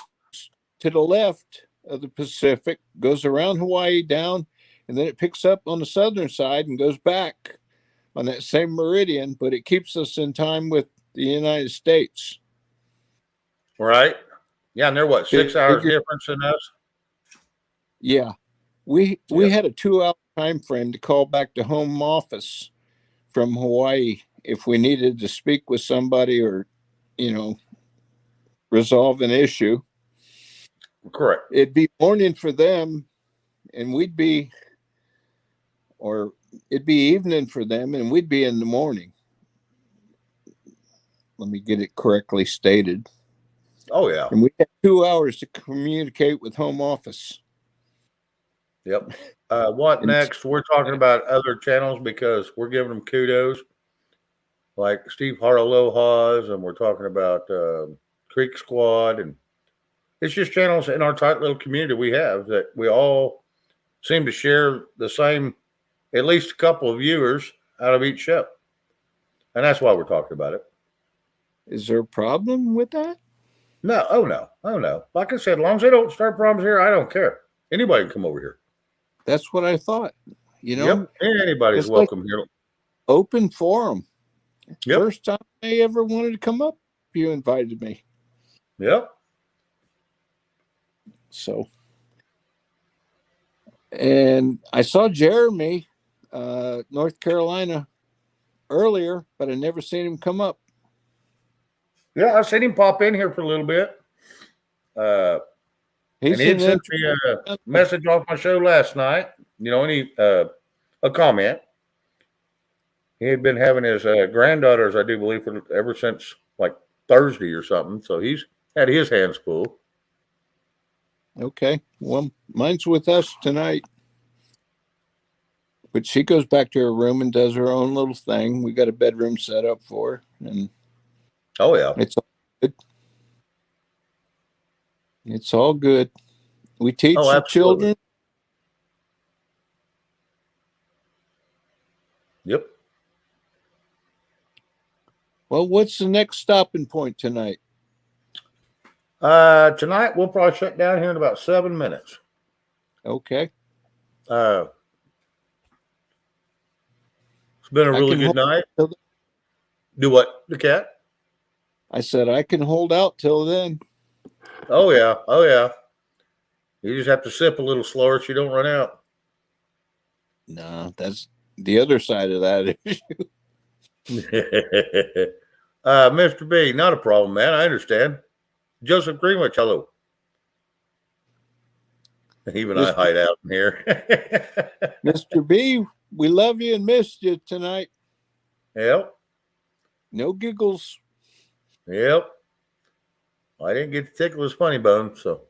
to the left of the Pacific, goes around Hawaii down, and then it picks up on the southern side and goes back on that same meridian, but it keeps us in time with the United States. Right? Yeah, and they're what, 6 hours Figure- difference in us? Yeah. We Yeah. had a 2-hour time frame to call back to home office from Hawaii if we needed to speak with somebody or, resolve an issue. Correct. It'd be morning for them and it'd be evening for them and we'd be in the morning. Let me get it correctly stated. Oh yeah. And we had 2 hours to communicate with home office. Yep. What And- next? We're talking about other channels because we're giving them kudos, like Steve Haraloha's, and we're talking about Creek Squad, and It's just channels in our tight little community we have that we all seem to share the same, at least a couple of viewers out of each show. And that's why we're talking about it. Is there a problem with that? No, oh no. Like I said, as long as they don't start problems here, I don't care. Anybody can come over here. That's what I thought. You know, Yep, anybody's it's like- welcome here. open forum. Yep. First time I ever wanted to come up, you invited me. Yep. So, and I saw Jeremy, North Carolina earlier, but I never seen him come up. Yeah, I seen him pop in here for a little bit. He's And he an sent me a message off my show last night. You know, a comment. He had been having his granddaughters, I do believe, for ever since like Thursday or something. So he's had his hands full. Okay. Well, mine's with us tonight. But she goes back to her room and does her own little thing. We got a bedroom set up for her, and Oh yeah. it's all good. It's all good. We teach Oh, the absolutely. children. Yep. Well, what's the next stopping point tonight? Tonight we'll probably shut down here in about 7 minutes. Okay. It's been a I really can good hold night. till then. Do what? The cat? I said I can hold out till then. Oh yeah. Oh yeah. You just have to sip a little slower so you don't run out. No, that's the other side of that issue. Mr. B, not a problem, man. I understand. Joseph Greenwich, hello. Even I Mr. hide out in here. Mr. B, we love you and missed you tonight. Yep. No giggles. Yep. I didn't get to tickle his funny bone, so.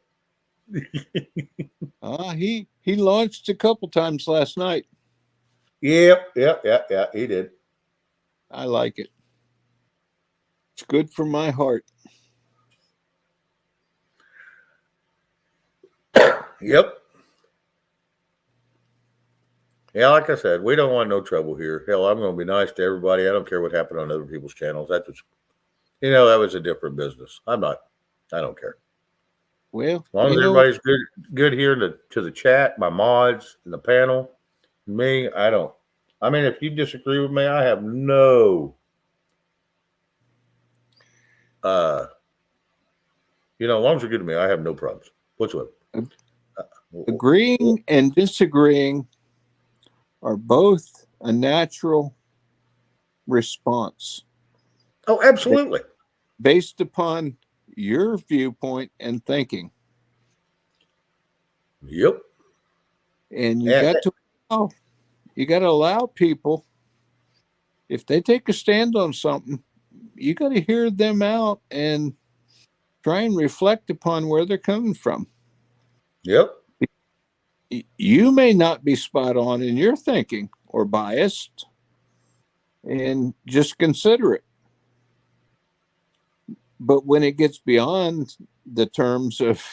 He launched a couple times last night. Yep. He did. I like it. It's good for my heart. Yep. Yeah, like I said, we don't want no trouble here. Hell, I'm going to be nice to everybody. I don't care what happened on other people's channels. That was, that was a different business. I don't care. Well, As long as everybody's good here to the chat, my mods and the panel, me, I don't. I mean, if you disagree with me, I have no, as long as you're good to me, I have no problems whatsoever. agreeing and disagreeing are both a natural response Oh, absolutely. based upon your viewpoint and thinking. Yep. And Yeah. you got to allow people, if they take a stand on something, you got to hear them out and try and reflect upon where they're coming from. Yep. You may not be spot on in your thinking or biased, and just consider it. But when it gets beyond the terms of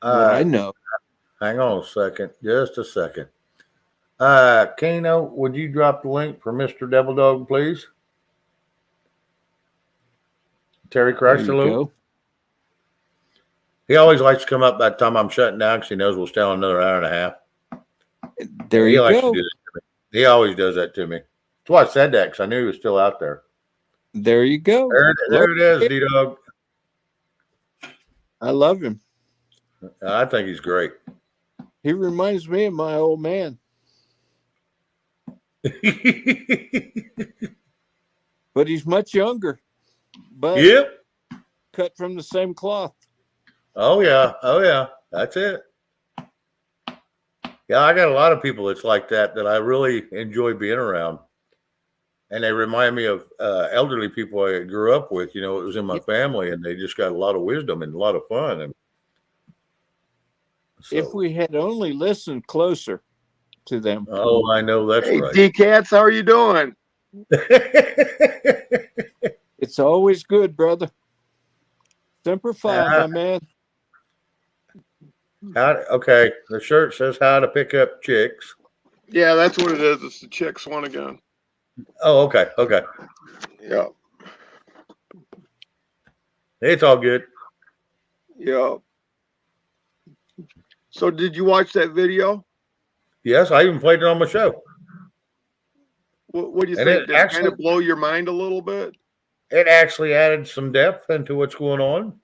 what I know, Hang on a second. Just a second. Kano, would you drop the link for Mr. Devil Dog, please? Terry there Crush, you hello. go. He always likes to come up by the time I'm shutting down because he knows we'll stay on another hour and a half. There He you likes go. to do that to me. He always does that to me. That's why I said that, because I knew he was still out there. There you go. There it is, D-Dog. I love him. I think he's great. He reminds me of my old man, but he's much younger, but Yep. cut from the same cloth. Oh, yeah. Oh, yeah. That's it. Yeah, I got a lot of people that's like that I really enjoy being around. And they remind me of elderly people I grew up with. It was in my family, and they just got a lot of wisdom and a lot of fun. And so, If we had only listened closer to them. oh, I know that's Hey, right. D-Cats, how are you doing? It's always good, brother. Semper Fi, my man. Okay, the shirt says how to pick up chicks. Yeah, that's what it is. It's the chicks one again. Oh, okay. Yeah. It's all good. Yeah. So did you watch that video? Yes, I even played it on my show. What do you And think? it Did it kind actually- of blow your mind a little bit? It actually added some depth into what's going on.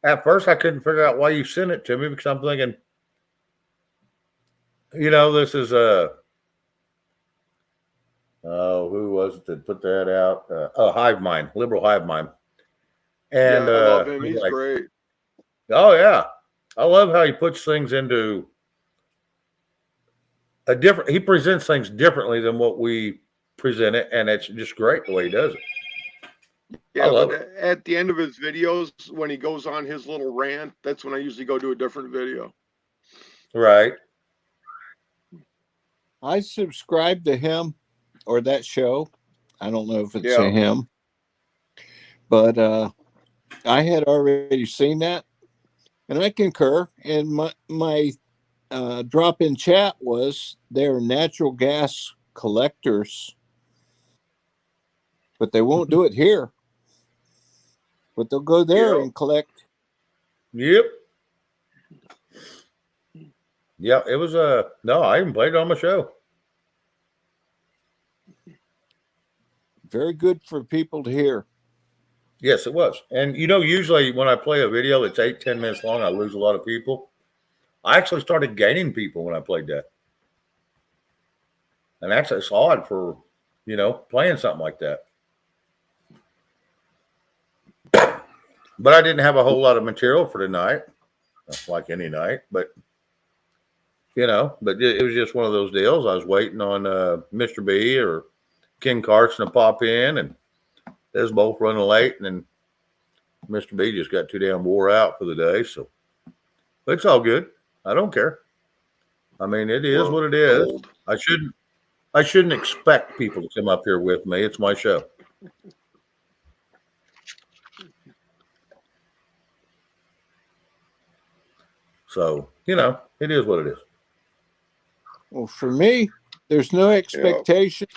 At first, I couldn't figure out why you sent it to me because I'm thinking, this is who was it that put that out? Hive Mind, Liberal Hive Mind. And yeah, I love him. he's He's like, great. oh yeah, I love how he puts things into a different. He presents things differently than what we present it, and it's just great the way he does it. Yeah, I love but at the end of his videos, when he goes on his little rant, that's when I usually go to a different video. Right. I subscribe to him or that show. I don't know if it's Yeah. a him, but I had already seen that, and I concur. And my drop in chat was they're natural gas collectors, but they won't do it here. But they'll go there Yeah. and collect. Yep. Yeah, it was no, I even played it on my show. Very good for people to hear. Yes, it was. And usually when I play a video that's 8-10 minutes long, I lose a lot of people. I actually started gaining people when I played that. And that's odd for, playing something like that. But I didn't have a whole lot of material for tonight, like any night. But it was just one of those deals. I was waiting on Mr. B or Ken Carson to pop in, and they was both running late. And then Mr. B just got too damn wore out for the day. So it's all good. I don't care. I mean, it is what it is. Old. I shouldn't expect people to come up here with me. It's my show. So, it is what it is. Well, for me, there's no expectation.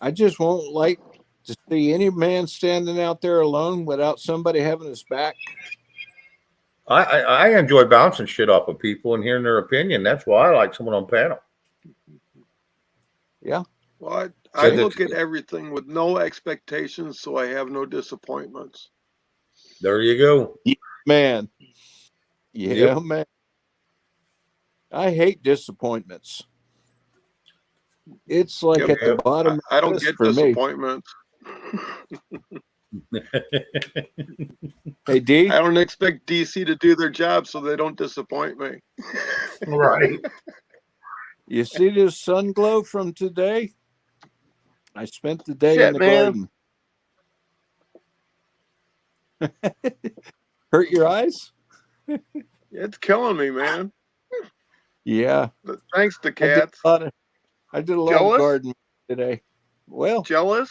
I just won't like to see any man standing out there alone without somebody having his back. I enjoy bouncing shit off of people and hearing their opinion. That's why I like someone on panel. Yeah. Well, I So look at everything with no expectations, so I have no disappointments. There you go. Man. Yeah, Yep. man. I hate disappointments. It's like Yep, at the yep. bottom. I don't of the get list for me. disappointments. Hey, D. I don't expect DC to do their job, so they don't disappoint me. Right. You see this sun glow from today? I spent the day Shit, in the man. garden. Hurt your eyes? It's killing me, man. Yeah. But thanks to I did cats. I did a lot Jealous? of gardening today. Well, Jealous?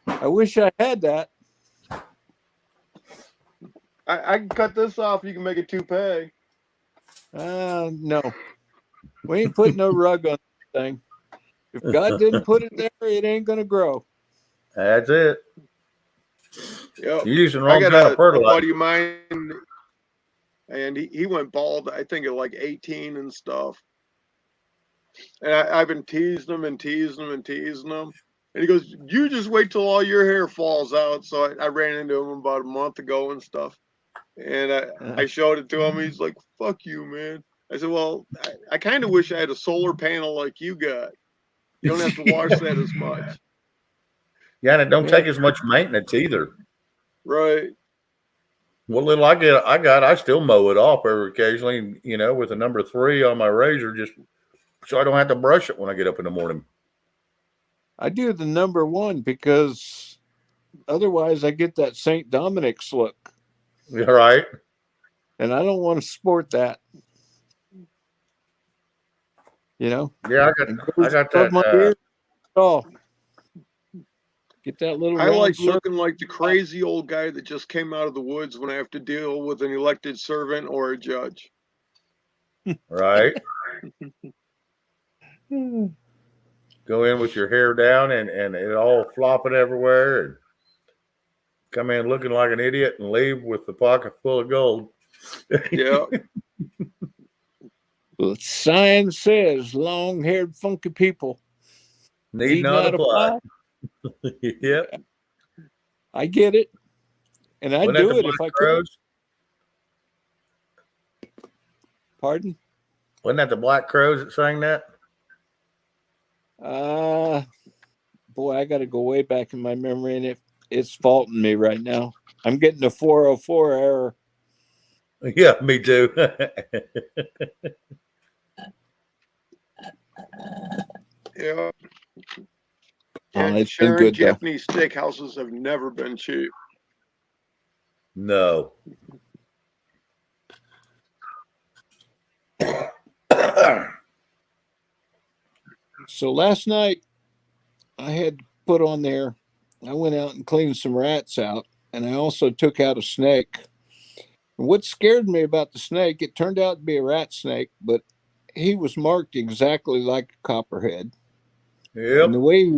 I wish I had that. I can cut this off. You can make a toupee. No. We ain't putting no rug on this thing. If God didn't put it there, it ain't going to grow. That's it. Yep. You're using the I wrong got kind a of fertilizer. buddy of mine, and he went bald, I think, at like 18 and stuff. And I've been teasing him and teasing him and teasing him. And he goes, "You just wait till all your hair falls out." So I ran into him about a month ago and stuff. And I showed it to him. He's like, "Fuck you, man." I said, "Well, I kind of wish I had a solar panel like you got. You don't have to wash that as much." Yeah, and it don't take as much maintenance either. Right. What little I still mow it off every occasionally, with a number 3 on my razor, just so I don't have to brush it when I get up in the morning. I do the number 1 because otherwise I get that St. Dominic's look. All right. And I don't want to sport that. Yeah, I got above my that. ear. Oh. Get that little I round like circle. looking like the crazy old guy that just came out of the woods when I have to deal with an elected servant or a judge. Right? Go in with your hair down and it all flopping everywhere and come in looking like an idiot and leave with the pocket full of gold. Yeah. Well, sign says long-haired, funky people Need not apply. Yep. I get it, and I'd Wasn't that do the it Black if I could. Crows? Pardon? Wasn't that the Black Crows that sang that? Boy, I got to go way back in my memory, and it's faulting me right now. I'm getting a 404 error. Yeah, me too. Yeah. It's been Sharon, good, though. Japanese steakhouses have never been cheap. No. So last night, I had to put on there. I went out and cleaned some rats out, and I also took out a snake. And what scared me about the snake, it turned out to be a rat snake, but he was marked exactly like a copperhead. Yep. And the way he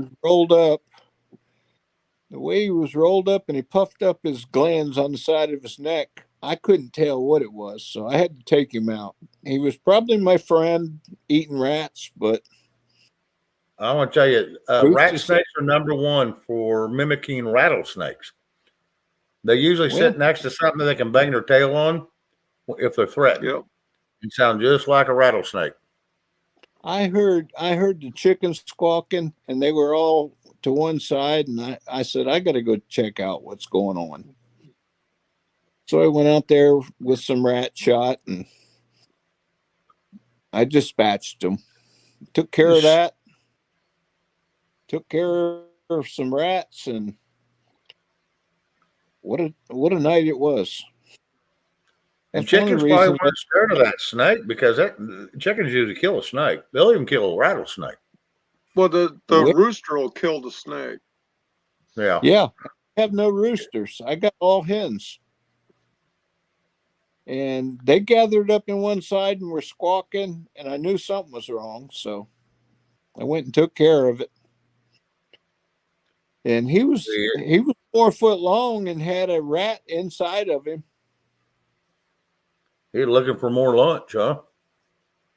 was rolled up, and he puffed up his glands on the side of his neck, I couldn't tell what it was, so I had to take him out. He was probably my friend eating rats, but I want to tell you, Bruce rat just snakes are number one for mimicking rattlesnakes. They usually sit next to something they can bang their tail on if they're threatened. Yep. It sounds just like a rattlesnake. I heard the chickens squawking, and they were all to one side, and I said, I got to go check out what's going on. So I went out there with some rat shot, and I dispatched them. Took care of that. Took care of some rats, and what a night it was. And That's one of chickens the probably reasons weren't scared of that snake because chickens usually kill a snake. They'll even kill a rattlesnake. Well, the Well- rooster will kill the snake. Yeah. Yeah, I have no roosters. I got all hens. And they gathered up in one side and were squawking, and I knew something was wrong, so I went and took care of it. And he was 4 foot long and had a rat inside of him. He's looking for more lunch, huh?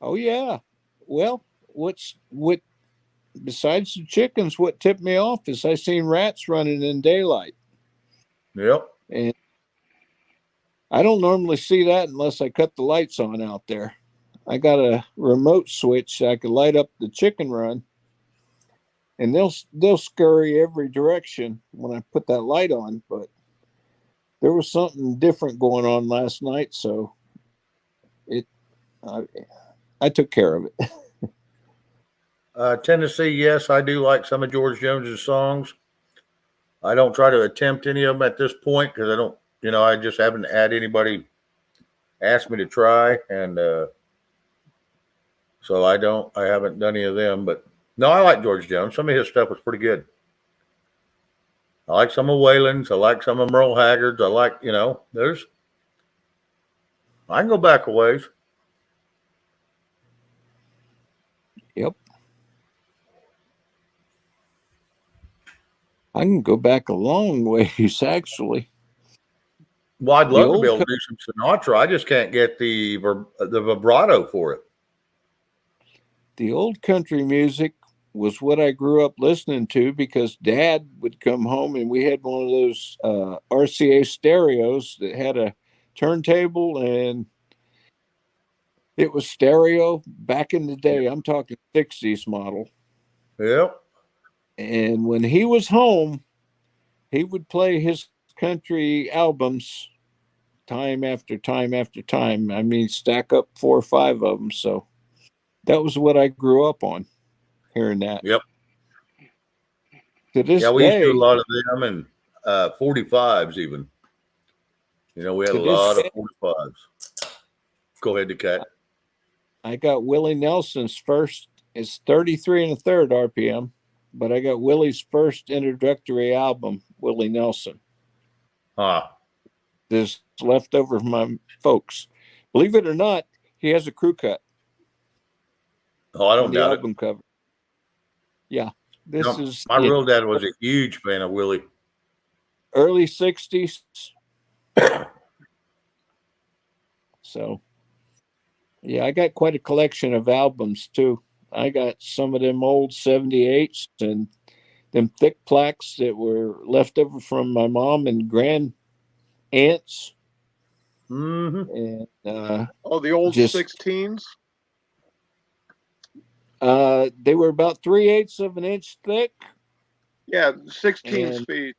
Oh yeah. Well, what besides the chickens, what tipped me off is I seen rats running in daylight. Yep. And I don't normally see that unless I cut the lights on out there. I got a remote switch so I could light up the chicken run, and they'll scurry every direction when I put that light on. But there was something different going on last night, so I took care of it. Tennessee, yes, I do like some of George Jones's songs. I don't try to attempt any of them at this point because I don't, I just haven't had anybody ask me to try, and so I haven't done any of them. But no, I like George Jones. Some of his stuff was pretty good. I like some of Waylon's. I like some of Merle Haggard's. I like, I can go back a ways. Yep. I can go back a long ways, actually. Well, I'd love to be able to do some Sinatra. I just can't get the vibrato for it. The old country music was what I grew up listening to because Dad would come home and we had one of those RCA stereos that had a turntable and it was stereo back in the day. I'm talking 60s model. Yep. And when he was home, he would play his country albums time after time after time. I mean, stack up 4 or 5 of them. So that was what I grew up on, hearing that. Yep. To this we used to day, do a lot of them and 45s even. We had a lot of 45s. Go ahead, Decat. I got Willie Nelson's first. It's 33 1/3 RPM. but I got Willie's first introductory album, Willie Nelson. Huh. This left over from my folks. Believe it or not, he has a crew cut Oh, I on don't the doubt it. album cover. Yeah, this No, is my in real dad was a huge fan of Willie. early 60s. So, yeah, I got quite a collection of albums too. I got some of them old 78s and them thick plaques that were left over from my mom and grand aunts. Mm-hmm. And Oh, the old Just- 16s. they were about 3/8 of an inch thick. Yeah, 16 And- speed.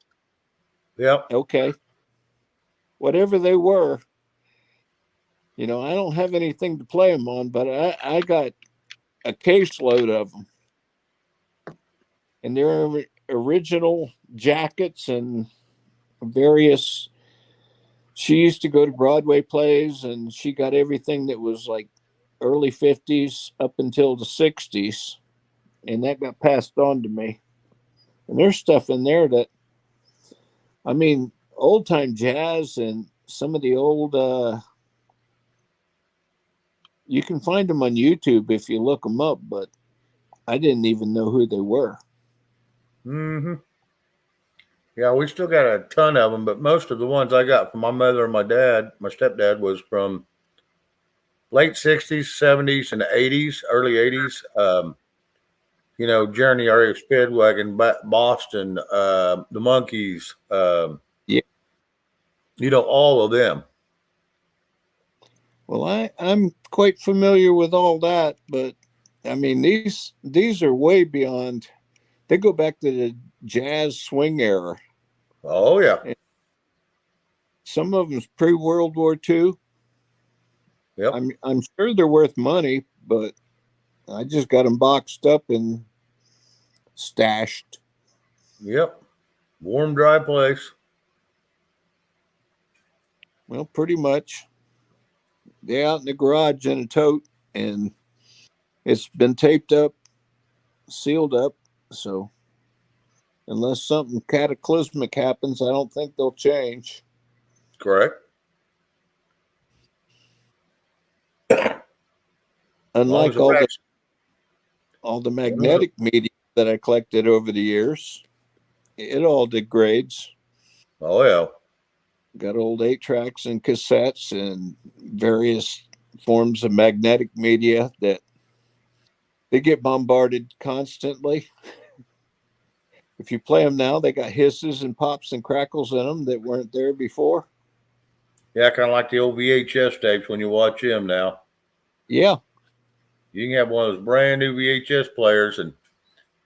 Yep. Okay. Whatever they were, I don't have anything to play them on, but I got a caseload of them. And they're original jackets and various. She used to go to Broadway plays, and she got everything that was like early 50s up until the 60s. And that got passed on to me. And there's stuff in there that, old time jazz and some of the old, you can find them on YouTube if you look them up, but I didn't even know who they were. Mm-hmm. Yeah, we still got a ton of them, but most of the ones I got from my mother and my dad, my stepdad, was from late 60s, 70s, and 80s, early 80s. Journey, R.A. Speedwagon, Boston, the Monkees. Yeah. All of them. Well, I'm quite familiar with all that, but these are way beyond. They go back to the jazz swing era. Oh, yeah. Some of them's pre-World War II. Yep. I'm sure they're worth money, but I just got them boxed up and stashed. Yep. Warm, dry place. Well, pretty much. They're out in the garage in a tote, and it's been taped up, sealed up. So unless something cataclysmic happens, I don't think they'll change. Correct. Unlike all the magnetic media that I collected over the years, it all degrades. Oh, yeah. Got old 8-tracks and cassettes and various forms of magnetic media that they get bombarded constantly. If you play them now, they got hisses and pops and crackles in them that weren't there before. Yeah, kind of like the old VHS tapes when you watch them now. Yeah. You can have one of those brand new VHS players, and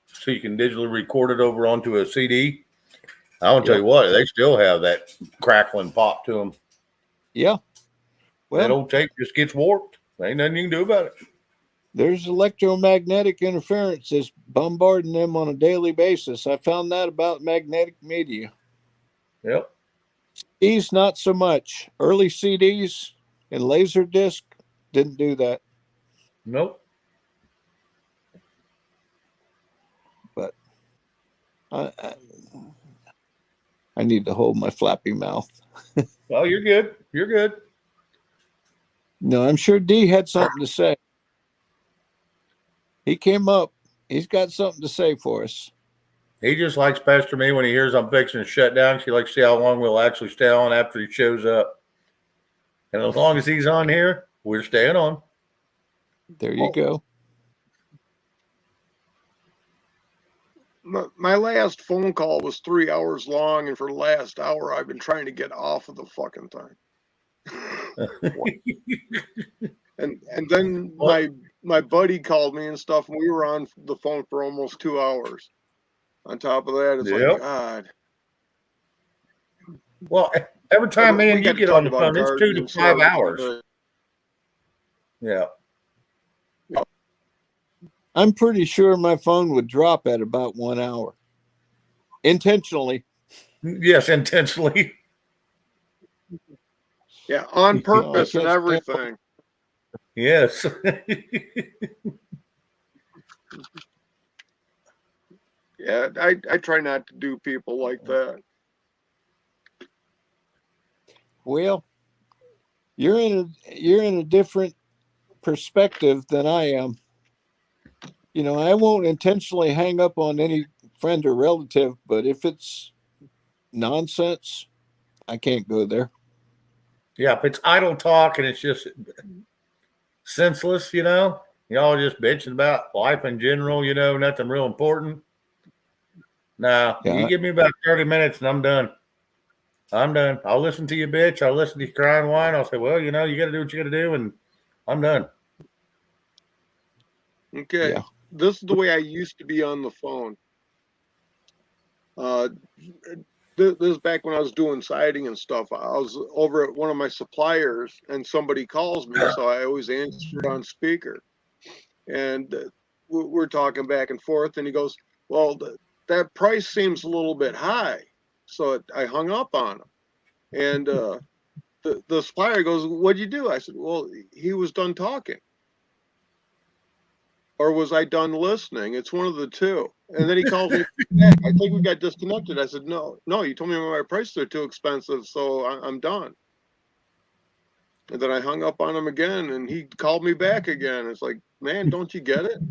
so you can digitally record it over onto a CD. I want to tell you what, they still have that crackling pop to them. Yeah. That Well, old tape just gets warped. Ain't nothing you can do about it. there's electromagnetic interference that's bombarding them on a daily basis. I found that about magnetic media. Yep. CDs, not so much. Early CDs and Laserdisc didn't do that. Nope. But I need to hold my flappy mouth. Oh, you're good. You're good. No, I'm sure D had something to say. He came up. He's got something to say for us. He just likes Pastor Me when he hears I'm fixing to shut down. She likes to see how long we'll actually stay on after he shows up. And as long as he's on here, we're staying on. There you go. My last phone call was 3 hours long, and for the last hour, I've been trying to get off of the fucking thing. And then my buddy called me and stuff, and we were on the phone for almost 2 hours. On top of that, it's Yep. like, God. Well, every time me and We you got to get talk on the about phone, it's 2 to gardening 5 stuff, hours. but Yeah. I'm pretty sure my phone would drop at about 1 hour. Intentionally. Yes, intentionally. Yeah, on purpose can't and stand- everything. Yes. Yeah, I try not to do people like that. Well, you're in a different perspective than I am. You know, I won't intentionally hang up on any friend or relative, but if it's nonsense, I can't go there. Yeah, if it's idle talk and it's just senseless, y'all just bitching about life in general, nothing real important. Now, Yeah. you give me about 30 minutes and I'm done. I'll listen to you, bitch. I'll listen to you cry and whine. I'll say, well, you got to do what you got to do, and I'm done. Okay. Yeah. This is the way I used to be on the phone. This is back when I was doing siding and stuff. I was over at one of my suppliers and somebody calls me, so I always answer on speaker. And we're talking back and forth, and he goes, well, that price seems a little bit high. So I hung up on him. And the supplier goes, what'd you do? I said, well, he was done talking. Or was I done listening? It's one of the two. And then he calls me back. I think we got disconnected. I said, no, you told me my prices are too expensive, so I'm done. And then I hung up on him again, and he called me back again. It's like, man, don't you get it?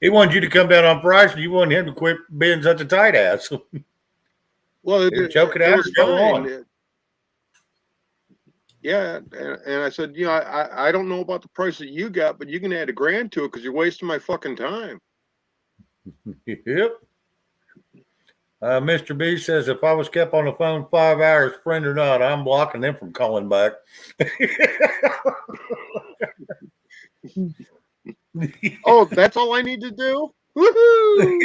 He wanted you to come down on price, and you wanted him to quit being such a tight ass. Well, choke it out was and go fine. on. Yeah, and I said, I don't know about the price that you got, but you can add $1,000 to it because you're wasting my fucking time. Yep. Mr. B says, if I was kept on the phone 5 hours, friend or not, I'm blocking them from calling back. Oh, that's all I need to do? Woohoo!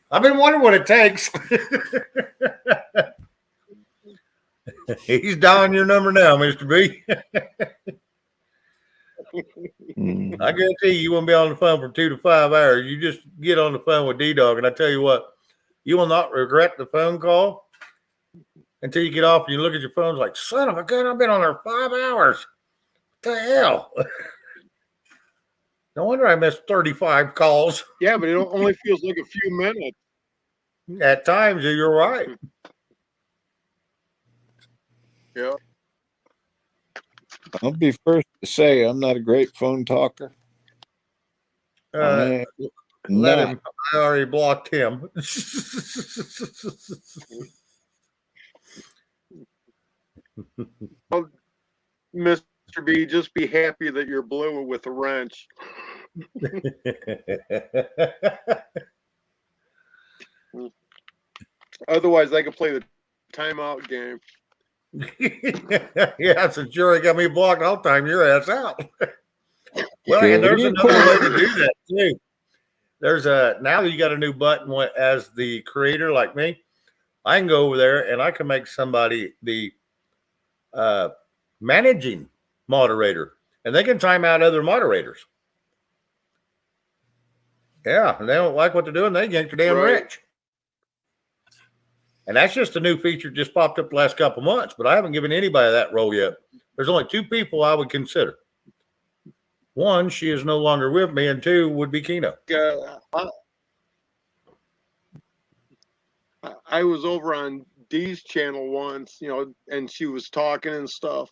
I've been wondering what it takes. He's dialing your number now, Mr. B. I guarantee you won't be on the phone for 2 to 5 hours. You just get on the phone with D-Dog, and I tell you what, you will not regret the phone call until you get off and you look at your phone like, son of a gun, I've been on there 5 hours. What the hell? No wonder I missed 35 calls. Yeah, but it only feels like a few minutes. At times, you're right. Yeah. I'll be first to say I'm not a great phone talker. Let him. I already blocked him. Well, Mr. B, just be happy that you're blue with a wrench. Otherwise, I could play the timeout game. Yeah, since you already got me blocked, I'll time your ass out. Well, Yeah, and there's you another way could. to do that too. There's now that you got a new button as the creator like me, I can go over there and I can make somebody the managing moderator, and they can time out other moderators. Yeah, and they don't like what they're doing, they yank your damn Right. rich. And that's just a new feature just popped up the last couple months, but I haven't given anybody that role yet. There's only 2 people I would consider. 1, she is no longer with me, and 2 would be Kino. I was over on Dee's channel once, and she was talking and stuff.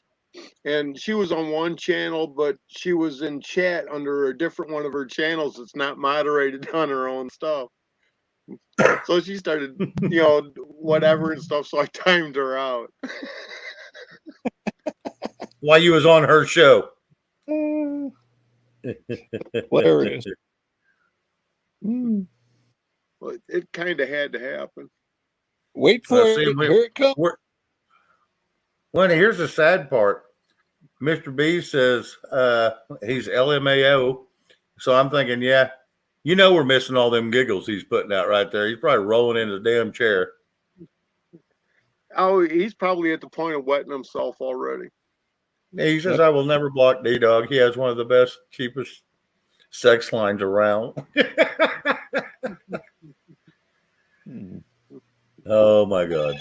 And she was on one channel, but she was in chat under a different one of her channels that's not moderated on her own stuff. So she started, whatever and stuff. So I timed her out. While you was on her show. Hilarious. Well, it kind of had to happen. Wait for it. Here it comes. Well, here's the sad part. Mr. B says he's LMAO. So I'm thinking, yeah, we're missing all them giggles he's putting out right there. He's probably rolling in his damn chair. Oh, he's probably at the point of wetting himself already. He says, I will never block D-Dog. He has one of the best, cheapest sex lines around. Oh, my God.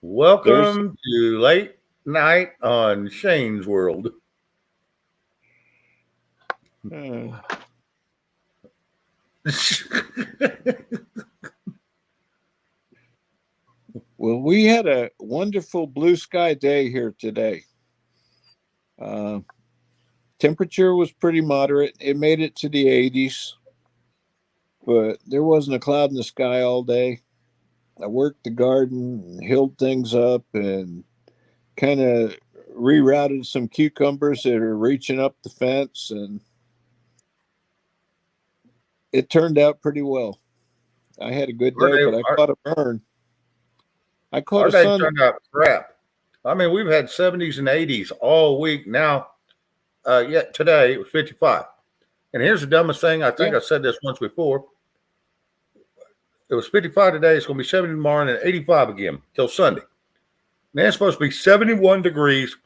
Welcome to Late Night on Shane's World. Well, we had a wonderful blue sky day here today. Temperature was pretty moderate. It made it to the 80s, but there wasn't a cloud in the sky all day. I worked the garden and hilled things up and kind of rerouted some cucumbers that are reaching up the fence, and it turned out pretty well. I had a good day, but I caught a burn. I caught Our a day sun. turned out crap. I mean, we've had 70s and 80s all week now. Yet today it was 55. And here's the dumbest thing. I think I said this once before. It was 55 today. It's going to be 70 tomorrow and then 85 again till Sunday. Then it's supposed to be 71 degrees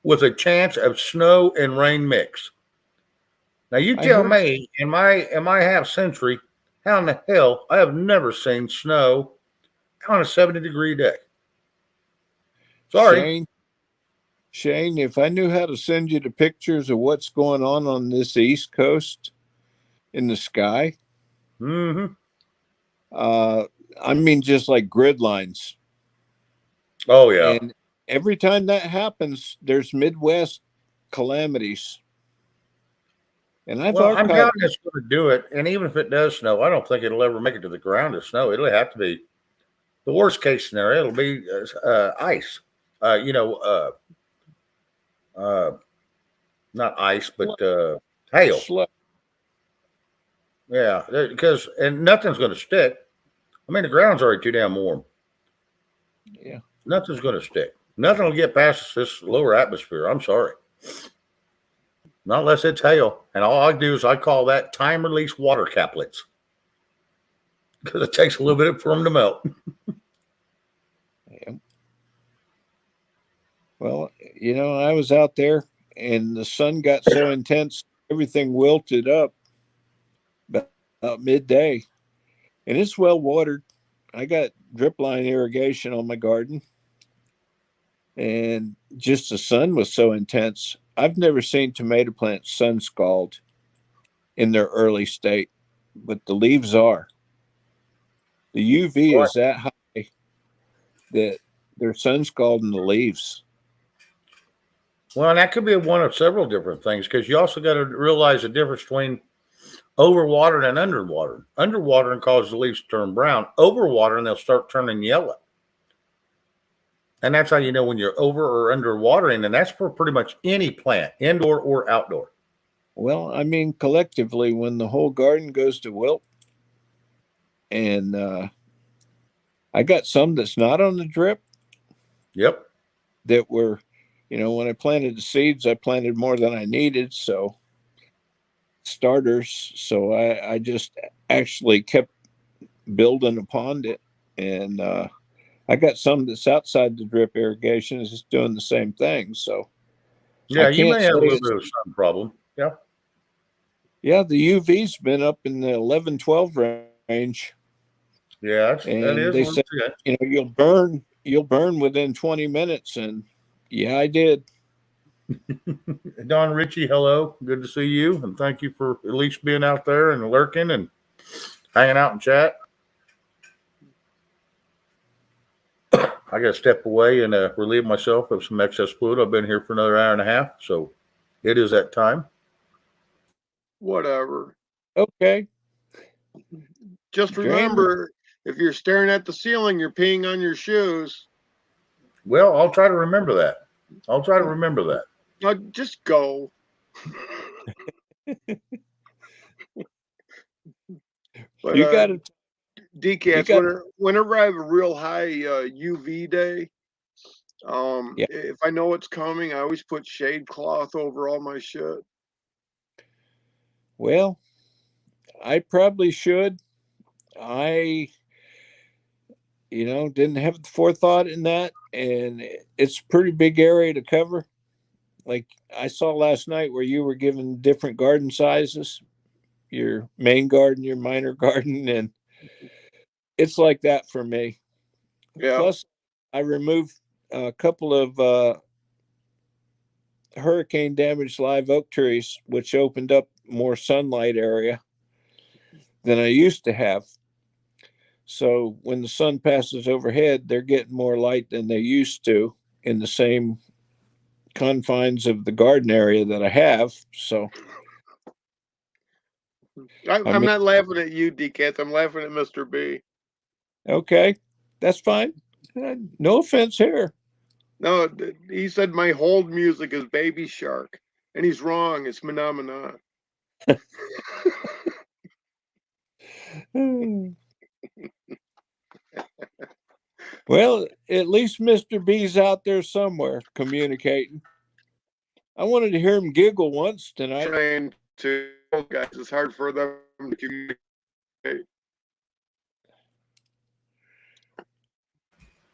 with a chance of snow and rain mix. Now you tell me, in my half century, how in the hell I have never seen snow on a 70-degree day. Sorry. Shane, if I knew how to send you the pictures of what's going on this East Coast in the sky, I mean, just like grid lines. Oh, yeah. And every time that happens, there's Midwest calamities. And I'm doubting it's going to do it. And even if it does snow, I don't think it'll ever make it to the ground to snow. It'll have to be the worst case scenario. It'll be ice. Not ice, but hail. Yeah, because nothing's going to stick. I mean, the ground's already too damn warm. Yeah, nothing's going to stick. Nothing will get past this lower atmosphere. I'm sorry, not unless it's hail. And all I do is I call that time release water caplets because it takes a little bit for them to melt. Yeah. Well, I was out there and the sun got so intense, everything wilted up about midday, and it's well watered. I got drip line irrigation on my garden, and just the sun was so intense. I've never seen tomato plants sun scald in their early state, but the leaves are. The UV is that high that they're sun scalding the leaves. Well, and that could be one of several different things, because you also got to realize the difference between overwatering and underwatering. Underwatering causes the leaves to turn brown. Overwatering, they'll start turning yellow. And that's how you know when you're over or underwatering, and that's for pretty much any plant, indoor or outdoor. Well, I mean, collectively, when the whole garden goes to wilt, and I got some that's not on the drip. Yep. That were, when I planted the seeds, I planted more than I needed. So starters. So I just actually kept building upon it. And I got some that's outside the drip irrigation is just doing the same thing. So yeah, you may have a little bit of sun problem. Yeah. Yeah, the UV's been up in the 11, 12 range. Yeah, that is. They said, you'll burn within 20 minutes, and yeah, I did. Don Ritchie, hello, good to see you, and thank you for at least being out there and lurking and hanging out and chat. I got to step away and relieve myself of some excess fluid. I've been here for another hour and a half, so it is that time. Whatever. Okay. Just remember, if you're staring at the ceiling, you're peeing on your shoes. Well, I'll try to remember that. Just go. But, you got to. DCats, whenever I have a real high UV day, if I know it's coming, I always put shade cloth over all my shit. Well, I probably should. I, didn't have the forethought in that, and it's a pretty big area to cover. Like I saw last night where you were given different garden sizes, your main garden, your minor garden, and it's like that for me. Yeah. Plus, I removed a couple of hurricane damaged live oak trees, which opened up more sunlight area. than I used to have. So when the sun passes overhead, they're getting more light than they used to in the same confines of the garden area that I have. So I'm not laughing at you, Decath. I'm laughing at Mr. B. okay, that's fine. No offense here. No, he said my hold music is Baby Shark, and he's wrong. It's Phenomena. Well, at least Mr. B's out there somewhere communicating. I wanted to hear him giggle once tonight. Trying to, guys, it's hard for them to communicate.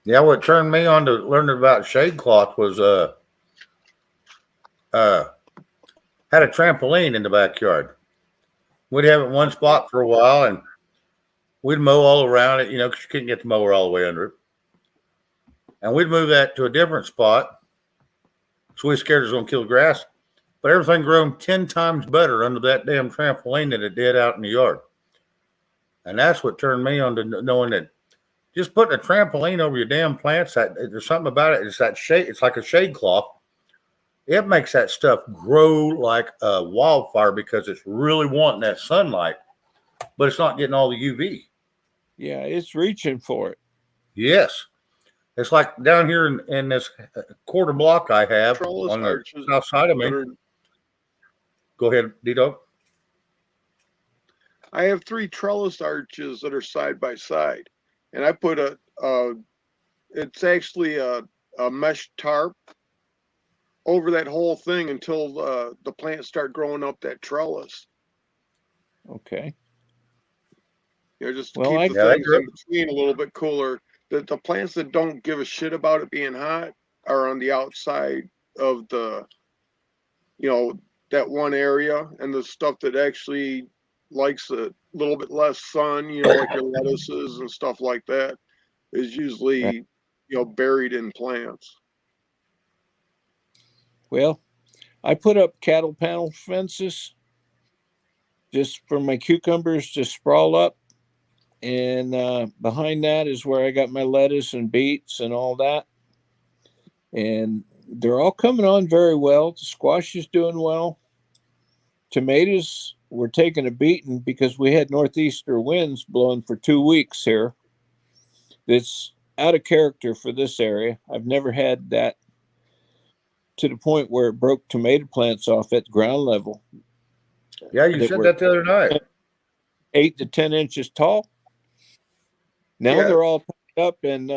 Yeah, what turned me on to learning about shade cloth was had a trampoline in the backyard. We'd have it in one spot for a while, and we'd mow all around it, because you couldn't get the mower all the way under it. And we'd move that to a different spot. So we scared it was going to kill the grass. But everything grew 10 times better under that damn trampoline than it did out in the yard. And that's what turned me on to knowing that just putting a trampoline over your damn plants, there's something about it. It's that shade. It's like a shade cloth. It makes that stuff grow like a wildfire because it's really wanting that sunlight, but it's not getting all the UV. Yeah, it's reaching for it. Yes. It's like down here in this quarter block I have Trellis on the arches south side of me. Go ahead, Dito. I have 3 trellis arches that are side by side, and I put it's actually a mesh tarp over that whole thing until the plants start growing up that trellis. Okay. Just to keep the things in between a little bit cooler. The plants that don't give a shit about it being hot are on the outside of the, that one area, and the stuff that actually likes a little bit less sun, like your lettuces and stuff like that, is usually, buried in plants. Well, I put up cattle panel fences just for my cucumbers to sprawl up. And behind that is where I got my lettuce and beets and all that. And they're all coming on very well. The squash is doing well. Tomatoes were taking a beating because we had northeaster winds blowing for 2 weeks here. It's out of character for this area. I've never had that to the point where it broke tomato plants off at ground level. Yeah, you said that the other night. 8 to 10 inches tall. Now they're all picked up and,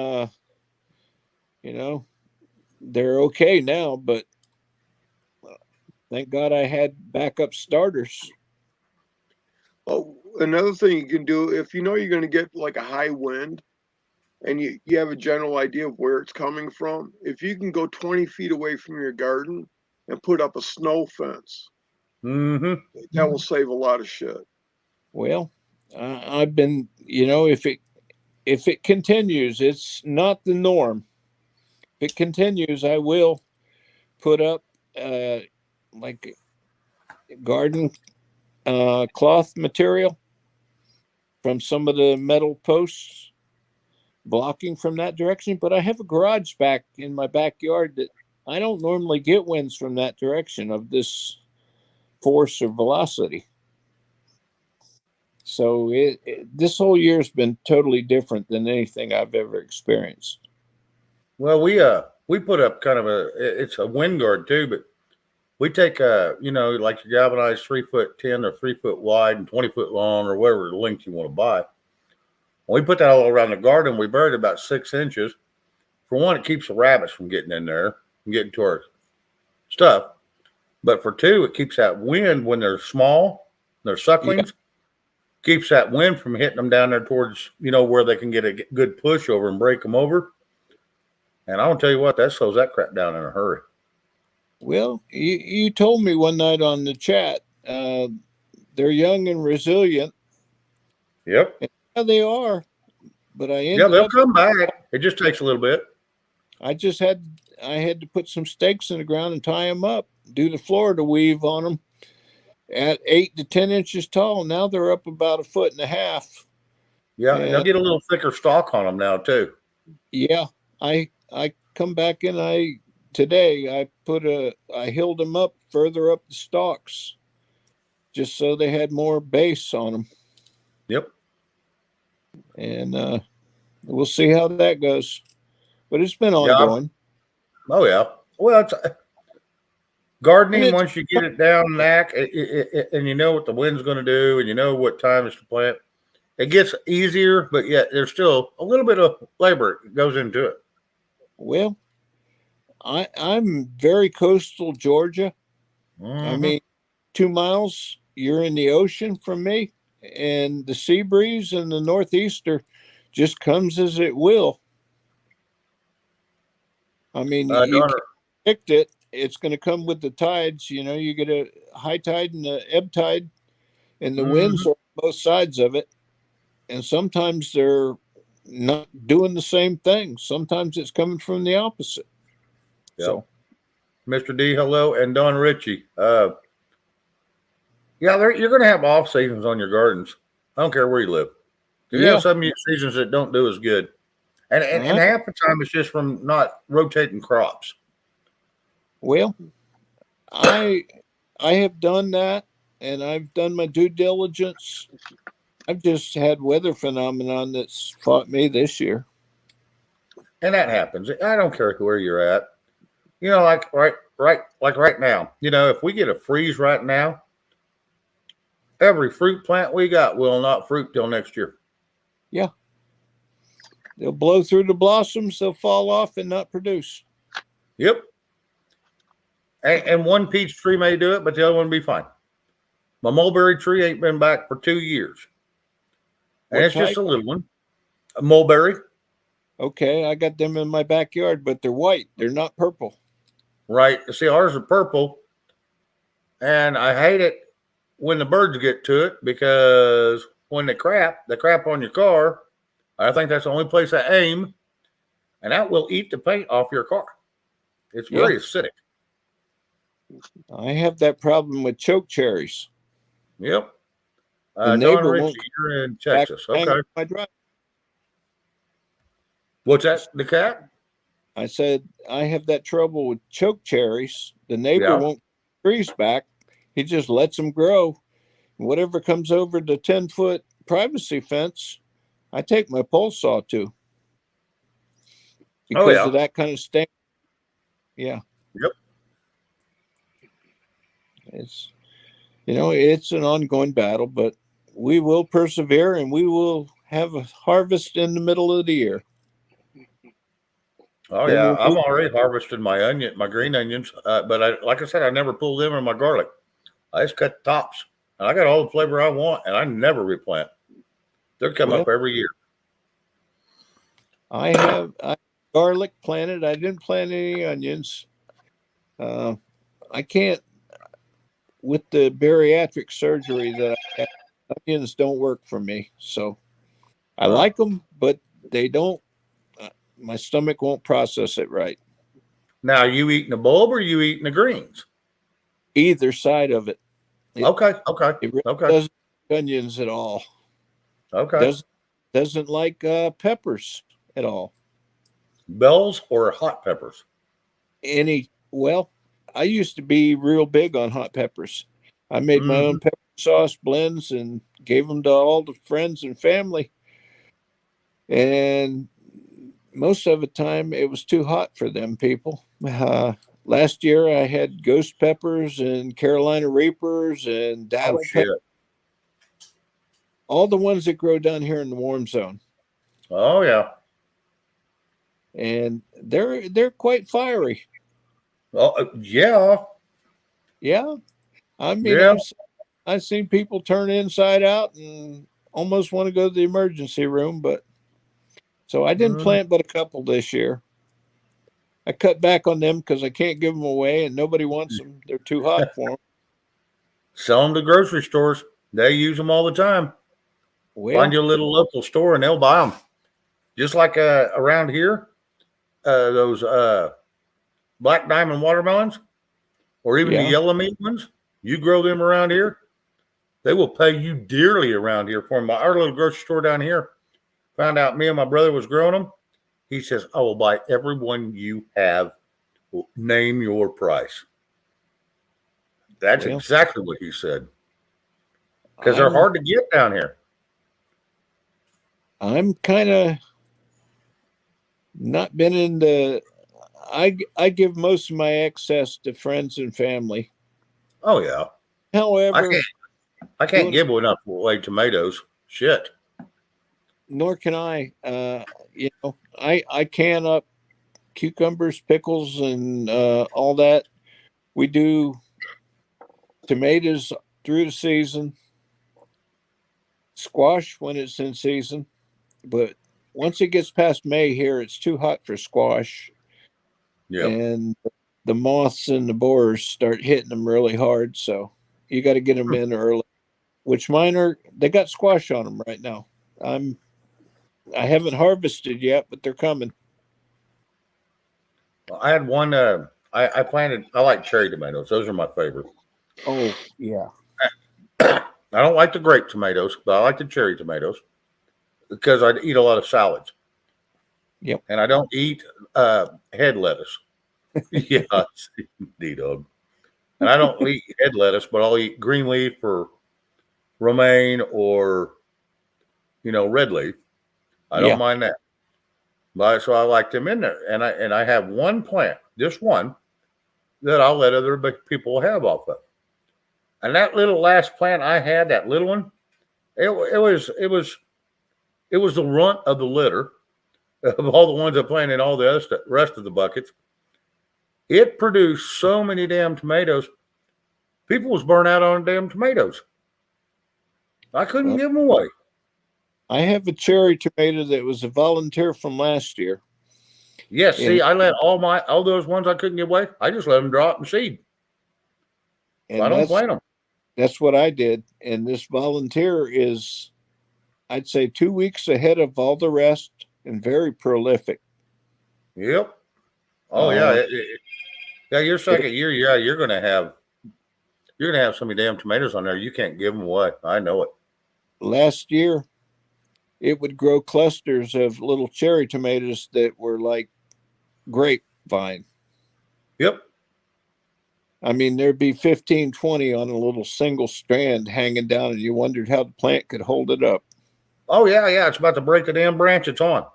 they're okay now, but thank God I had backup starters. Oh, another thing you can do, if you're going to get like a high wind and you have a general idea of where it's coming from, if you can go 20 feet away from your garden and put up a snow fence, that will save a lot of shit. Well, I've been, if it continues, it's not the norm. If it continues, I will put up like garden cloth material from some of the metal posts blocking from that direction. But I have a garage back in my backyard that I don't normally get winds from that direction of this force or velocity. So this whole year's been totally different than anything I've ever experienced. Well, we put up kind of it's a wind guard too, but we take like your galvanized 3'10" or 3 foot wide and 20 foot long or whatever the length you want to buy. When we put that all around the garden, we buried about 6 inches. For one, it keeps the rabbits from getting in there and getting to our stuff. But for two, it keeps that wind when they're small, they're sucklings. Yeah. Keeps that wind from hitting them down there towards, where they can get a good push over and break them over. And I'll tell you what, that slows that crap down in a hurry. Well, you told me one night on the chat, they're young and resilient. Yep. And yeah, they are. But they'll come back. It just takes a little bit. I had to put some stakes in the ground and tie them up, do the Florida weave on them. at 8 to 10 inches tall. Now they're up about 1.5 feet. Yeah, And they'll get a little thicker stalk on them now too. yeah, I come back and I hilled them up further up the stalks just so they had more base on them. Yep. And we'll see how that goes. But it's been Yeah. ongoing. Oh yeah. Well, it's gardening. And it's- Once you get it down knack, and you know what the wind's going to do, and you know what time is to plant, it gets easier. But yet, there's still a little bit of labor that goes into it. Well, I'm very coastal Georgia. I Mhm. mean, 2 miles, you're in the ocean from me, and the sea breeze and the northeaster just comes as it will. I mean, you Darn can't predict it. It's going to come with the tides. You know, you get a high tide and an ebb tide, and the winds are on both sides of it. And sometimes they're not doing the same thing. Sometimes it's coming from the opposite. Yep. So, Mr. D, hello, and Don Ritchie. Yeah, you're going to have off seasons on your gardens. I don't care where you live. You Yeah. have some seasons that don't do as good, and half the time it's just from not rotating crops. well, I have done that, and I've done my due diligence. I've just had weather phenomenon that's fought me this year. And that happens. I don't care where you're at. You know, like right now. You know, if we get a freeze right now, every fruit plant we got will not fruit till next year. Yeah. They'll blow through the blossoms, they'll fall off and not produce. Yep. And one peach tree may do it, but the other one will be fine. My mulberry tree ain't been back for 2 years. And What it's just type? a little one. A mulberry. Okay, I got them in my backyard, but they're white. They're not purple. Right. See, ours are purple. And I hate it when the birds get to it because when they crap on your car. I think that's the only place I aim. And that will eat the paint off your car. It's very acidic. I have that problem with choke cherries. Yep. The Don neighbor Ritchie, won't you're in Texas. hang Okay. on my drive. What's that? The cat? I said, I have that trouble with choke cherries. The neighbor Yeah. won't trees back. He just lets them grow. Whatever comes over the 10-foot privacy fence, I take my pole saw to. Because of that kind of stank. Yeah. Yep. It's, it's an ongoing battle, but we will persevere and we will have a harvest in the middle of the year. Oh Then yeah, we'll I'm move- already harvested my green onions, but like I said, I never pull them or my garlic. I just cut the tops, and I got all the flavor I want, and I never replant. They'll come up every year. I have garlic planted. I didn't plant any onions. I can't, with the bariatric surgery that I had, onions don't work for me. So I like them, but they don't. My stomach won't process it right. Now, you eating the bulb or you eating the greens? Either side of it. Okay. It really Okay. doesn't like onions at all. Okay. Doesn't like peppers at all. Bells or hot peppers? Well, I used to be real big on hot peppers. I made my own pepper sauce blends and gave them to all the friends and family. And most of the time it was too hot for them people. Last year I had ghost peppers and Carolina Reapers and dazzle peppers. All the ones that grow down here in the warm zone. Oh yeah. And they're quite fiery. Oh yeah. Yeah. I mean, Yeah. I've seen people turn inside out and almost want to go to the emergency room, but so I didn't plant but a couple this year. I cut back on them because I can't give them away and nobody wants them. They're too hot for them. Sell them to grocery stores. They use them all the time. Well, Find you a little local store and they'll buy them. Just like around here, those black diamond watermelons, or even the yellow meat ones, You grow them around here, they will pay you dearly around here for them. Our little grocery store down here found out me and my brother was growing them. He says, I will buy every one you have. Name your price. That's Well, exactly what he said. Because they're hard to get down here. I'm kind of not been into. I give most of my excess to friends and family. Oh yeah. However, I can't give enough away tomatoes. Shit. nor can I. You know, I can up cucumbers, pickles, and all that. We do tomatoes through the season, squash when it's in season, but once it gets past May here, it's too hot for squash. Yeah. And the moths and the borers start hitting them really hard. So you got to get them in early, which mine are, they got squash on them right now. I haven't harvested yet, but they're coming. I had one, I planted, I like cherry tomatoes. Those are my favorite. Oh, yeah. I don't like the grape tomatoes, but I like the cherry tomatoes because I eat a lot of salads. Yep. And I don't eat head lettuce. Yeah, D-dog. And I don't eat head lettuce, but I'll eat green leaf or romaine or, red leaf. I don't mind that. But so I like them in there. And I have one plant, just one, that I'll let other people have off of. And that little last plant I had, that little one, it was the runt of the litter of all the ones I planted, all the other rest of the buckets. It produced so many damn tomatoes. People was burnt out on damn tomatoes. I couldn't give them away. I have a cherry tomato that was a volunteer from last year. Yes, see, I let all those ones I couldn't give away, I just let them drop and seed. And I don't plant them. That's what I did. And this volunteer is, I'd say, 2 weeks ahead of all the rest and very prolific. Yep. Oh yeah. Yeah, your second year, yeah, you're gonna have so many damn tomatoes on there you can't give them away. I know it. Last year, it would grow clusters of little cherry tomatoes that were like grapevine. Yep. I mean, there'd be 15, 20 on a little single strand hanging down, and you wondered how the plant could hold it up. Oh yeah, yeah. It's about to break the damn branch it's on.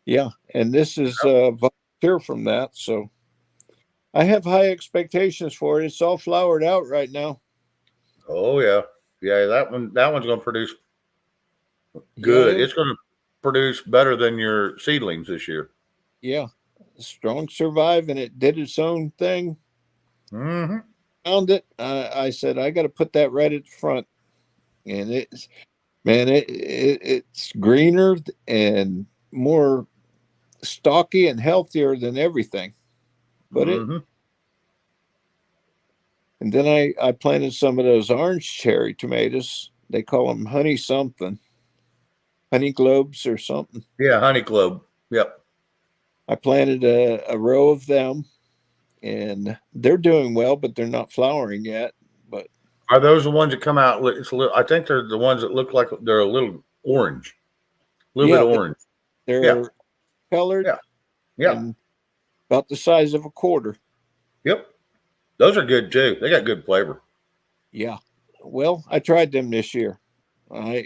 Yeah, and this is volunteer from that, so I have high expectations for it. It's all flowered out right now. Oh yeah, yeah. That one's going to produce good. Yeah. It's going to produce better than your seedlings this year. Yeah, strong survive, and it did its own thing. Mm-hmm. Found it. I said I got to put that right at the front, and it's greener and more stocky and healthier than everything. But and then I planted some of those orange cherry tomatoes. They call them honey something, honey globes or something. Yeah, honey globe. Yep. I planted a row of them, and they're doing well, but they're not flowering yet. But are those the ones that come out? It's a little. I think they're the ones that look like they're a little orange, a little bit orange. They're colored. Yeah. And about the size of a quarter. Yep. Those are good too. They got good flavor. Yeah. Well, I tried them this year. I,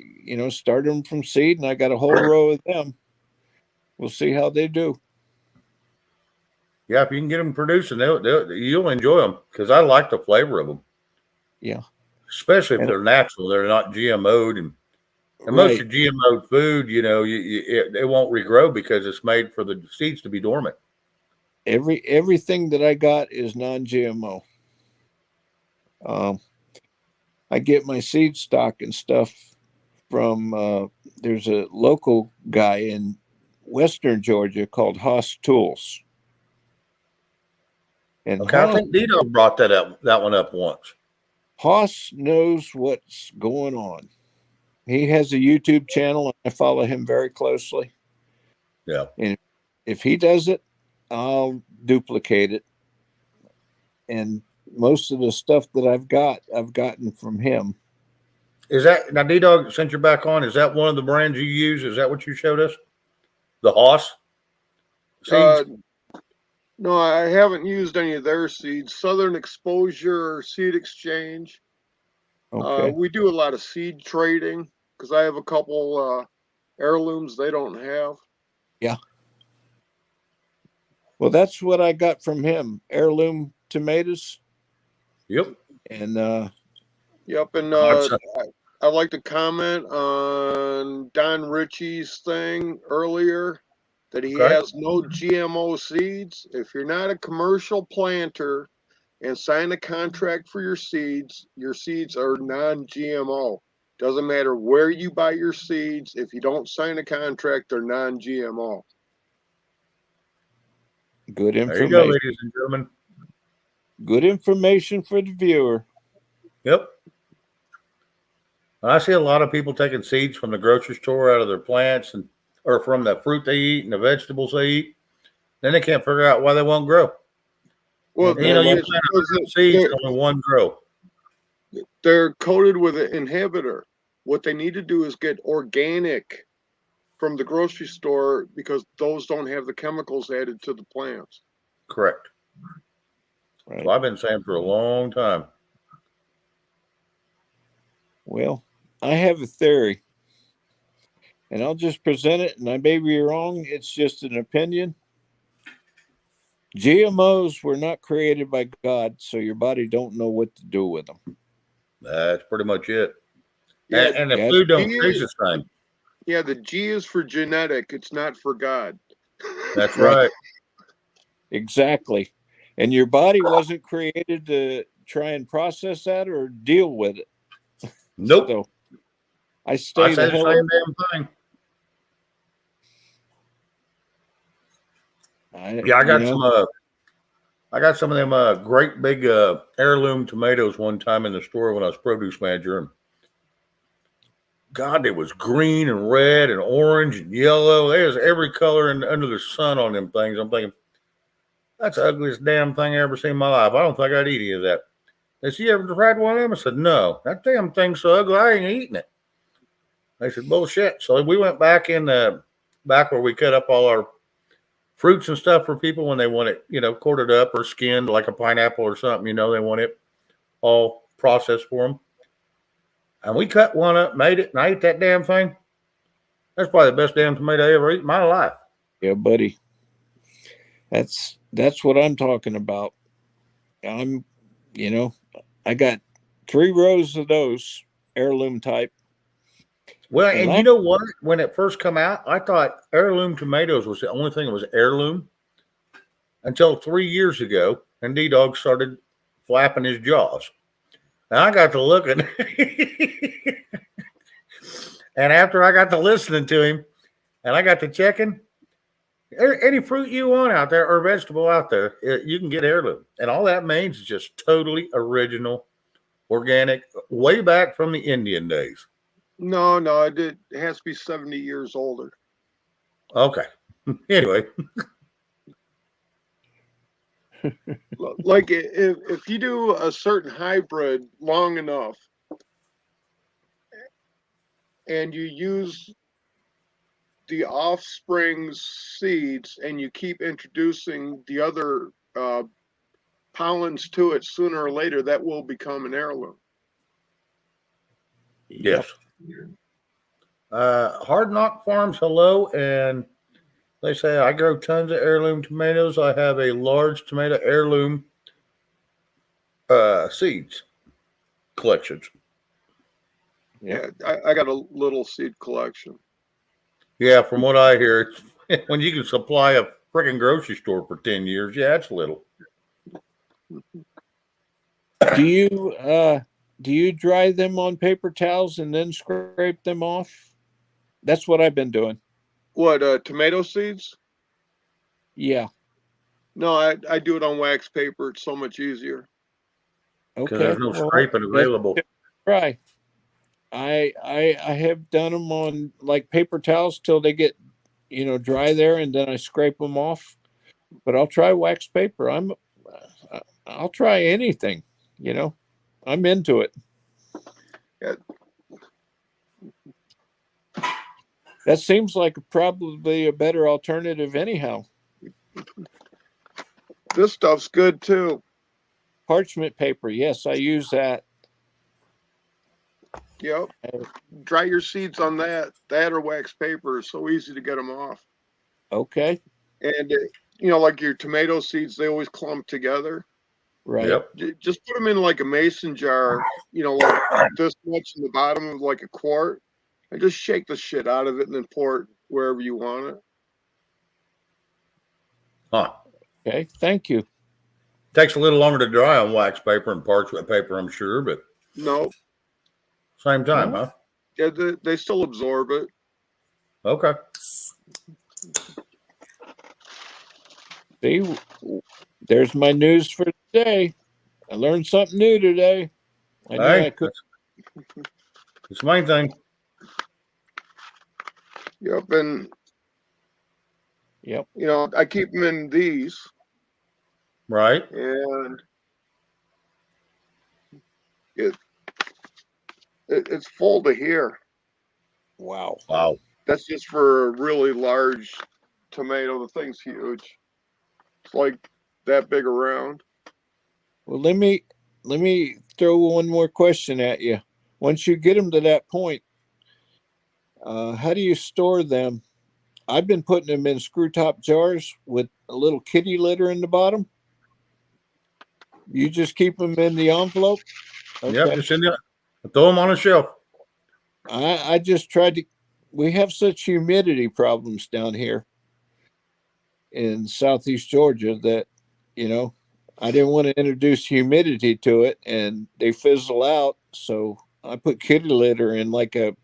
started them from seed, and I got a whole row of them. We'll see how they do. Yeah, if you can get them producing, you'll enjoy them because I like the flavor of them. Yeah. Especially if they're natural, they're not GMO'd, and most of GMO food, it won't regrow because it's made for the seeds to be dormant. Everything that I got is non-GMO. I get my seed stock and stuff from there's a local guy in Western Georgia called Haas Tools. And okay, I think Dito brought that one up once. Haas knows what's going on. He has a YouTube channel, and I follow him very closely. Yeah. And if he does it, I'll duplicate it. And most of the stuff that I've gotten from him. Is that now, D Dog? Since you're back on, is that one of the brands you use? Is that what you showed us? The Haas seeds. No, I haven't used any of their seeds. Southern Exposure Seed Exchange. Okay. We do a lot of seed trading because I have a couple heirlooms they don't have. Well, that's what I got from him. Heirloom tomatoes. Yep. And Yep, and I'd like to comment on Don Ritchie's thing earlier that he Okay. has no GMO seeds. If you're not a commercial planter and sign a contract for your seeds are non-GMO. Doesn't matter where you buy your seeds. If you don't sign a contract, they're non-GMO. good There you information. go, ladies and gentlemen. Good information for the viewer. Yep. I see a lot of people taking seeds from the grocery store out of their plants or from the fruit they eat and the vegetables they eat. Then they can't figure out why they won't grow. Well, And, you know, you it's plant because 100 seeds, only one grow. they're coated with an inhibitor. What they need to do is get organic from the grocery store because those don't have the chemicals added to the plants. Correct. Right. Well, I've been saying for a long time. Well, I have a theory, and I'll just present it, and I may be wrong. It's just an opinion. GMOs were not created by God, so your body don't know what to do with them. That's pretty much it. Yeah, And the yeah, food don't G taste is- the same. yeah, the G is for genetic. It's not for God. That's Right. right. Exactly. And your body wasn't created to try and process that or deal with it. Nope. So I I stay say the the hell. same damn thing. Yeah, I got some of them great big heirloom tomatoes one time in the store when I was produce manager, and God, it was green and red and orange and yellow. There's every color under the sun on them things. I'm thinking, that's the ugliest damn thing I ever seen in my life. I don't think I'd eat any of that. They said, you ever tried one of them? I said, no. That damn thing's so ugly, I ain't eating it. They said, bullshit. So we went back back where we cut up all our fruits and stuff for people when they want it, quartered up or skinned like a pineapple or something, they want it all processed for them. And we cut one up, made it, and I ate that damn thing. That's probably the best damn tomato I ever eaten in my life. Yeah, buddy. That's what I'm talking about. I got 3 rows of those heirloom type. Well, and you know what? When it first come out, I thought heirloom tomatoes was the only thing that was heirloom until 3 years ago, and D-Dog started flapping his jaws. And I got to looking, and after I got to listening to him, and I got to checking, any fruit you want out there or vegetable out there, you can get heirloom. And all that means is just totally original, organic, way back from the Indian days. No, it has to be 70 years older. Okay. Anyway. Like if you do a certain hybrid long enough and you use the offspring's seeds and you keep introducing the other pollens to it, sooner or later that will become an heirloom. Yes. Hard Knock Farms, hello, and they say I grow tons of heirloom tomatoes. I have a large tomato heirloom seeds collections. Yeah, I got a little seed collection. Yeah, from what I hear, it's when you can supply a freaking grocery store for 10 years, yeah, it's little. Do you dry them on paper towels and then scrape them off? That's what I've been doing. What, tomato seeds? Yeah. No, I do it on wax paper. It's so much easier. Because Okay. there's no scraping available. Right. I have done them on like paper towels till they get, dry there, and then I scrape them off. But I'll try wax paper. I'll try anything. You know, I'm into it. Yeah. That seems like probably a better alternative anyhow. This stuff's good too. Parchment paper. Yes, I use that. Yep. Dry your seeds on that. That or wax paper is so easy to get them off. Okay. And you know, like your tomato seeds, they always clump together. Right. Yep. Just put them in like a mason jar, you know, like this much in the bottom of like a quart, and just shake the shit out of it and then pour it wherever you want it. Huh. Okay. Thank you. Takes a little longer to dry on wax paper and parchment paper, I'm sure, but No, same time, No. huh? yeah, they still absorb it. Okay. See, there's my news for today. I learned something new today. I knew I Hey, could. it's the main thing. Yep, and Yep. you know, I keep them in these, Right. and it's full to here. Wow. Wow. That's just for a really large tomato. The thing's huge. It's like that big around. Well, let me throw one more question at you. Once you get them to that point, how do you store them? I've been putting them in screw top jars with a little kitty litter in the bottom. You just keep them in the envelope. Yep. Just in there. Throw them on a shelf. I just tried to. We have such humidity problems down here in southeast Georgia that, you know, I didn't want to introduce humidity to it, and they fizzle out. So I put kitty litter in like a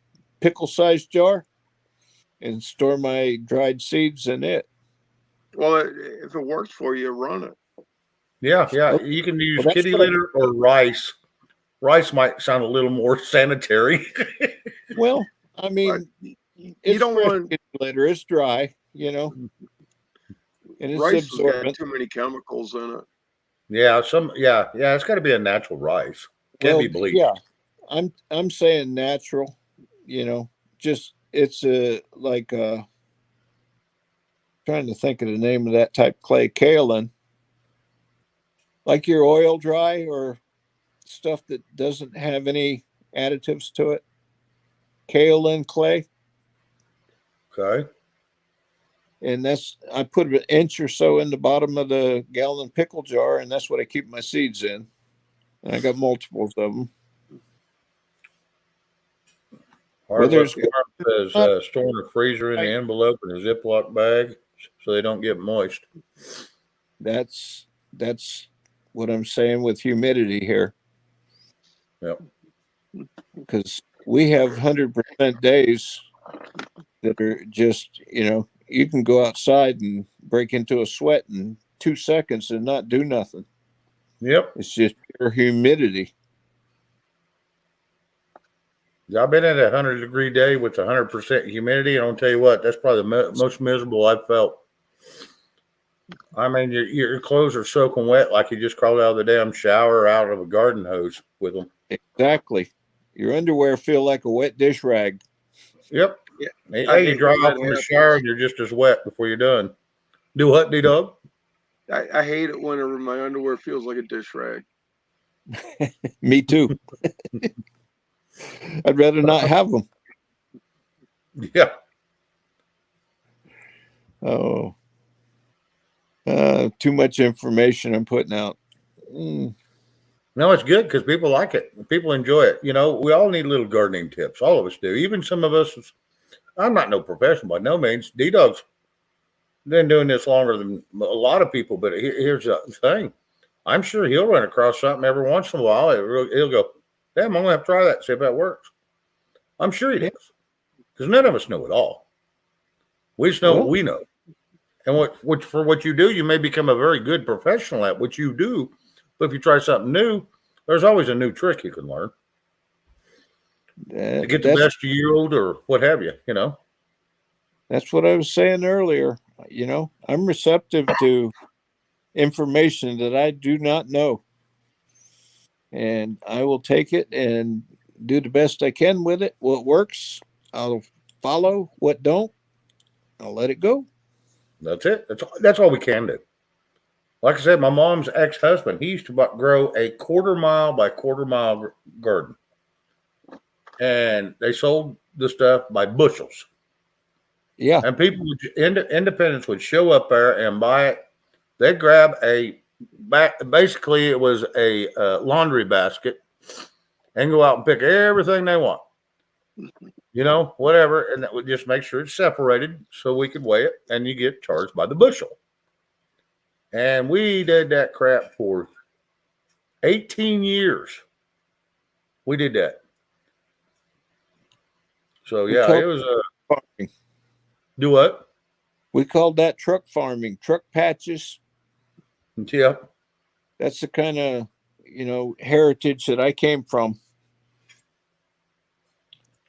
pickle-sized jar and store my dried seeds in it. Well, if it works for you, run it. Yeah. Yeah. Okay. You can use Well, that's kitty what I- litter or rice. Rice might sound a little more sanitary. Well, I mean, You it's don't fresh want kitty litter. It's dry, you know, and it's rice has got absorbent. too many chemicals in it. Yeah. Yeah. It's got to be a natural rice. Can't be bleached. Yeah, I'm saying natural, you know, just it's like trying to think of the name of that type of clay, kaolin, like your oil dry or stuff that doesn't have any additives to it. Kaolin clay, Okay. and I put an inch or so in the bottom of the gallon pickle jar, and that's what I keep my seeds in. And I got multiples of them. Hardwood there's- Farm says storing a freezer in the envelope in a Ziploc bag so they don't get moist. That's what I'm saying with humidity here. Yep. Because we have 100% days that are just, you know, you can go outside and break into a sweat in 2 seconds and not do nothing. Yep. It's just pure humidity. I've been at a 100-degree day with 100% humidity, and I'll tell you what, that's probably the most miserable I've felt. I mean, your clothes are soaking wet like you just crawled out of the damn shower out of a garden hose with them. Exactly. Your underwear feel like a wet dish rag. Yep. Yeah. Hey, I you hate dry when off that in the happens. shower and you're just as wet before you're done. Do what, D-Dub? I hate it whenever my underwear feels like a dish rag. Me too. I'd rather not have them. Yeah. Oh. Too much information I'm putting out. No, it's good because people like it. People enjoy it. You know, we all need little gardening tips. All of us do. Even some of us. I'm not no professional by no means. D-Dog's been doing this longer than a lot of people. But here's the thing. I'm sure he'll run across something every once in a while. He'll go, damn, I'm going to have to try that, see if that works. I'm sure he does. Because none of us know it all. We just know what we know. And for what you do, you may become a very good professional at what you do. But if you try something new, there's always a new trick you can learn to get the best yield or what have you, you know. That's what I was saying earlier. You know, I'm receptive to information that I do not know. And I will take it and do the best I can with it. What works, I'll follow. What don't, I'll let it go. That's it. That's all we can do. Like I said, my mom's ex-husband, he used to grow a 1/4 mile by 1/4 mile garden. And they sold the stuff by bushels. Yeah. And people, independents would show up there and buy it. They'd grab basically it was a laundry basket and go out and pick everything they want. You know, whatever. And that would just make sure it's separated so we could weigh it, and you get charged by the bushel. And we did that crap for 18 years. We did that. So, yeah, it was farming. Do what? We called that truck farming, truck patches. Yep. That's the kind of, heritage that I came from.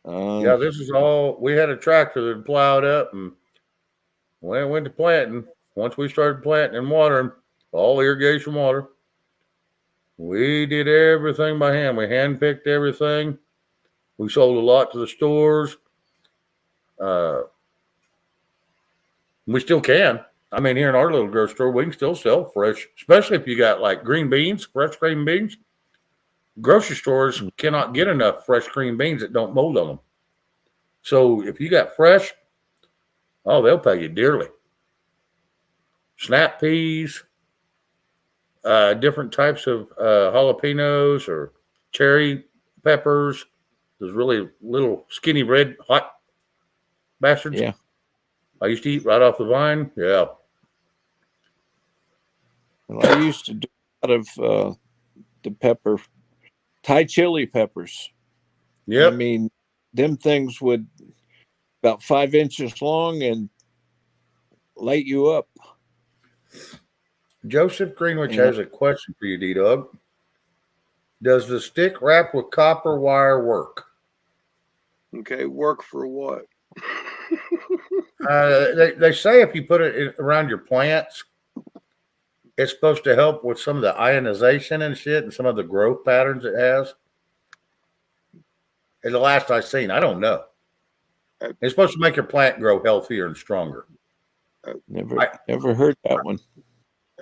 Yeah, this is all, we had a tractor that plowed up, and when it went to planting, once we started planting and watering, all irrigation water, we did everything by hand. We hand-picked everything. We sold a lot to the stores. We still can. I mean, here in our little grocery store, we can still sell fresh, especially if you got like green beans, fresh green beans. Grocery stores cannot get enough fresh green beans that don't mold on them. So if you got fresh, oh, they'll pay you dearly. Snap peas, different types of jalapenos or cherry peppers. Those really little skinny red hot bastards. Yeah. I used to eat right off the vine. Yeah. Well, I used to do a lot of the pepper, Thai chili peppers. Yeah. I mean, them things would about 5 inches long and light you up. Joseph Greenwich has a question for you, D-Dog. Does the stick wrapped with copper wire work? Okay, work for what? They say if you put it around your plants, it's supposed to help with some of the ionization and shit and some of the growth patterns it has. And the last I've seen, I don't know. It's supposed to make your plant grow healthier and stronger. Never heard that one.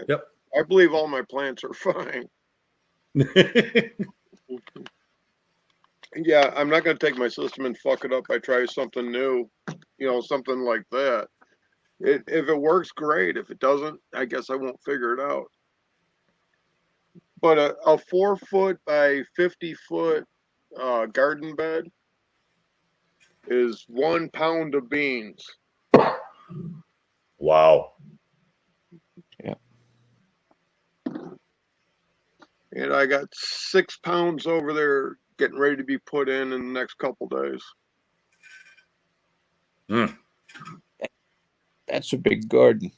Yep. I believe all my plants are fine. Yeah, I'm not going to take my system and fuck it up by trying something new, something like that. If it works, great. If it doesn't, I guess I won't figure it out. But a 4 foot by 50 foot garden bed is 1 pound of beans. Wow. Yeah. And I got 6 pounds over there getting ready to be put in the next couple days. That's a big garden.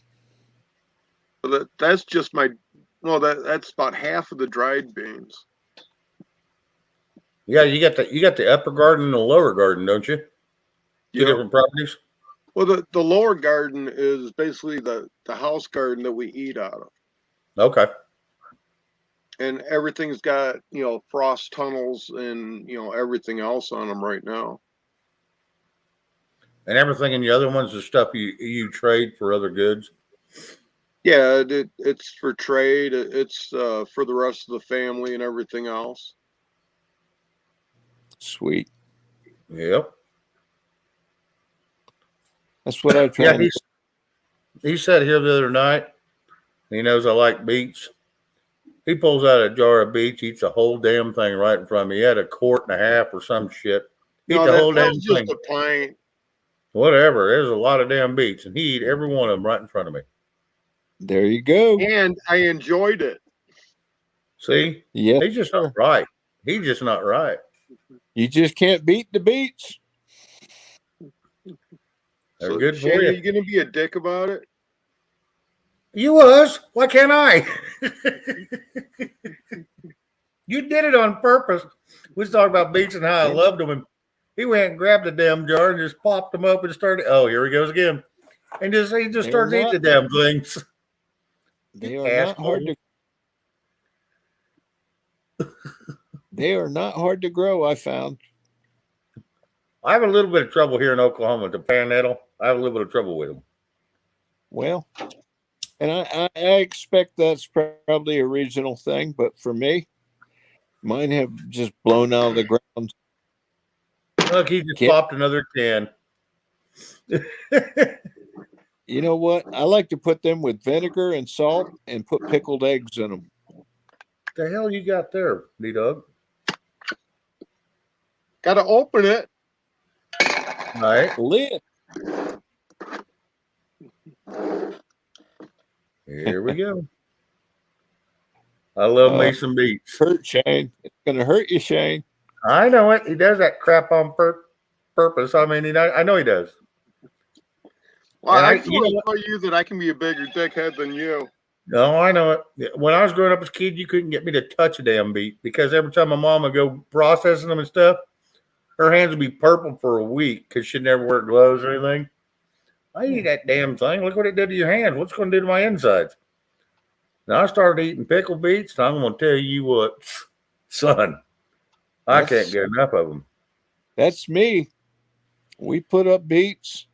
So that's just that's about half of the dried beans. Yeah, you got the upper garden and the lower garden, don't you? Two different properties. Well, the lower garden is basically the house garden that we eat out of. Okay. And everything's got, frost tunnels and, everything else on them right now. And everything in the other ones is stuff you trade for other goods? Yeah, it's for trade. It's for the rest of the family and everything else. Sweet. Yep. That's what I try. Yeah, he said here the other night, he knows I like beets. He pulls out a jar of beets, eats a whole damn thing right in front of me. He had a 1.5 quart or some shit. Eat the whole damn just thing. a pint. Whatever. There's a lot of damn beets, and he eat every one of them right in front of me. There you go. And I enjoyed it. See? Yeah. He's just not right. He's just not right. You just can't beat the beats. They're So, good for Shane, you. are you going to be a dick about it? You was. Why can't I? You did it on purpose. We was talking about beets and how I loved them, and he went and grabbed the damn jar and just popped them up and started. Oh, here he goes again, and he just starts eating the damn things. They are not hard to. They are not hard to grow. I found. I have a little bit of trouble here in Oklahoma with the pan-nettle. I have a little bit of trouble with them. Well, and I expect that's probably a regional thing, but for me, mine have just blown out of the ground. Look, he just popped another 10. You know what? I like to put them with vinegar and salt and put pickled eggs in them. The hell you got there, D-Dog? Got to open it. All right. Lid. Here we go. I love me some beets. Hurt, Shane. It's going to hurt you, Shane. I know it. He does that crap on purpose. I mean, I know he does. Well, And I just want to tell you that I can be a bigger dickhead than you. No, I know it. When I was growing up as a kid, you couldn't get me to touch a damn beet because every time my mom would go processing them and stuff, her hands would be purple for a week because she'd never wear gloves or anything. I eat that damn thing. Look what it did to your hands. What's it going to do to my insides? Now I started eating pickled beets, and I'm going to tell you what, son, I can't get enough of them. That's me. We put up beets.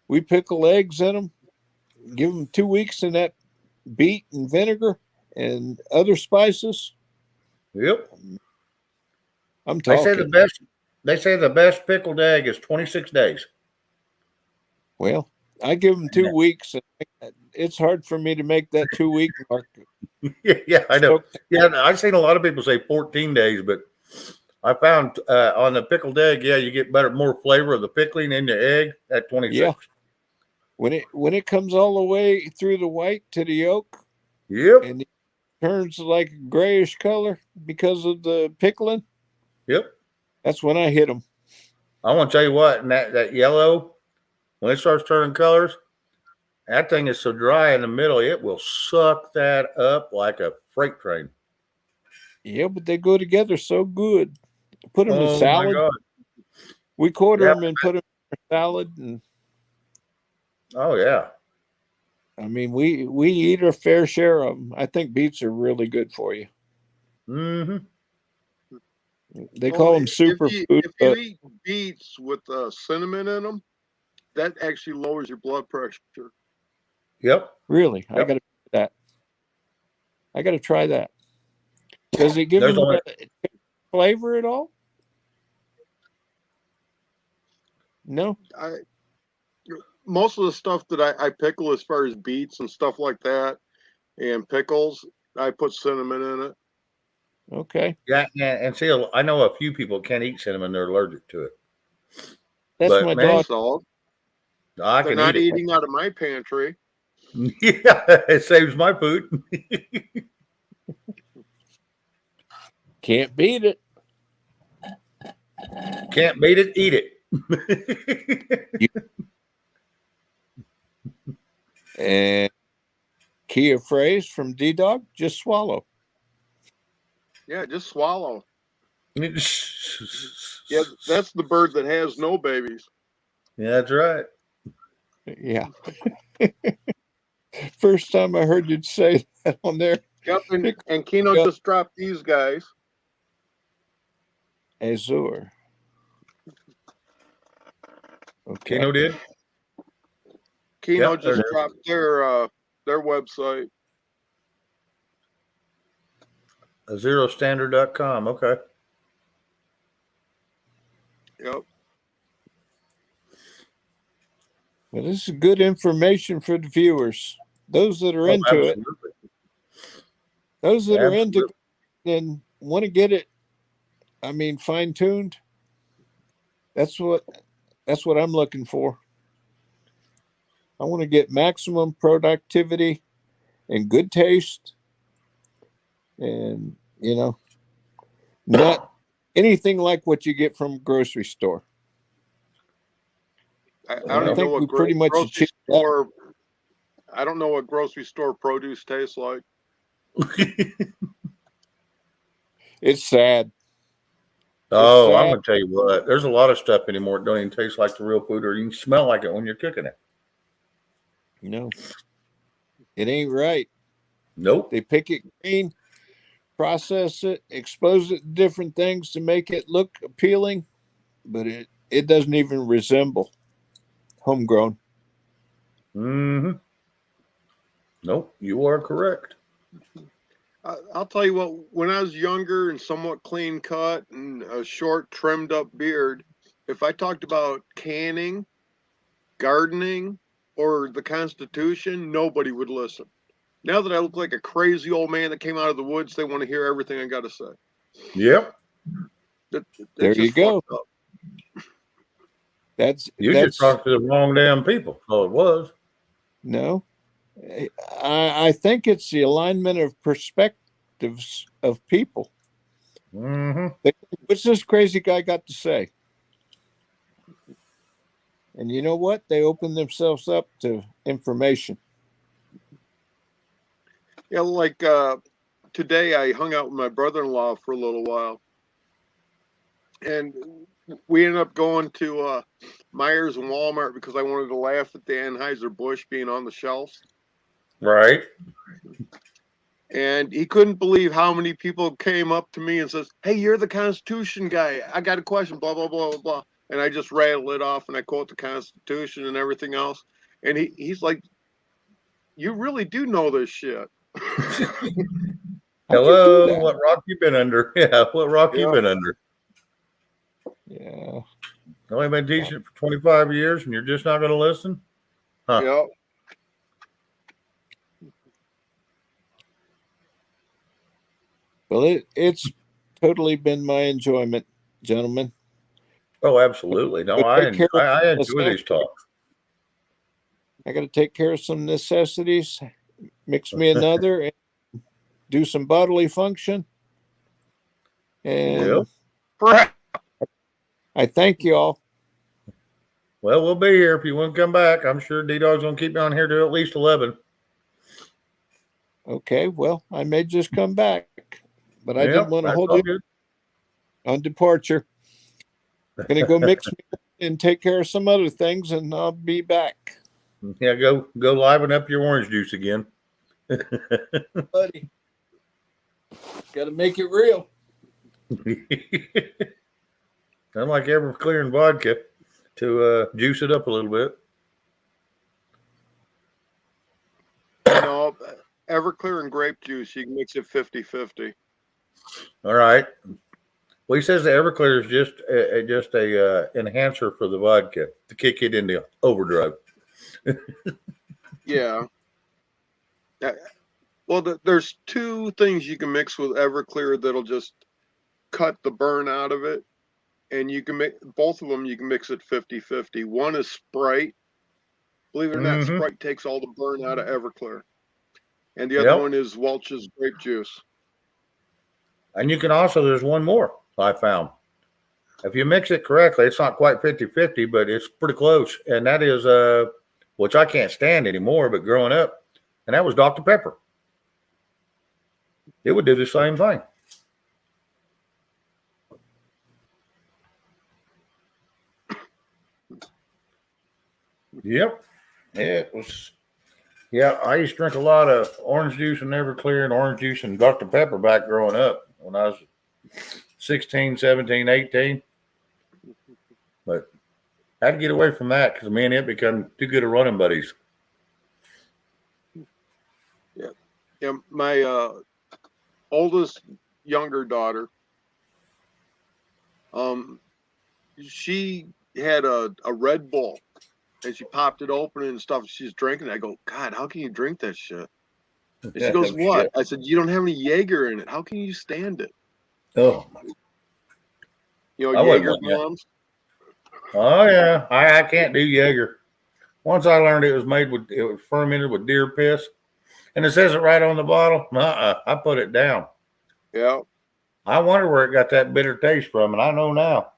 We pickle eggs in them. Give them 2 weeks in that beet and vinegar and other spices. Yep. I'm talking. They say the best pickled egg is 26 days. Well, I give them 2 weeks. And it's hard for me to make that 2 week mark. Yeah, I know. Yeah, I've seen a lot of people say 14 days, but I found on the pickled egg, yeah, you get more flavor of the pickling in the egg at 26. Yeah. When it comes all the way through the white to the yolk, yep, and it turns like a grayish color because of the pickling, yep, that's when I hit them. I want to tell you what, and that yellow, when it starts turning colors, that thing is so dry in the middle, it will suck that up like a freight train. Yeah, but they go together so good. Put them in salad. My God. We quarter them and put them in salad, and oh yeah. I mean, we eat our fair share of them. I think beets are really good for you. Mm-hmm. They call them superfood. If you eat beets with cinnamon in them, that actually lowers your blood pressure. Yep. Really, yep. I got to try that. Does it give them flavor at all? No. Most of the stuff that I pickle as far as beets and stuff like that and pickles, I put cinnamon in it. Okay. Yeah, and see, I know a few people can't eat cinnamon; they're allergic to it. That's my dog. They're not eating out of my pantry. Yeah, it saves my food. Can't beat it. Can't beat it. Eat it. And key of phrase from D-Dog, just swallow. Yeah, just swallow. Yeah, that's the bird that has no babies. Yeah, that's right. Yeah. First time I heard you say that on there. Yep, and Keno just dropped these guys. Azure. Okay. Keno did? Keno just dropped their website. Azerostandard.com. Okay. Yep. Well, this is good information for the viewers. Those that are into it. Those that are into it and want to get it, I mean, fine-tuned. That's what I'm looking for. I want to get maximum productivity and good taste. And, not anything like what you get from a grocery store. I don't know what pretty much grocery store. I don't know what grocery store produce tastes like. It's sad. Oh, I'm gonna tell you what. There's a lot of stuff anymore that don't even taste like the real food, or you can smell like it when you're cooking it. No, it ain't right. Nope. They pick it green, process it, expose it to different things to make it look appealing, but it doesn't even resemble homegrown. Mm-hmm. Nope, you are correct. I'll tell you what, when I was younger and somewhat clean cut and a short trimmed up beard, if I talked about canning, gardening, or the Constitution, nobody would listen. Now that I look like a crazy old man that came out of the woods, they want to hear everything I got to say. Yep. There you go. That's You just talked to the wrong damn people. So it was. No, I think it's the alignment of perspectives of people. Mm-hmm. What's this crazy guy got to say? And you know what? They open themselves up to information. Yeah, like today I hung out with my brother-in-law for a little while. And we ended up going to Myers and Walmart because I wanted to laugh at the Anheuser-Busch being on the shelves. Right. And he couldn't believe how many people came up to me and says, "Hey, you're the Constitution guy. I got a question, blah, blah, blah, blah, blah." And I just rattle it off and I quote the Constitution and everything else. And he's like, "You really do know this shit." Hello, what rock you been under? Yeah, what rock you been under? Yeah. Only been teaching it for 25 years and you're just not going to listen? Huh. Yep. Well, it's totally been my enjoyment, gentlemen. Oh, absolutely. No, I enjoy these talks. I got to take care of some necessities, mix me another, and do some bodily function. And I thank you all. Well, we'll be here if you want to come back. I'm sure D-Dog's going to keep me on here to at least 11. Okay, well, I may just come back, but I didn't want to hold you on departure. I'm going to go mix and take care of some other things, and I'll be back. Yeah, go liven up your orange juice again. Buddy, got to make it real. Unlike Everclear and vodka to juice it up a little bit. No, Everclear and grape juice, you can mix it 50-50. All right. Well, he says the Everclear is just a enhancer for the vodka to kick it into overdrive. Yeah. Well, there's two things you can mix with Everclear that'll just cut the burn out of it. And you can make both of them, you can mix it 50-50. One is Sprite. Believe it or not, Sprite takes all the burn out of Everclear. And the other one is Welch's grape juice. And you can also, there's one more I found. If you mix it correctly, it's not quite 50-50, but it's pretty close. And that is, which I can't stand anymore, but growing up, and that was Dr. Pepper. It would do the same thing. Yep. It was. Yeah, I used to drink a lot of orange juice and Everclear and orange juice and Dr. Pepper back growing up when I was 16, 17, 18. But I had to get away from that because me and it become too good of running buddies. Yeah. Yeah. My oldest younger daughter, she had a Red Bull. And she popped it open and stuff. She's drinking. I go, "God, how can you drink that shit?" And she goes, "What?" Shit. I said, "You don't have any Jaeger in it. How can you stand it?" Oh, you know, Jaeger bombs. Oh yeah, I can't do Jaeger. Once I learned it was fermented with deer piss, and it says it right on the bottle. I put it down. Yeah. I wonder where it got that bitter taste from, and I know now.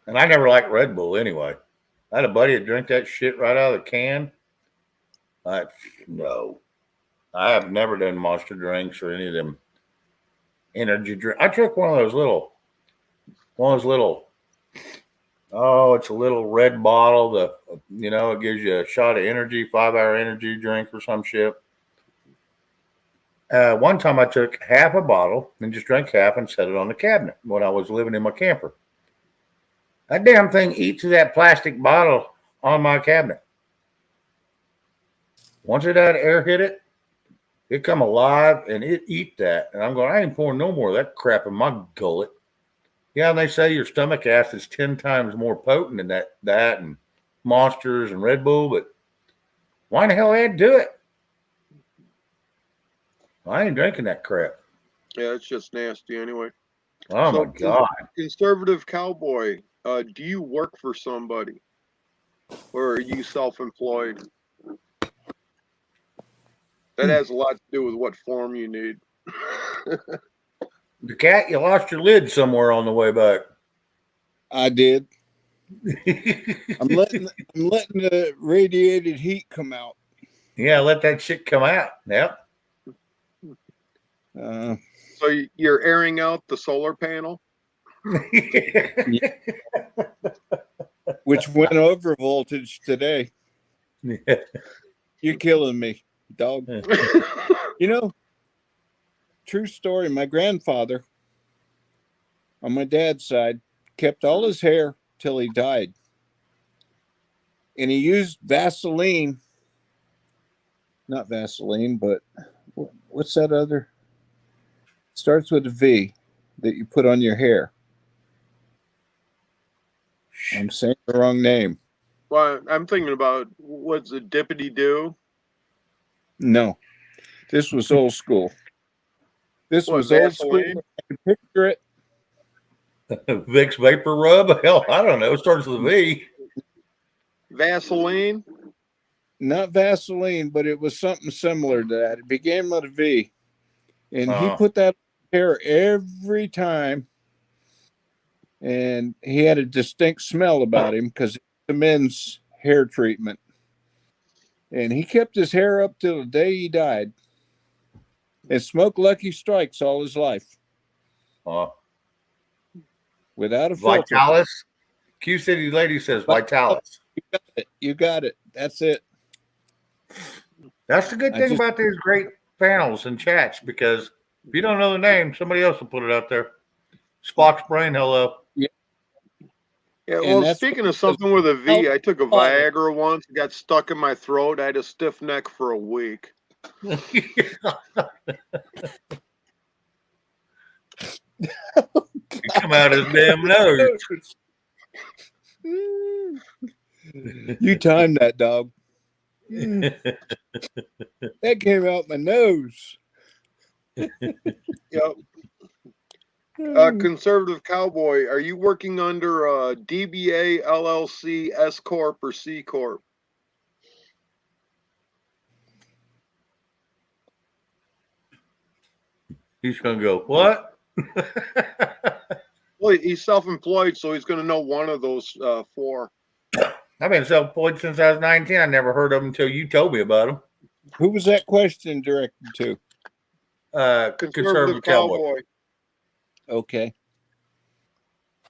And I never liked Red Bull anyway. I had a buddy that drank that shit right out of the can. No. I have never done Monster drinks or any of them energy drinks. I took one of those little Oh, it's a little red bottle. It gives you a shot of energy, 5-hour energy drink or some shit. One time I took half a bottle and just drank half and set it on the cabinet when I was living in my camper. That damn thing eats that plastic bottle on my cabinet. Once that air hit it, it come alive and it eat that. And I'm going, I ain't pouring no more of that crap in my gullet. Yeah, and they say your stomach acid's 10 times more potent than that and Monsters and Red Bull, but why in the hell I'd do it? I ain't drinking that crap. Yeah, it's just nasty anyway. Oh So, my God. Conservative cowboy, do you work for somebody? Or are you self-employed? That has a lot to do with what form you need. The cat, you lost your lid somewhere on the way back. I did. I'm letting the radiated heat come out. Yeah, let that shit come out. Yep. So you're airing out the solar panel? Which went over voltage today. You're killing me, dog. True story. My grandfather, on my dad's side, kept all his hair till he died. And he used Vaseline. Not Vaseline, but what's that other? Starts with a V that you put on your hair. I'm saying the wrong name. Well, I'm thinking about, what's it, Dippity Doo? No, this was old school. This What, was old school. Vaseline? I can picture it. Vicks Vapor Rub? Hell, I don't know. It starts with a V. Vaseline? Not Vaseline, but it was something similar to that. It began with a V. And he put that hair every time. And he had a distinct smell about him because it's the men's hair treatment. And he kept his hair up till the day he died. And smoked Lucky Strikes all his life. Without a filter. Vitalis. Q City lady says Vitalis. You got it. That's it. That's the good thing about these great panels and chats, because if you don't know the name, somebody else will put it out there. Spock's Brain, hello. Yeah. Yeah, well, speaking of something with a V, I took a Viagra once, got stuck in my throat. I had a stiff neck for a week. Come out his damn nose. You timed that, dog. That came out my nose. Yep. Conservative cowboy, are you working under DBA, LLC, S Corp, or C Corp? He's gonna go, what? Well, he's self-employed, so he's going to know one of those four. I've been self-employed since I was 19. I never heard of them until you told me about them. Who was that question directed to? Conservative cowboy. Okay.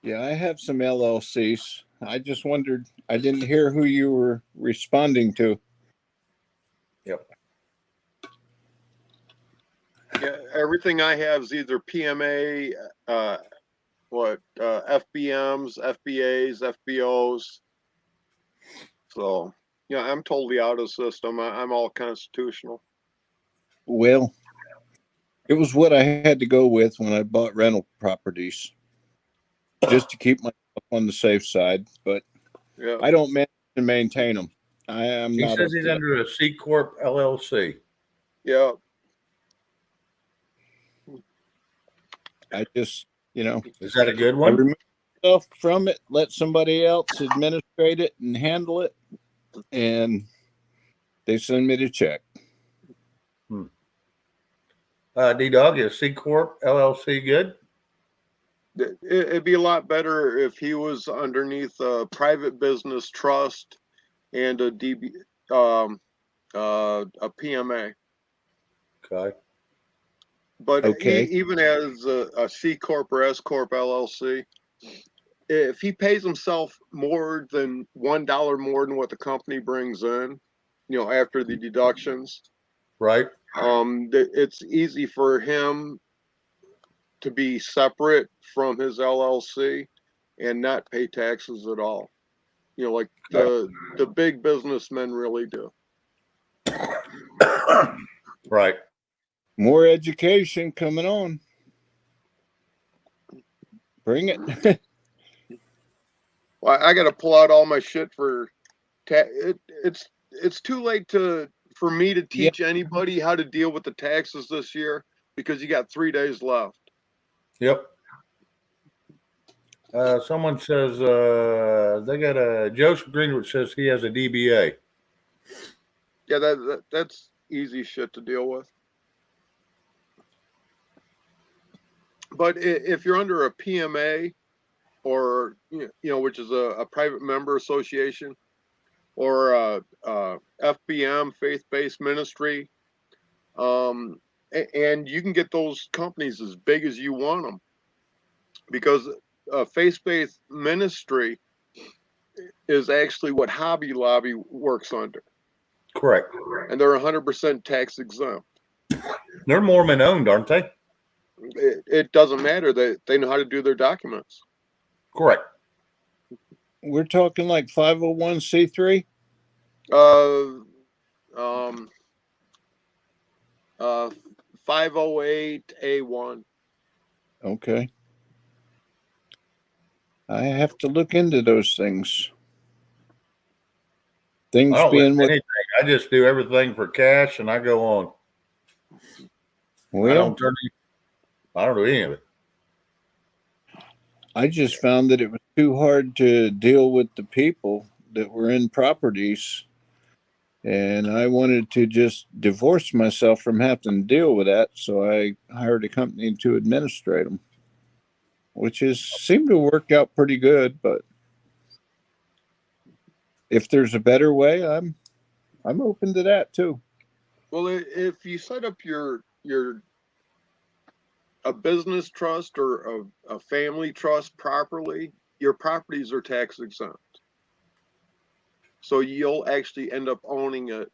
Yeah, I have some LLCs. I just wondered, I didn't hear who you were responding to. Yep. Yeah, everything I have is either PMA, FBMs, FBAs, FBOs. So, yeah, I'm totally out of the system. I'm all constitutional. Well, it was what I had to go with when I bought rental properties, just to keep myself on the safe side. But yeah, I don't manage to maintain them. I am He not. says he's under a C Corp LLC. Yeah. I just, Is that a good I one? remove stuff from it, let somebody else administrate it and handle it, and they send me the check. D-Dog, is C Corp LLC good? It'd be a lot better if he was underneath a private business trust and a PMA. Okay. But Okay. even as a C Corp or S Corp LLC, if he pays himself more than $1 more than what the company brings in, after the deductions, Right. it's easy for him to be separate from his LLC and not pay taxes at all. Like the big businessmen really do. Right. More education coming on. Bring it. Well, I got to pull out all my shit for it's too late for me to teach anybody how to deal with the taxes this year because you got 3 days left. Yep. Someone says they got a Joseph Greenwood says he has a DBA. Yeah, that's easy shit to deal with. But if you're under a PMA or which is a private member association, or FBM, faith-based ministry, and you can get those companies as big as you want them, because faith-based ministry is actually what Hobby Lobby works under. Correct. And they're 100% tax exempt. They're Mormon owned, aren't they? It doesn't matter. They know how to do their documents. Correct. We're talking like 501c3? 508A1. Okay. I have to look into those things. Things I don't being list what anything. I just do everything for cash and I go on. I well, don't do any of it. I just found that it was too hard to deal with the people that were in properties. And I wanted to just divorce myself from having to deal with that. So I hired a company to administrate them, which seemed to work out pretty good. But if there's a better way, I'm open to that too. Well, if you set up a business trust or a family trust properly, your properties are tax exempt. So you'll actually end up owning it.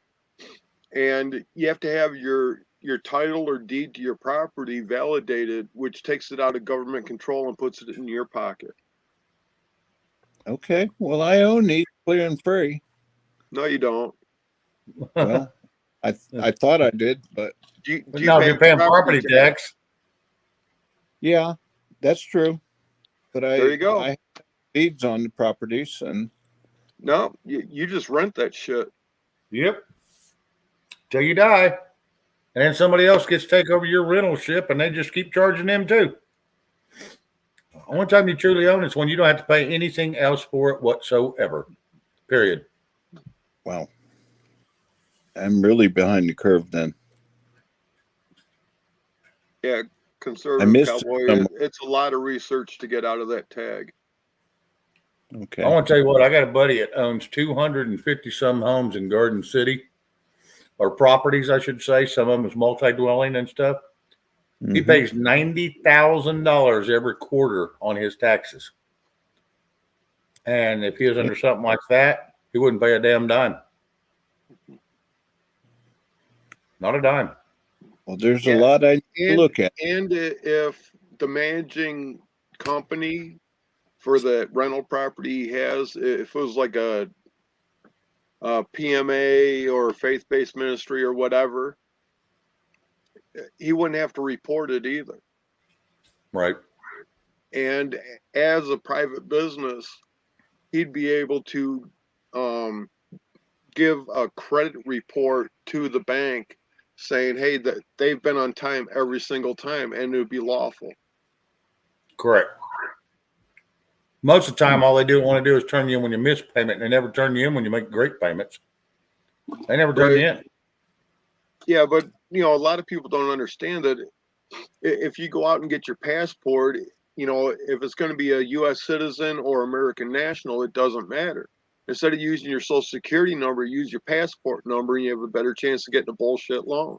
And you have to have your title or deed to your property validated, which takes it out of government control and puts it in your pocket. Okay. Well, I own these clear and free. No, you don't. Well, I thought I did, but Do you No, if you're paying property tax. yeah, that's true. But There you go. I have deeds on the properties, and No, you just rent that shit. Yep. Till you die. And then somebody else gets to take over your rental ship and they just keep charging them too. Only time you truly own is when you don't have to pay anything else for it whatsoever. Period. wow, I'm really behind the curve then. Yeah, I conservative missed cowboy. some- It's a lot of research to get out of that tag. Okay. I want to tell you what, I got a buddy that owns 250 some homes in Garden City, or properties, I should say. Some of them is multi-dwelling and stuff. He Mhm. pays $90,000 every quarter on his taxes. And if he was under something like that, he wouldn't pay a damn dime. Not a dime. Well, there's Yeah. a lot I need to look at. And if the managing company for the rental property he has, if it was like a PMA or faith-based ministry or whatever, he wouldn't have to report it either. Right. And as a private business, he'd be able to give a credit report to the bank saying, hey, that they've been on time every single time, and it would be lawful. Correct. Most of the time, all they want to do is turn you in when you miss payment, and they never turn you in when you make great payments. They never turn you in. Yeah, but a lot of people don't understand that if you go out and get your passport, if it's going to be a U.S. citizen or American national, it doesn't matter. Instead of using your social security number, use your passport number, and you have a better chance of getting a bullshit loan.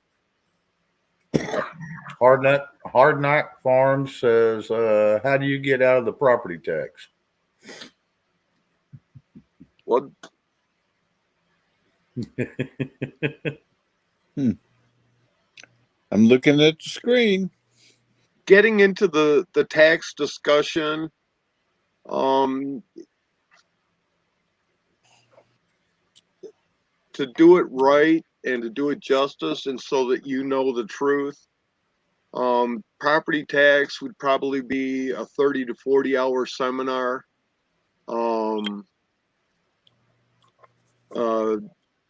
Hard Knock Farms says, how do you get out of the property tax? Well, I'm looking at the screen. getting into the tax discussion, to do it right and to do it justice, and so that you know the truth. Property tax would probably be a 30 to 40 hour seminar.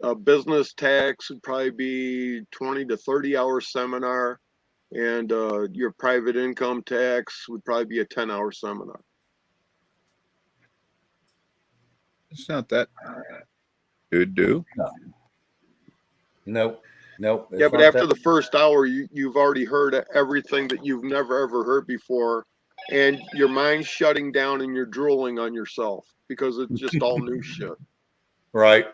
A business tax would probably be 20 to 30 hour seminar, and your private income tax would probably be a 10-hour seminar. It's not that do. Nope. Nope. Yeah, it's but not after that- the first hour, you've already heard everything that you've never ever heard before, and your mind's shutting down and you're drooling on yourself because it's just all new shit. Right.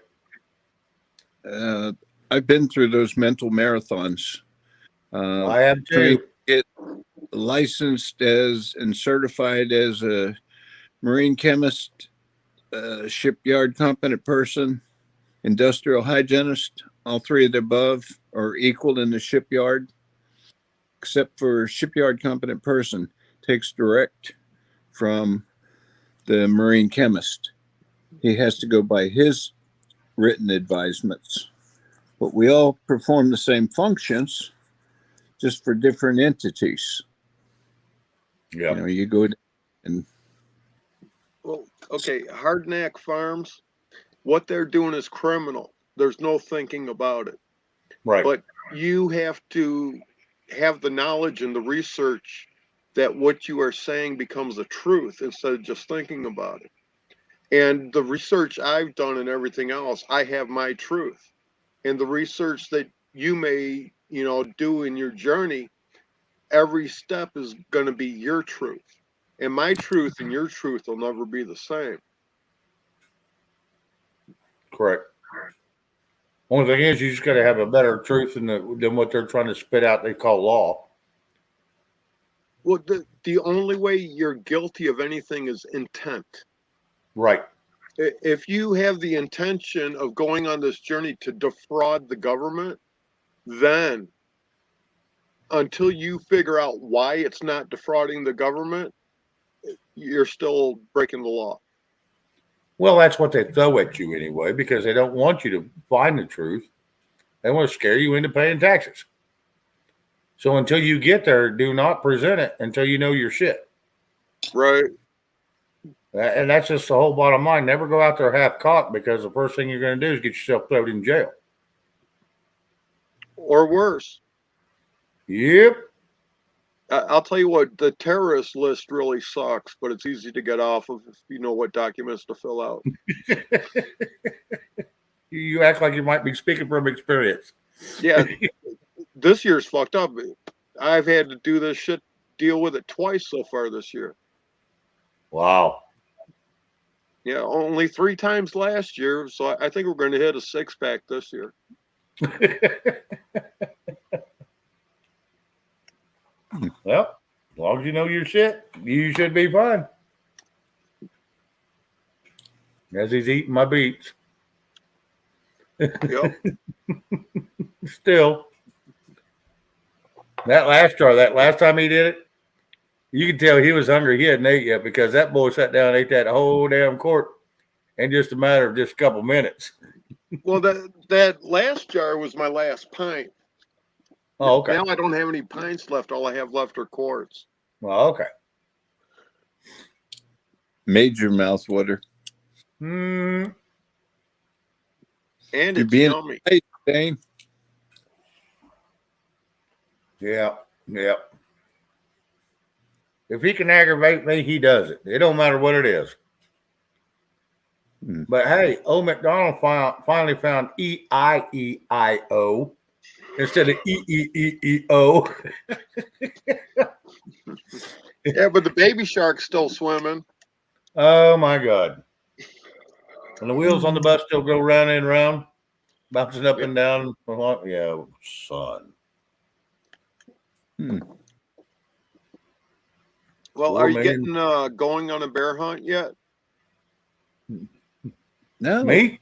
I've been through those mental marathons. I am Trying too. to get licensed as and certified as a marine chemist, shipyard competent person, industrial hygienist. All three of the above are equal in the shipyard, except for shipyard competent person takes direct from the marine chemist. He has to go by his written advisements. But we all perform the same functions, just for different entities. Yeah. You know, you go and Well, okay, Hardknack Farms, what they're doing is criminal. There's no thinking about it. Right. But you have to have the knowledge and the research that what you are saying becomes a truth instead of just thinking about it. And the research I've done and everything else, I have my truth. And the research that you may, do in your journey, every step is going to be your truth. And my truth and your truth will never be the same. Correct. Only thing is, you just got to have a better truth than what they're trying to spit out. They call law. Well, the only way you're guilty of anything is intent. Right. If you have the intention of going on this journey to defraud the government, then until you figure out why it's not defrauding the government, you're still breaking the law. Well, that's what they throw at you anyway, because they don't want you to find the truth. They want to scare you into paying taxes. So until you get there, do not present it until you know your shit. Right. And that's just the whole bottom line. Never go out there half cocked, because the first thing you're going to do is get yourself thrown in jail. Or worse. Yep. I'll tell you what, the terrorist list really sucks, but it's easy to get off of if you know what documents to fill out. You act like you might be speaking from experience. Yeah. This year's fucked up. I've had to do this shit, deal with it twice so far this year. Wow. Yeah, only 3 times last year. So I think we're going to hit a 6-pack this year. Well, as long as you know your shit, you should be fine. As he's eating my beets. Yep. Still. That last time he did it, you could tell he was hungry. He hadn't ate yet, because that boy sat down and ate that whole damn quart in just a matter of just a couple minutes. Well, that last jar was my last pint. Oh, okay. Now I don't have any pints left. All I have left are quarts. Well, okay. major mouth water. And You're it's being yummy. nice, Dane. Yeah. If he can aggravate me, he does it. It don't matter what it is. But hey, old McDonald finally found E-I-E-I-O instead of E-E-E-E-O. Yeah, but the baby shark's still swimming. Oh my God. And the wheels on the bus still go round and round, bouncing up and down. Yeah, son. Well, Well, are you maybe- getting going on a bear hunt yet? No. Me?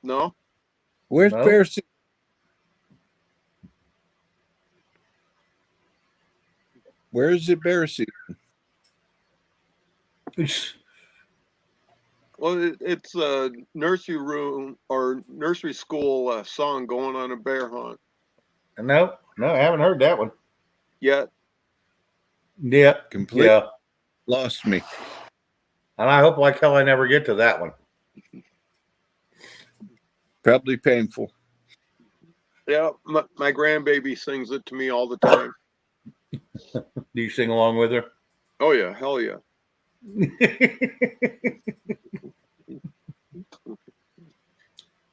No. Where's No. bear season? Where is it bear season? Well, it's a nursery room or nursery school song going on a bear hunt. No, I haven't heard that one Yet. Yeah, Completely yeah. lost me. And I hope like hell I never get to that one. Probably painful. Yeah, my grandbaby sings it to me all the time. Do you sing along with her? Oh yeah, hell yeah.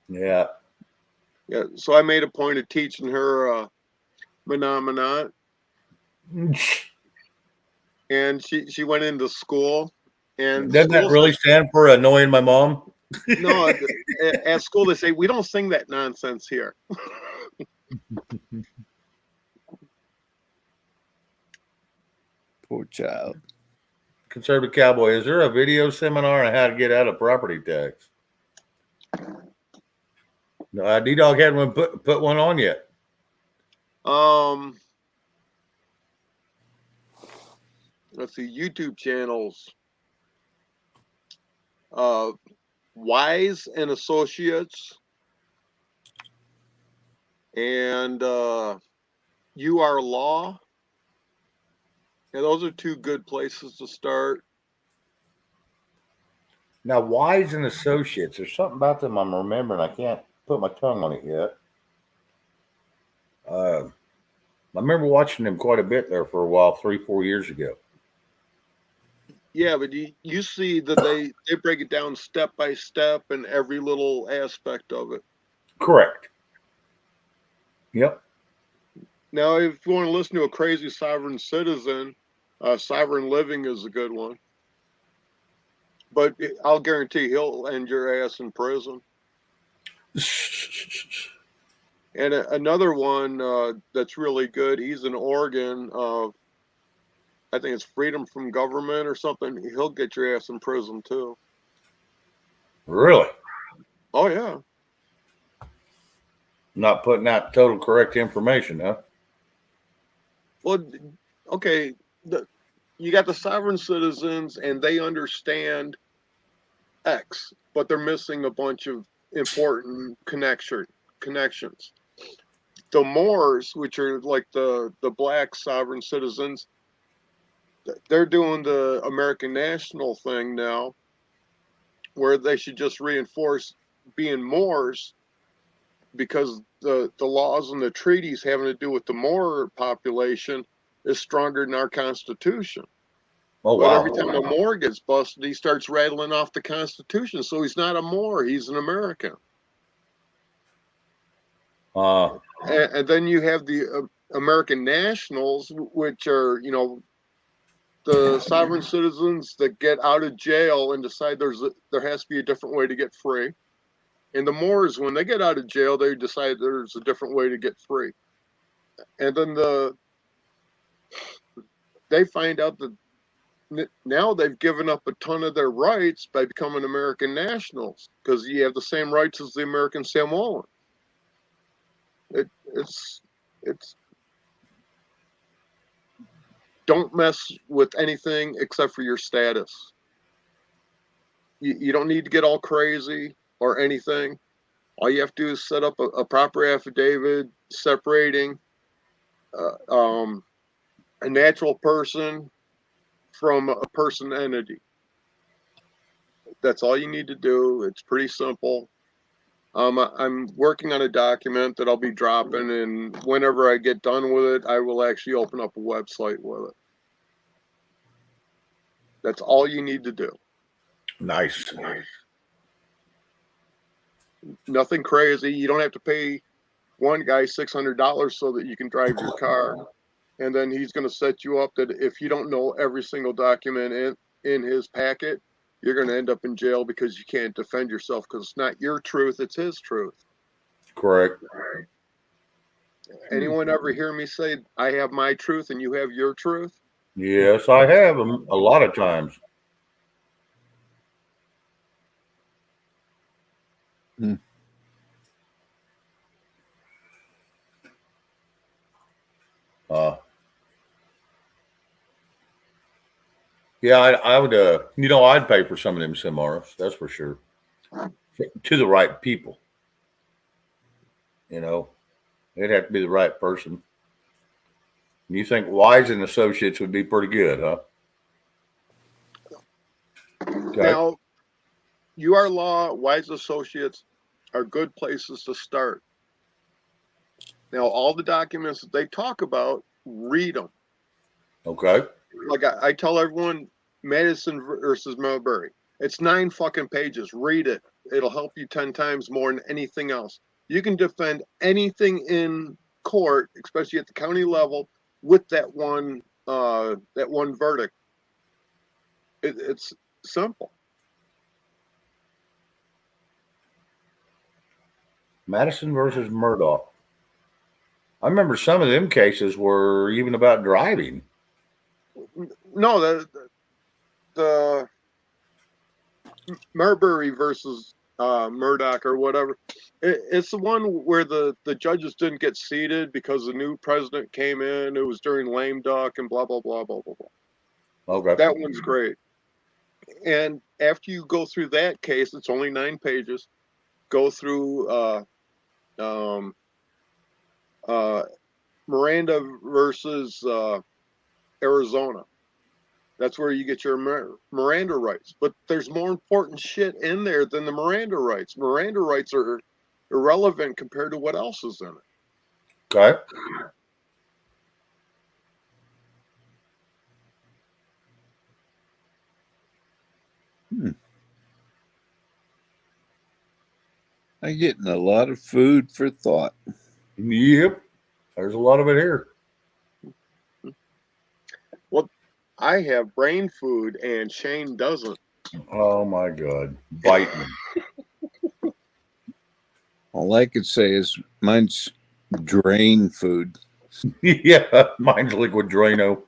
Yeah. Yeah, so I made a point of teaching her Menominee, and she went into school, and Doesn't that school really says, stand for annoying my mom? no, at school they say we don't sing that nonsense here. Poor child. Conservative Cowboy, is there a video seminar on how to get out of property tax? No, D-Dog hadn't one put one on yet. Let's see, YouTube channels. Wise and Associates, and You Are Law. Yeah, those are two good places to start. Now, Wise and Associates, there's something about them I'm remembering. I can't put my tongue on it yet. I remember watching them quite a bit there for a while, 3-4 years ago. Yeah, but you see that they break it down step by step and every little aspect of it. Correct. Yep. Now, if you want to listen to a crazy sovereign citizen, Sovereign Living is a good one. But I'll guarantee he'll end your ass in prison. And another one that's really good, he's in Oregon. I think it's Freedom from Government or something. He'll get your ass in prison too. Really? Oh, yeah. Not putting out total correct information, huh? Well, okay. You got the sovereign citizens and they understand X, but they're missing a bunch of important connections. The Moors, which are like the black sovereign citizens, they're doing the American national thing now, where they should just reinforce being Moors because the laws and the treaties having to do with the Moor population is stronger than our Constitution. Oh, But wow. every time a Moor gets busted, he starts rattling off the Constitution. So he's not a Moor, he's an American. And then you have the American nationals, which are, the sovereign citizens that get out of jail and decide there has to be a different way to get free. And the Moors, when they get out of jail, they decide there's a different way to get free. And then they find out that now they've given up a ton of their rights by becoming American nationals because you have the same rights as the American Samoan. It's don't mess with anything except for your status. You don't need to get all crazy or anything. All you have to do is set up a proper affidavit separating a natural person from a person entity. That's all you need to do. It's pretty simple. I'm working on a document that I'll be dropping, and whenever I get done with it, I will actually open up a website with it. That's all you need to do. Nice. Nothing crazy. You don't have to pay one guy $600 so that you can drive your car. And then he's going to set you up that if you don't know every single document in his packet, you're going to end up in jail because you can't defend yourself because it's not your truth, it's his truth. Correct. Anyone ever hear me say, I have my truth and you have your truth? Yes, I have a lot of times. Hmm. Yeah, I would. I'd pay for some of them seminars. That's for sure. To the right people. It'd have to be the right person. You think Wise and Associates would be pretty good, huh? Okay. Now, UR Law, Wise Associates are good places to start. Now, all the documents that they talk about, read them. Okay. Like I tell everyone, Madison versus Marbury. It's 9 fucking pages. Read it. It'll help you 10 times more than anything else. You can defend anything in court, especially at the county level, with that one verdict. It's simple. Madison versus Murdoch. I remember some of them cases were even about driving. No, the Marbury versus Murdoch or whatever. It's the one where the judges didn't get seated because the new president came in. It was during lame duck and blah blah blah blah blah blah. Okay. That one's great. And after you go through that case, it's only 9 pages. Go through Miranda versus Arizona. That's where you get your Miranda rights. But there's more important shit in there than the Miranda rights. Miranda rights are irrelevant compared to what else is in it. Okay. I'm getting a lot of food for thought. Yep. There's a lot of it here. Well, I have brain food and Shane doesn't. Oh my God. Biting. All I could say is mine's drain food. Yeah, mine's liquid Drano.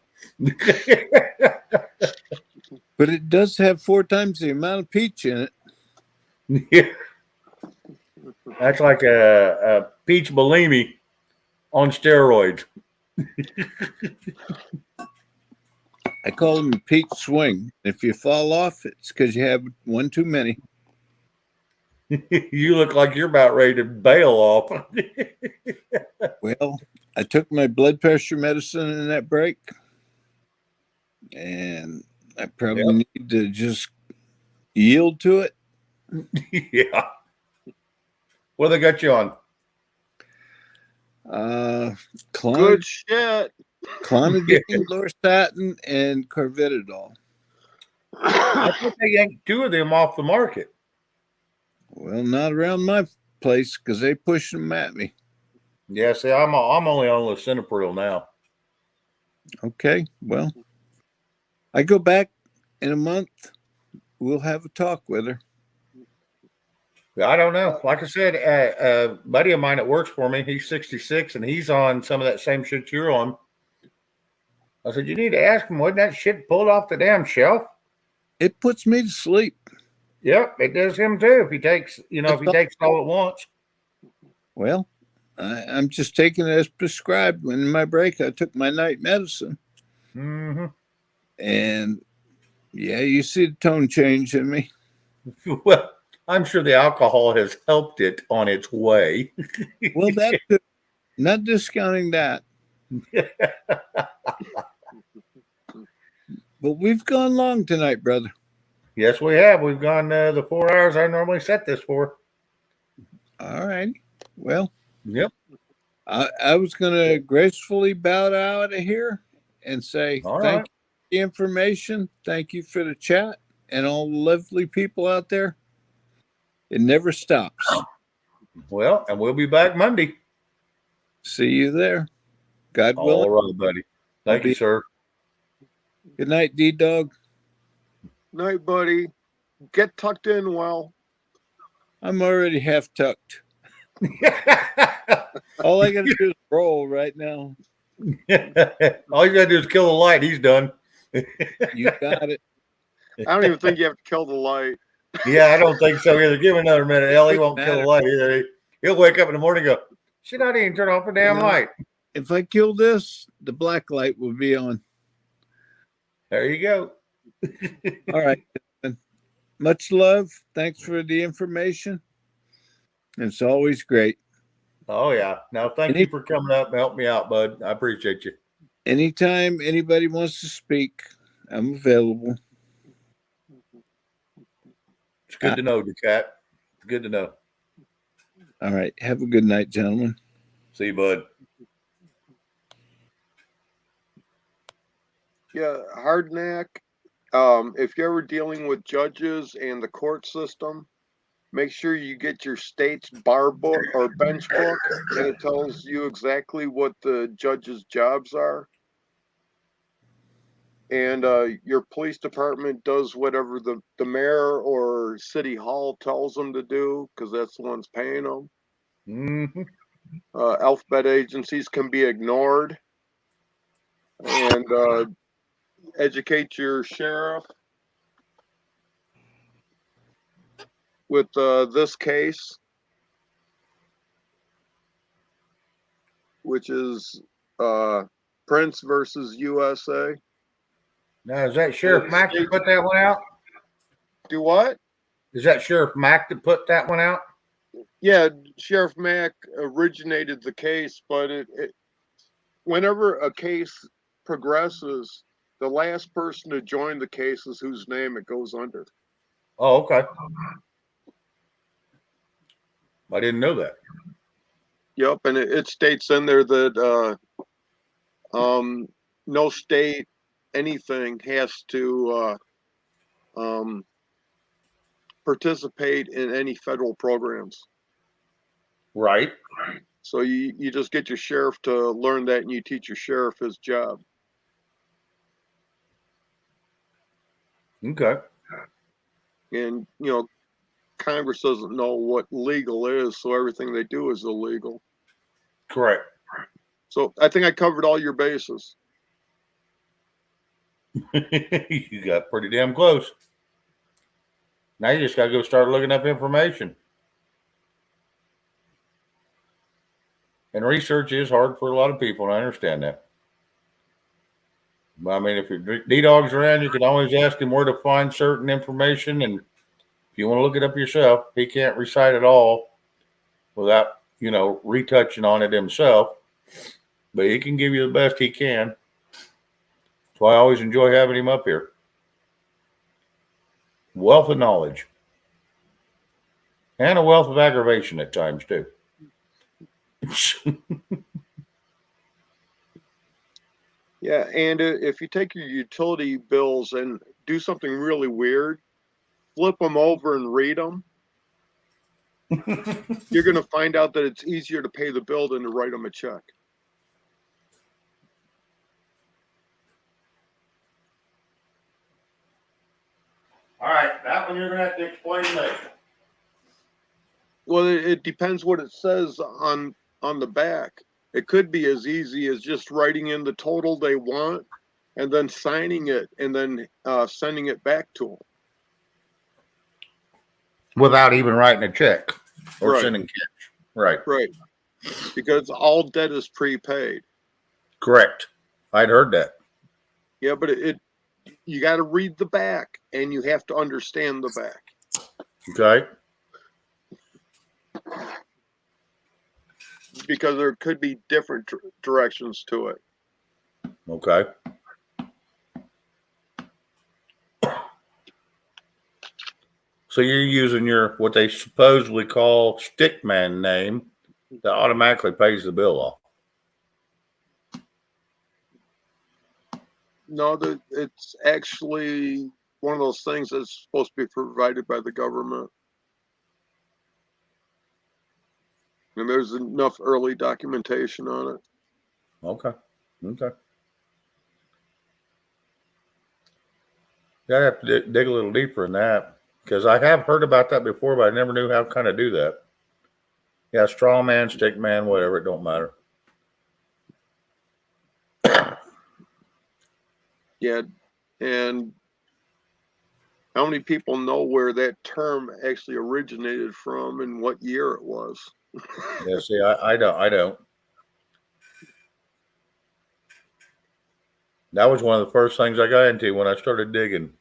But it does have 4 times the amount of peach in it. Yeah. That's like a peach Bellini on steroids. I call them peach swing. If you fall off, it's because you have one too many. You look like you're about ready to bail off. Well, I took my blood pressure medicine in that break, and I probably need to just yield to it. Yeah. What they got you on? Good shit. Clonidine, Lorstatin, and Carvedilol. I think they yanked 2 of them off the market. Well, not around my place because they push them at me. Yeah, see, I'm only on lisinopril now. Okay, well, I go back in a month. We'll have a talk with her. I don't know. Like I said, a buddy of mine that works for me, he's 66, and he's on some of that same shit you're on. I said, you need to ask him, wasn't that shit pulled off the damn shelf? It puts me to sleep. Yep, it does him too. If he takes, it all at once. Well, I'm just taking it as prescribed. When in my break, I took my night medicine. Mm-hmm. And yeah, you see the tone change in me. Well, I'm sure the alcohol has helped it on its way. Well, that's good. Not discounting that. But we've gone long tonight, brother. Yes, we have. We've gone the 4 hours I normally set this for. All right. Well, yep. I was going to gracefully bow out of here and say All thank right. you for the information. Thank you for the chat and all the lovely people out there. It never stops. Well, and we'll be back Monday. See you there. God willing. All right, buddy. Thank you, sir. Good night, D-Dog. Night, buddy. Get tucked in well. I'm already half tucked. All I got to do is roll right now. All you got to do is kill the light. He's done. You got it. I don't even think you have to kill the light. Yeah, I don't think so either. Give him another minute. Hell, he won't kill the light either. He'll wake up in the morning and go, should I didn't turn off the damn light? If I kill this, the black light will be on. There you go. All right. Much love. Thanks for the information. It's always great. Oh, yeah. Now, thank you for coming up and helping me out, bud. I appreciate you. Anytime anybody wants to speak, I'm available. It's good to know, Cat. It's good to know. All right. Have a good night, gentlemen. See you, bud. Yeah, Hardnack. If you're ever dealing with judges and the court system, make sure you get your state's bar book or bench book, and it tells you exactly what the judge's jobs are. And your police department does whatever the mayor or city hall tells them to do, because that's the ones paying them. Mm-hmm. Alphabet agencies can be ignored. And educate your sheriff with this case, which is Prince versus USA. Now, is that Sheriff Mack that put that one out? Do what? Is that Sheriff Mack that put that one out? Yeah, Sheriff Mack originated the case, but whenever a case progresses, the last person to join the case is whose name it goes under. Oh, okay. I didn't know that. Yep, and it states in there that no state anything has to participate in any federal programs. Right. So you just get your sheriff to learn that, and you teach your sheriff his job. Okay. And Congress doesn't know what legal is, so everything they do is illegal. Correct. So I think I covered all your bases. You got pretty damn close. Now you just got to go start looking up information. And research is hard for a lot of people, and I understand that. But I mean, if your D-Dog's around, you can always ask him where to find certain information. And if you want to look it up yourself, he can't recite it all without, retouching on it himself. But he can give you the best he can. So I always enjoy having him up here. Wealth of knowledge. And a wealth of aggravation at times, too. Yeah, and if you take your utility bills and do something really weird, flip them over and read them, you're going to find out that it's easier to pay the bill than to write them a check. All right, that one you're going to have to explain later. Well, it depends what it says on the back. It could be as easy as just writing in the total they want and then signing it and then sending it back to them. Without even writing a check or Right. sending cash. Right. Right. Because all debt is prepaid. Correct. I'd heard that. Yeah, but you got to read the back and you have to understand the back. Okay. Because there could be different directions to it. Okay. So you're using what they supposedly call stickman name that automatically pays the bill off. No, it's actually one of those things that's supposed to be provided by the government. And there's enough early documentation on it. Okay. Okay. I have to dig a little deeper in that because I have heard about that before, but I never knew how to kind of do that. Yeah, straw man, stick man, whatever, it don't matter. Yeah, and How many people know where that term actually originated from and what year it was? Yeah, see, I don't. That was one of the first things I got into when I started digging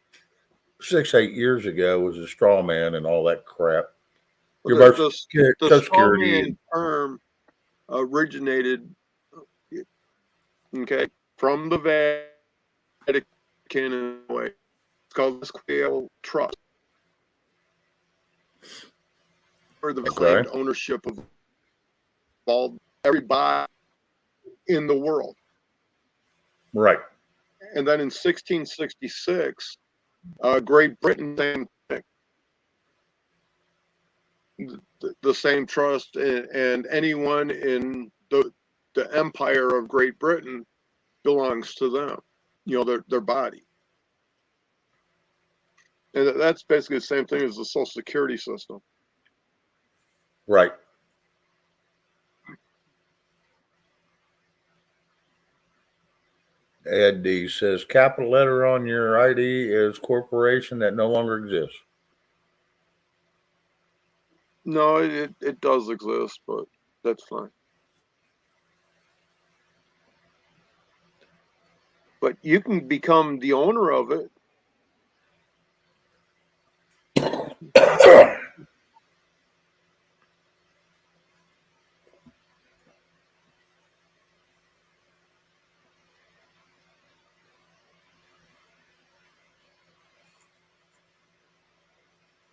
8 years ago, was a straw man and all that crap. Your The, birth the Social straw Security. man term originated, okay, from the Vatican in a way. It's called the Quail Trust, or the claimed ownership of all everybody in the world. Right. And then in 1666, Great Britain, same thing. The same trust, and anyone in the empire of Great Britain belongs to them. You know, their body. And that's basically the same thing as the Social Security system. Right. Ed D says, capital letter on your ID is corporation that no longer exists. No, it does exist, but that's fine. But you can become the owner of it.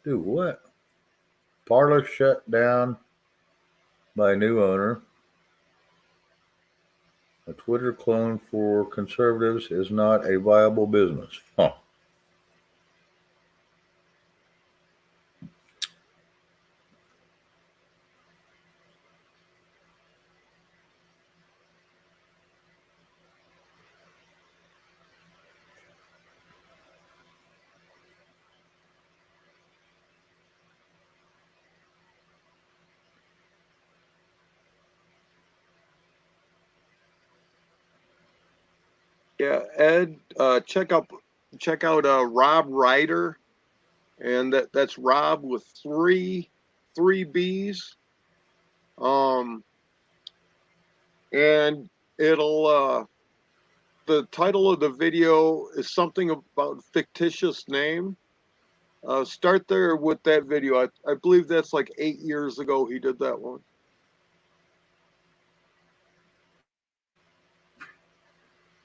Do what? Parler shut down by new owner. A Twitter clone for conservatives is not a viable business. Huh. Yeah, Ed, check out Rob Ryder, and that's Rob with three B's. And it'll the title of the video is something about fictitious name. Start there with that video. I believe that's like 8 years ago he did that one.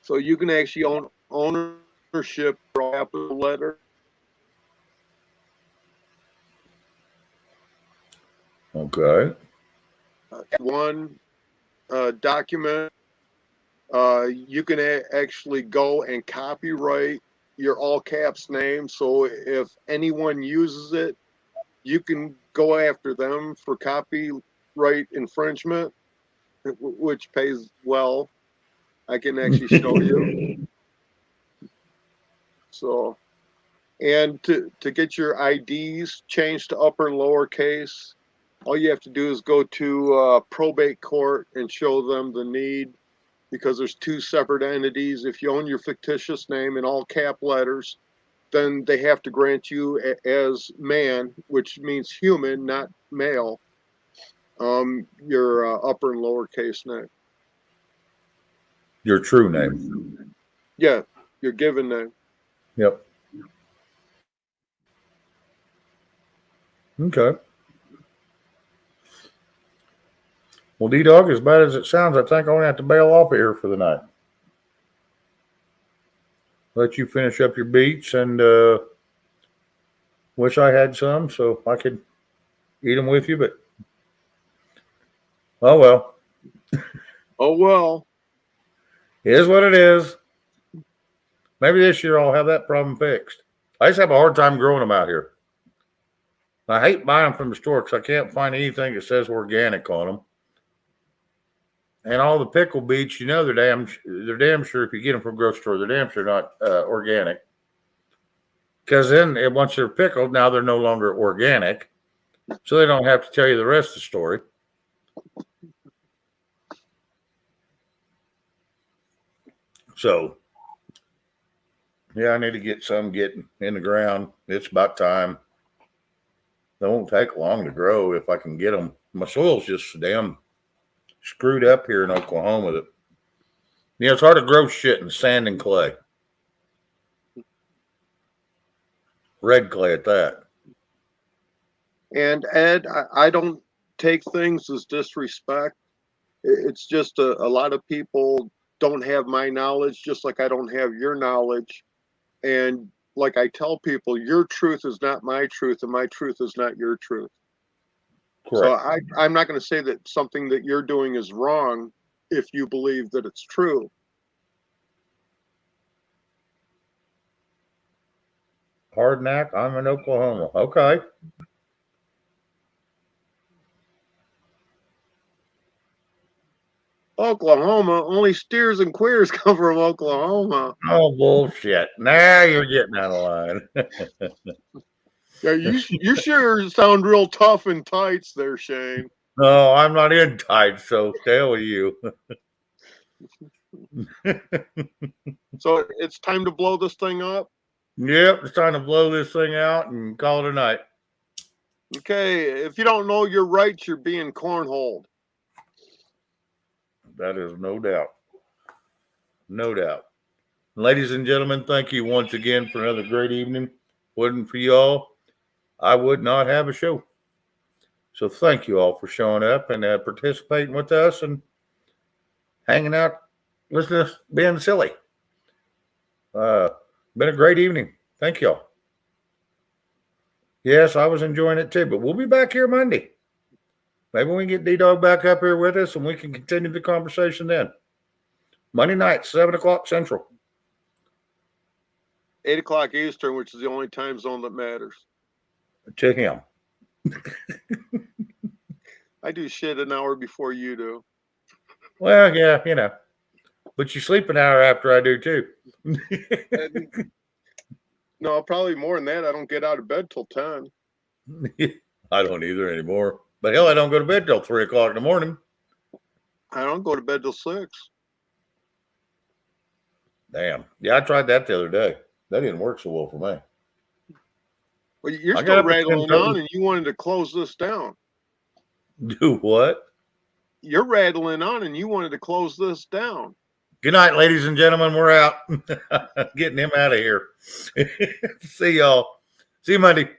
So you can actually own ownership for capital letter. Okay. One document. You can actually go and copyright your all caps name. So if anyone uses it, you can go after them for copyright infringement, which pays well. I can actually show you. So, and to get your IDs changed to upper and lower case, all you have to do is go to probate court and show them the need, because there's two separate entities. If you own your fictitious name in all cap letters, then they have to grant you as man, which means human, not male, your upper and lower case name. Your true name. Yeah, your given name. Yep. Okay. Well, D-Dog, as bad as it sounds, I think I'm going to have to bail off of here for the night. Let you finish up your beets, and wish I had some so I could eat them with you, but oh well. Oh well. It is what it is. Maybe this year I'll have that problem fixed. I just have a hard time growing them out here. I hate buying them from the store because I can't find anything that says organic on them. And all the pickle beets, you know, they're damn sure if you get them from a grocery store, they're damn sure not organic. Because then once they're pickled, now they're no longer organic. So they don't have to tell you the rest of the story. So Yeah, I need to get some getting in the ground. It's about time. They won't take long to grow if I can get them. My soil's just damn screwed up here in Oklahoma. That it's hard to grow shit in sand and clay. Red clay at that. And Ed, I don't take things as disrespect. It's just a lot of people don't have my knowledge, just like I don't have your knowledge. And like I tell people, your truth is not my truth, and my truth is not your truth. Correct. So I'm not going to say that something that you're doing is wrong if you believe that it's true. Hardknack, I'm in Oklahoma. Okay. Oklahoma, only steers and queers come from Oklahoma. Oh, bullshit. Now you're getting out of line. Yeah, you sure sound real tough in tights there, Shane. No, I'm not in tight, so hell with you. So it's time to blow this thing up? Yep, it's time to blow this thing out and call it a night. Okay, if you don't know your rights, you're being cornholed. That is no doubt. No doubt. Ladies and gentlemen, thank you once again for another great evening. Wasn't for y'all, I would not have a show. So thank you all for showing up and participating with us and hanging out, listening to us being silly. Been a great evening. Thank y'all. Yes, I was enjoying it too, but we'll be back here Monday. Maybe we can get D-Dog back up here with us and we can continue the conversation then. Monday night, 7 o'clock Central. 8 o'clock Eastern, which is the only time zone that matters. To him. I do shit an hour before you do. Well, yeah, but you sleep an hour after I do too. No, probably more than that. I don't get out of bed till 10. I don't either anymore. But hell, I don't go to bed till 3 o'clock in the morning. I don't go to bed till 6. Damn. Yeah, I tried that the other day. That didn't work so well for me. Well, you're I got still up at rattling 10:30. on, and you wanted to close this down. Do what? You're rattling on, and you wanted to close this down. Good night, ladies and gentlemen. We're out. Getting him out of here. See y'all. See you Monday.